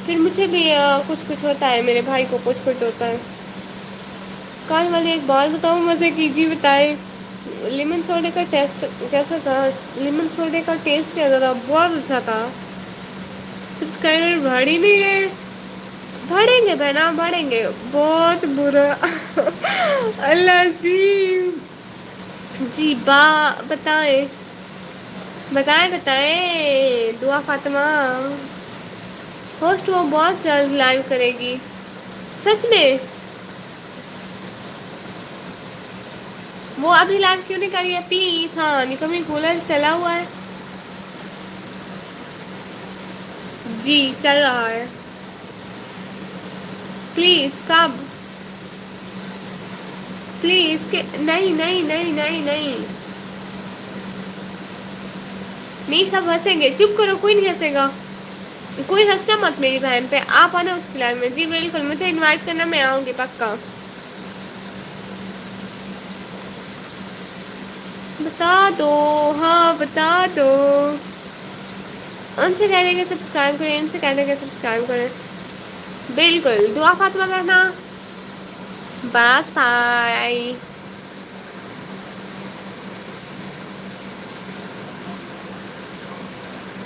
پھر مجھے بھی کچھ کچھ ہوتا ہے, میرے بھائی کو کچھ کچھ ہوتا ہے. کل والے ایک بات بتاؤں مزے کی, جی بتائے لیمن سوڈے کا ٹیسٹ کیسا تھا؟ لیمن سوڈے کا ٹیسٹ کیسا تھا؟ بہت اچھا تھا. سبسکرائبر بڑھ ہی نہیں رہے. بڑھیں گے بہنا بڑھیں گے, بہت برا. اللہ جی. جی بتائیں بتائیں دعا فاطمہ ہوسٹ وہ بہت جلد لائیو کرے گی. سچ میں وہ ابھی لائیو کیوں نہیں کری ہے پلیز؟ ہاں نکمی کولر چلا ہوا ہے. جی چل رہا ہے. پلیز کب؟ پلیز کہ نہیں نہیں نہیں نہیں نہیں نہیں سب ہنسیں گے, چپ کرو کوئی نہیں ہنسے گا. کوئی ہنسنا مت میری بہن پہ, آپ آنا اس کی لائف میں. جی بالکل مجھے انوائٹ کرنا, میں آؤں گی پکا. بتا دو, ہاں بتا دو. ان سے کہہ دیں گے سبسکرائب کریں, ان سے کہہ دیں گے سبسکرائب کریں. بالکل دعا فاطمہ بہنا. بس پائے.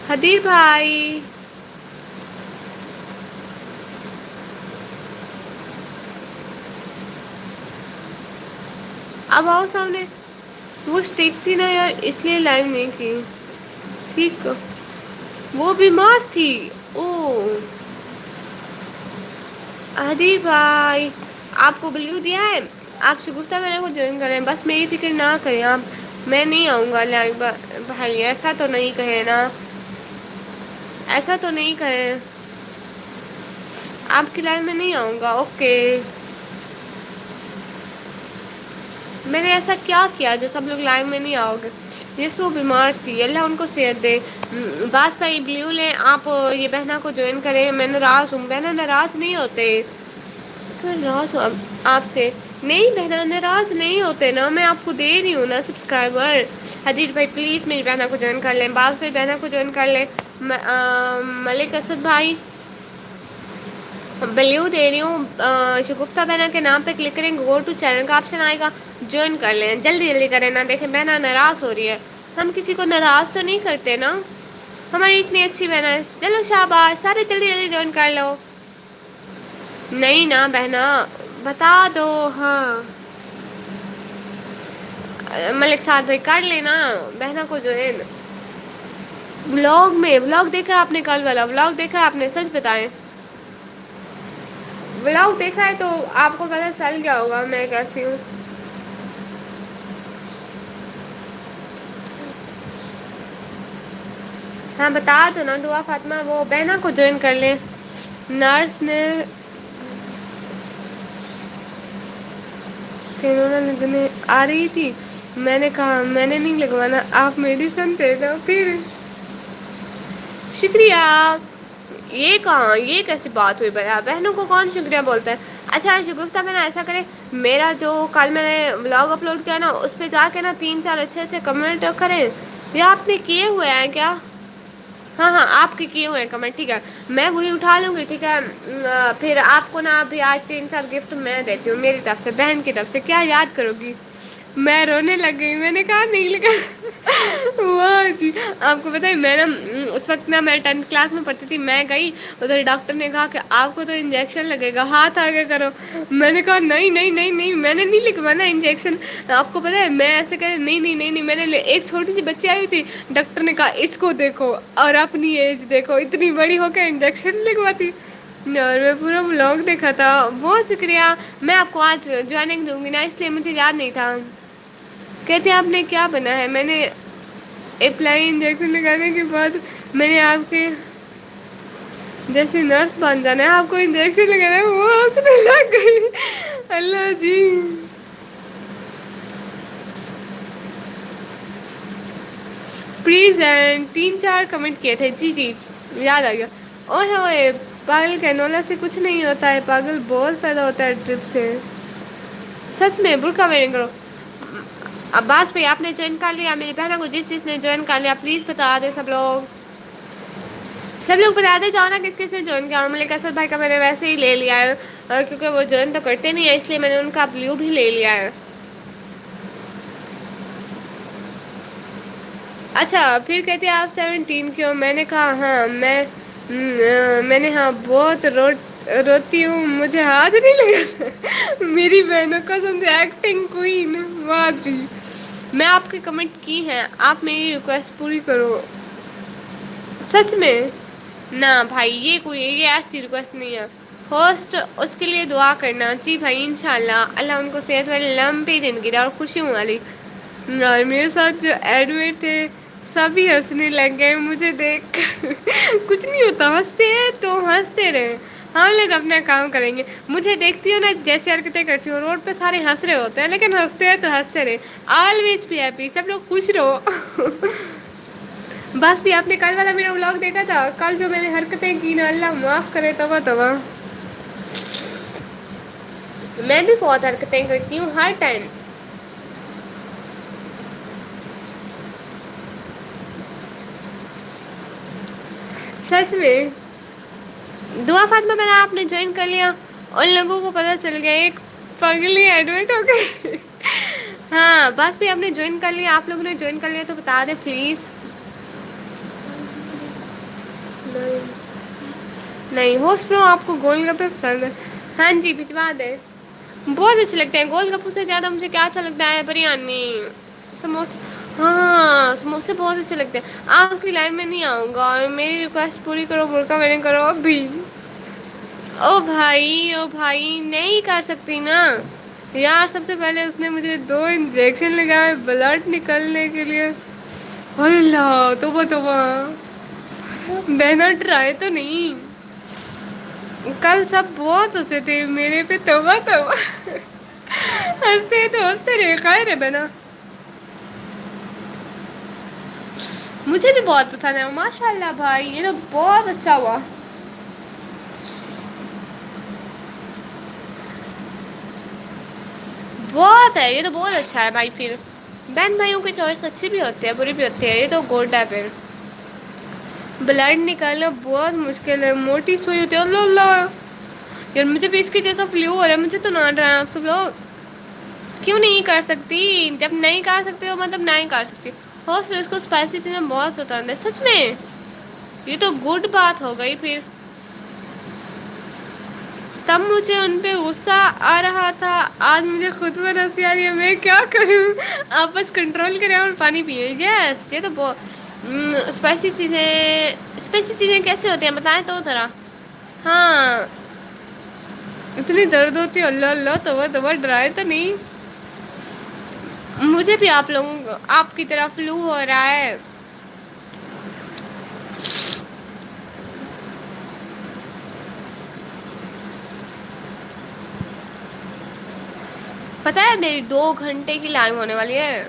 حدیث بھائی اب آؤ سامنے. وہ اسٹیک تھی نا یار, اس لیے لائیو نہیں کی. ٹھیک وہ بیمار تھی. او حدیث بھائی آپ کو بلیو دیا ہے, آپ شگفتہ میرے کو جوائن کریں, بس میری فکر نہ کریں آپ. میں نہیں آؤں گا لائیو بھائی, ایسا تو نہیں کہے نا, ایسا تو نہیں کہے. آپ کی لائف میں نہیں آؤں گا. اوکے میں نے ایسا کیا کیا جو سب لوگ لائو میں نہیں آؤ گے؟ یہ سو بیمار تھی, اللہ ان کو صحت دے. باس بھائی بلیو لیں آپ, یہ بہنا کو جوائن کریں. میں ناراض ہوں. بہنا ناراض نہیں ہوتے. ناراض ہوں آپ سے. نہیں بہنا ناراض نہیں ہوتے نا, میں آپ کو دے رہی ہوں نا سبسکرائبر. حدیث بھائی پلیز میری بہنا کو جوائن کر لیں, باز بھائی بہنا کو جوائن کر لیں. ملک اسد بھائی بلیو دے رہی ہوں. شگفتہ بہنا کے نام پہ کلک کریں, گو ٹو چینل کا آپشن آئے گا, جوائن کر لیں. جلدی جلدی کریں نا, دیکھیں بہنا ناراض ہو رہی ہے. ہم کسی کو ناراض تو نہیں کرتے نا, ہماری اتنی اچھی بہنا ہے. چلو شاباش سارے جلدی جلدی جوائن کر لو. نہیں نا بہنا بتا دو. ہاں ملک سعد بھائی کر لینا بہنا کو جوائن. ولاگ دیکھا آپ نے؟ کل والا ولاگ دیکھا آپ نے؟ سچ بتائیں. ولاگ دیکھا ہے تو آپ کو پتا چل گیا ہوگا میں کیسی ہوں. ہاں بتا دو نا دعا فاطمہ, وہ بہنا کو جوائن کر لیں. نرس نے کہنونا لگنے آ رہی تھی, میں نے کہا میں نے نہیں لگوانا, آپ میڈیسن دے دو. پھر شکریہ. یہ کہاں, یہ کیسی بات ہوئی بھیا, بہنوں کو کون شکریہ بولتا ہے؟ اچھا شگفتہ بہنا ایسا کرے, میرا جو کل میں نے ولاگ اپلوڈ کیا نا, اس پہ جا کے نا 3-4 اچھے اچھے کمنٹ کریں. یا آپ نے کیے ہوئے ہیں کیا؟ ہاں ہاں آپ کے کیے ہوئے ہیں کمنٹ, ٹھیک ہے میں وہی اٹھا لوں گی. ٹھیک ہے پھر آپ کو نا ابھی آج 3-4 گفٹ میں دیتی ہوں میری طرف سے, بہن کی طرف سے. کیا یاد کرو گی؟ میں رونے لگ گئی, میں نے کہا نہیں لگا. واہ جی آپ کو پتا ہے میں نا اس وقت نا میں 10th کلاس میں پڑھتی تھی. میں گئی ادھر, ڈاکٹر نے کہا کہ آپ کو تو انجیکشن لگے گا, ہاتھ آگے کرو. میں نے کہا نہیں نہیں نہیں نہیں میں نے نہیں لگوانا انجیکشن. آپ کو پتا ہے میں ایسے کہ نہیں نہیں نہیں نہیں, میں نے ایک چھوٹی سی بچی آئی تھی, ڈاکٹر نے کہا اس کو دیکھو اور اپنی ایج دیکھو, اتنی بڑی ہو کے انجیکشن لگواتی. اور میں پورا بلاگ دیکھا تھا. بہت شکریہ. میں آپ کو آج جوائننگ دوں گی نا, اس لیے مجھے یاد نہیں تھا. کہتے آپ نے کیا بنا ہے؟ میں نے اپلائی انجیکشن لگانے کے بعد میں نے آپ کے جیسے نرس بن جانا ہے, آپ کو انجیکشن لگانا ہے. وہ ہنسنے لگ گئی. اللہ جی پلیز اینڈ 3 4 کمنٹ کیے تھے. جی جی یاد آ گیا. اوئے ہوئے پاگل کینولا سے کچھ نہیں ہوتا ہے. پاگل بہت فائدہ ہوتا ہے ٹرپ سے. سچ میں برقع ویئرنگ کرو. عباس بھائی آپ نے جوائن کر لیا. میری بہنوں کو جس چیز نے جوائن کر لیا پلیز بتا دیں سب لوگ. سب لوگ بتاتے جاؤ نا کس کس نے جوائن کیا. اور ملک اسد بھائی کا میں نے ویسے ہی لے لیا ہے کیونکہ وہ جوائن تو کرتے نہیں ہے اس لیے میں نے ان کا بلیو بھی لے لیا ہے. اچھا پھر کہتے ہیں آپ 17 کیوں. میں نے کہا ہاں میں نے ہاں بہت روتی ہوں مجھے ہاتھ نہیں لگا. میری بہنوں کو سمجھے ایکٹنگ کوئین. واہ جی. میں آپ کی کمنٹ کی ہے آپ میری ریکویسٹ پوری کرو. سچ میں نہ بھائی یہ ایسی ریکویسٹ نہیں ہے. ہوسٹ اس کے لیے دعا کرنا. جی بھائی انشاء اللہ اللہ ان کو صحت والی لمبی زندگی دے اور خوشیوں والی. میرے ساتھ جو ایڈمٹ تھے سبھی ہنسنے لگ گئے مجھے دیکھ کر. کچھ نہیں ہوتا ہنستے ہیں تو ہنستے رہے. ہم لوگ اپنا کام کریں گے. مجھے دیکھتی ہو نا جیسی حرکتیں کرتی ہوں روڈ پہ سارے ہنس رہے ہوتے ہیں لیکن ہنستے ہیں تو ہنستے رہے. Always be happy. سب لوگ خوش رہو. بس بھی آپ نے کل والا میرا بلاگ دیکھا تھا. کل جو میں نے حرکتیں کی نا اللہ معاف کرے توبہ توبہ. میں بھی بہت حرکتیں کرتی ہوں ہر ٹائم. سچ میں دعا فاطمہ میں نے آپ نے جوائن کر لیا. ان لوگوں کو پتا چل گیا ایک پگلی ایڈمٹ ہو گئی. ہاں بس بھی آپ نے جوائن کر لیا. آپ لوگوں نے جوائن کر لیا تو بتا دیں پلیز. نہیں ہو سنو آپ کو گول گپے پسند ہے. ہاں جی بھجوا دیں. بہت اچھے لگتے ہیں گول گپو سے زیادہ مجھے کیا اچھا لگتا ہے بریانی سموسے. ہاں سموسے بہت اچھے لگتے ہیں. آپ کی لائن میں نہیں آؤں گا اور میری ریکویسٹ پوری کرو. برقعہ ویئرنگ کرو ابھی. او بھائی نہیں کر سکتی نا یار. سب سے پہلے اس نے مجھے 2 انجیکشن لگائے بلڈ نکلنے کے لیے. ہاے اللہ توبہ توبہ. بہنا ڈرائے تو نہیں. کل سب بہت ہنسے تھے میرے پہ توبہ توبہ. ہنستے تو ہنستے رہے خیر ہے بہنا. مجھے بھی بہت پسند ہے ماشاء اللہ بھائی یہ تو بہت اچھا ہوا. بہت ہے یہ تو بہت اچھا ہے بھائی. پھر بہن بھائیوں کی چوائس اچھی بھی ہوتی ہے بری بھی ہوتی ہے. یہ تو گوڈ ہے پھر. بلڈ نکالنا بہت مشکل ہے. موٹی سوئی ہوتی ہے اللہ اللہ. یار مجھے بھی اس کے جیسا فلو ہو رہا ہے. مجھے تو نہ ڈرائیں آپ سب لوگ. کیوں نہیں کر سکتی. جب نہیں کر سکتے ہو مطلب نہیں کر سکتی. ہوسٹ اس کو اسپائسی چیزیں بہت پسند ہے. سچ میں یہ تو گڈ بات ہو گئی پھر. تب مجھے ان پہ غصہ آ رہا تھا. آج مجھے خود پر ہنسی آ رہی ہے. میں کیا کروں. آپ بس کنٹرول کریں اور پانی پیے. یس یہ تو اسپائسی چیزیں کیسے ہوتی ہیں بتائیں تو ذرا. ہاں اتنی درد ہوتی ہے اللہ اللہ توبہ توبہ. ڈرائے تو نہیں. مجھے بھی آپ لوگوں آپ کی طرح فلو ہو رہا ہے. پتہ ہے میری 2 گھنٹے کی لائف ہونے والی ہے.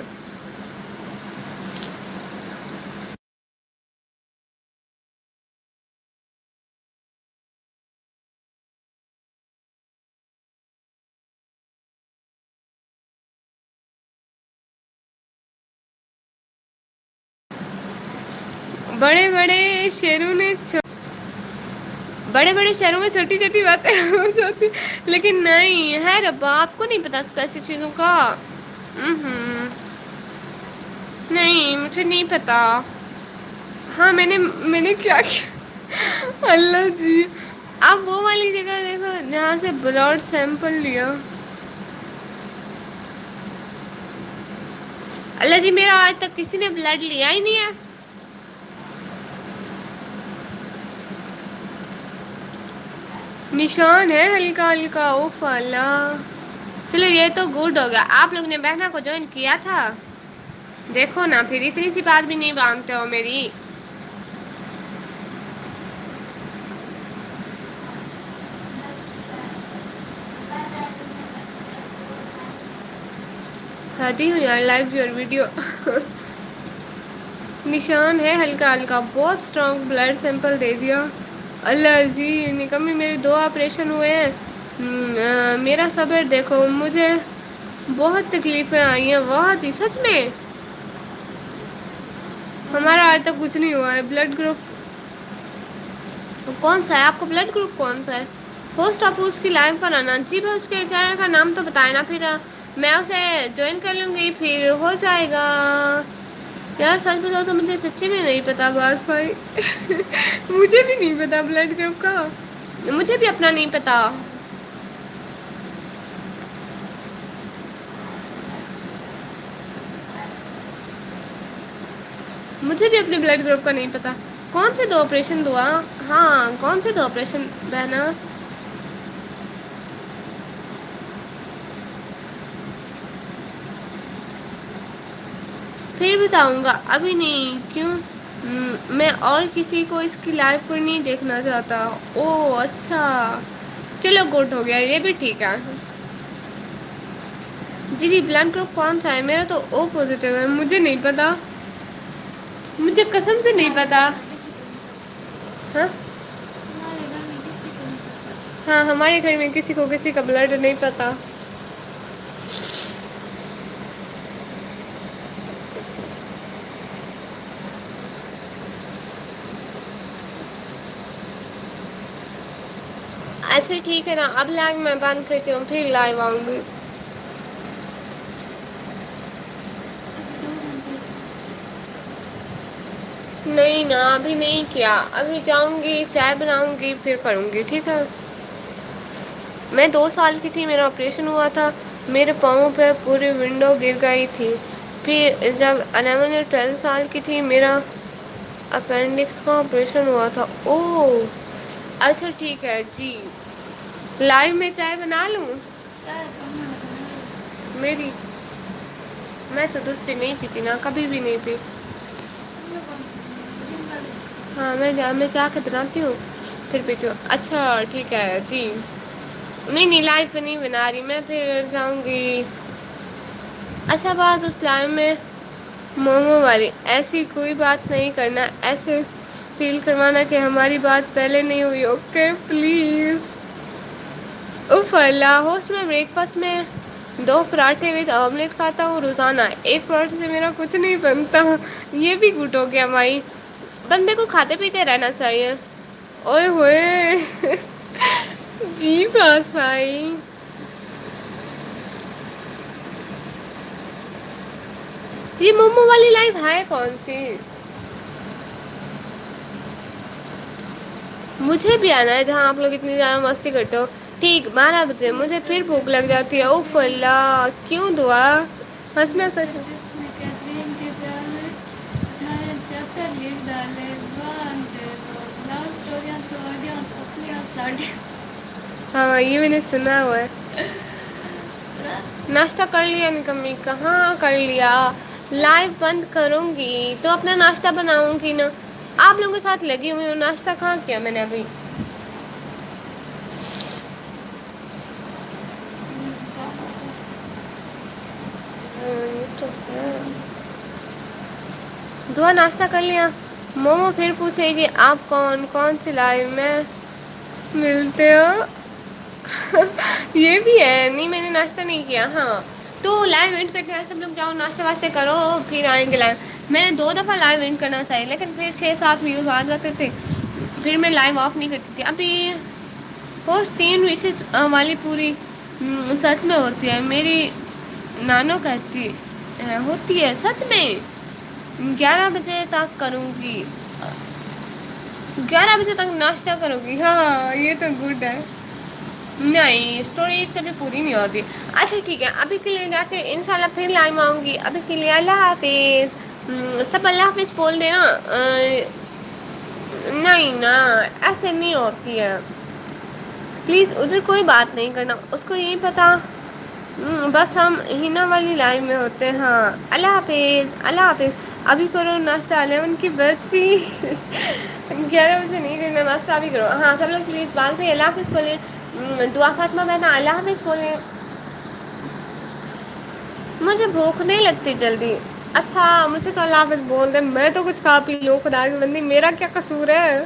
بڑے بڑے شہروں نے بڑے بڑے شہروں میں چھوٹی چھوٹی باتیں ہو جاتی لیکن نہیں ہے ربا. آپ کو نہیں پتا ایسی چیزوں کا. نہیں مجھے نہیں پتا. ہاں میں نے کیا کیا اللہ جی. اب وہ والی جگہ دیکھو جہاں سے بلڈ سیمپل لیا. اللہ جی میرا آج تک کسی نے بلڈ لیا ہی نہیں ہے. نشان ہے ہلکا ہلکا. اف اللہ. چلو یہ تو گڈ ہو گیا. آپ لوگ نے بہنا کو جوائن کیا تھا. دیکھو نا پھر اتنی سی بات بھی نہیں مانتے ہو میری. کھاتی ہوں یار لائک یور ویڈیو. نشان ہے ہلکا ہلکا، بہت اسٹرانگ بلڈ سیمپل دے دیا۔ اللہ جی نکمی، میرے دو آپریشن ہوئے ہیں۔ میرا صبر دیکھو، مجھے بہت تکلیفیں آئی ہیں، بہت ہی، سچ میں۔ ہمارا آج تک کچھ نہیں ہوا ہے۔ بلڈ گروپ کون سا ہے آپ کو؟ بلڈ گروپ کون سا ہے؟ پوسٹ آپ اس کی لائن پر آنا جی، میں اس کے چینل کا نام تو بتائے نا، پھر میں اسے جوائن کر لوں گی، پھر ہو جائے گا۔ یار سچ بتاؤ تو مجھے سچی میں نہیں پتا باز بھائی، مجھے بھی نہیں پتا بلڈ گروپ کا، مجھے بھی اپنا نہیں پتا۔ مجھے بھی اپنے بلڈ گروپ کا نہیں پتا۔ کون سے دو آپریشن دعا؟ ہاں کون سے دو آپریشن بہنا؟ پھر بتاؤں گا، ابھی نہیں۔ کیوں؟ میں اور کسی کو اس کی لائف پر نہیں دیکھنا چاہتا۔ او اچھا، چلو گڈ ہو گیا، یہ بھی ٹھیک ہے۔ جی جی بلڈ گروپ کون سا ہے؟ میرا تو او پازیٹیو ہے، مجھے نہیں پتا، مجھے قسم سے نہیں پتا۔ ہاں ہاں، ہمارے گھر میں کسی کو کسی کا بلڈ نہیں پتا۔ اچھا ٹھیک ہے نا، اب لائو میں بند کرتی ہوں، پھر لائو آؤں گی۔ نہیں نا، ابھی نہیں کیا، ابھی جاؤں گی چائے بناؤں گی پھر کروں گی، ٹھیک ہے۔ میں 2 سال کی تھی، میرا آپریشن ہوا تھا، میرے پاؤں پہ پوری ونڈو گر گئی تھی۔ پھر جب 11 یا 12 سال کی تھی، میرا اپینڈکس کا آپریشن ہوا تھا۔ اوہ اچھا ٹھیک ہے جی، لائو میں چائے بنا لوں؟ میری، میں تو دوسری نہیں پیتی نا، کبھی بھی نہیں پی۔ ہاں میں چاہ کے بناتی ہوں پھر پیتی ہوں۔ اچھا ٹھیک ہے جی، نہیں نہیں لائو پہ نہیں بنا رہی میں، پھر جاؤں گی۔ اچھا بات اس لائن میں مومو والی، ایسی کوئی بات نہیں کرنا، ایسے فیل کروانا کہ ہماری بات پہلے نہیں ہوئی، okay please. If Allah, host میں بریک فاسٹ میں 2 پراٹھے وتھ آملیٹ کھاتا ہوں روزانہ، ایک پراٹھے سے میرا کچھ نہیں بنتا، یہ بھی گڈ ہو گیا بھائی، بندے کو کھاتے پیتے رہنا چاہیے۔ اوئے ہوئے جی باس بھائی، یہ مومو والی لائف ہے کون سی؟ مجھے بھی آنا ہے جہاں آپ لوگ اتنی زیادہ مستی کرتے ہو۔ ٹھیک 12 بجے مجھے پھر بھوک لگ جاتی ہے، اوف اللہ کیوں دعا ہنسنا سچ ہاں یہ میں نے سنا ہوا ہے۔ ناشتہ کر لیا نکمی؟ کہاں کر لیا، لائو بند کروں گی تو اپنا ناشتہ بناؤں گی نا، آپ لوگوں کے ساتھ لگی ہوئی ہوں، ناشتہ کہاں کیا میں نے ابھی۔ یہ تو ہے۔ دعا ناشتہ کر لیا؟ مومو پھر پوچھے گی آپ کون کون سی لائف میں ملتے ہو؟ یہ بھی ہے، نہیں میں نے ناشتہ نہیں کیا۔ ہاں تو لائو وینٹ کرتے ہیں سب لوگ، جاؤ ناشتہ واسطے کرو پھر آئیں گے لائو۔ میں نے 2 دفعہ لائیو وینٹ کرنا چاہیے، لیکن پھر 6-7 ویوز آ جاتے تھے، پھر میں لائیو آف نہیں کرتی تھی۔ ابھی پوسٹ 3 وشز والی پوری سچ میں ہوتی ہے، میری نانو کہتی ہوتی ہے سچ میں، 11 بجے تک کروں گی، 11 بجے تک ناشتہ کرو گی؟ ہاں یہ تو گڈ ہے۔ نہیں اسٹوریز کبھی پوری نہیں ہوتی۔ اچھا ٹھیک ہے، ابھی کے لیے جا کے انشاءاللہ پھر لائم آؤں گی، ابھی کے لیے اللہ حافظ۔ سب اللہ حافظ بول دینا۔ نہیں نا ایسے نہیں ہوتی ہے، پلیز ادھر کوئی بات نہیں کرنا، اس کو یہی پتا بس ہم ہینا والی لائن میں ہوتے ہیں۔ ہاں اللہ حافظ اللہ حافظ، ابھی کرو ناشتہ، 11 کی بچی 11 بجے نہیں کرنا ناشتہ، ابھی کرو۔ ہاں سب لوگ پلیز بات کریں، اللہ حافظ بولیں، دعا فاطمہ بہنا اللہ حافظ بولیں۔ مجھے بھوک نہیں لگتی جلدی، اچھا مجھے تو اللہ حافظ بول دیں، میں تو کچھ کھا پی لوں، خدا کی بندی میرا کیا قصور ہے؟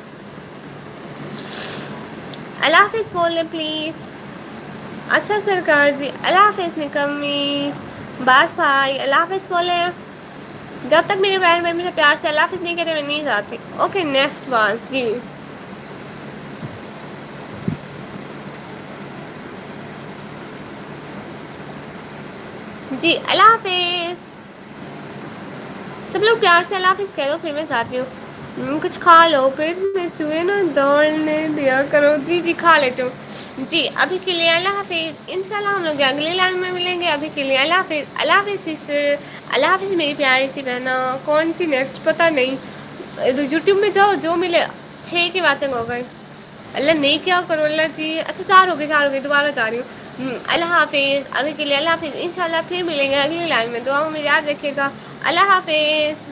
اللہ حافظ بول دیں پلیز۔ اچھا سرکار جی اللہ حافظ نکمی باس بھائی اللہ حافظ بولے۔ جب تک میرے بہن بھائی مجھے پیار سے اللہ حافظ نہیں کہتے میں نہیں جاتی۔ اوکے نیکسٹ باس جی۔ جی اللہ حافظ، سب لوگ پیار سے اللہ حافظ کہہ دو پھر میں جاتی ہوں۔ کچھ کھا لو پیٹ میں چوہے نا دوڑنے دیا کرو۔ جی جی کھا لیتی ہوں جی۔ ابھی کے لیے اللہ حافظ، انشاءاللہ ہم لوگ اگلی لائن میں ملیں گے۔ ابھی کے لیے اللہ حافظ۔ اللہ حافظ سسٹر، اللہ حافظ میری پیاری سی بہنا۔ کون سی نیکسٹ پتہ نہیں، یوٹیوب میں جاؤ جو ملے۔ 6 کی باتیں ہو گئی، اللہ نہیں کیا کرو اللہ جی۔ اچھا 4 ہو گئی دوبارہ جا رہی ہوں۔ اللہ حافظ، ابھی کے لیے اللہ حافظ، انشاءاللہ پھر ملیں گے اگلی لائن میں، دعاؤں میں یاد رکھیے گا۔ اللہ حافظ۔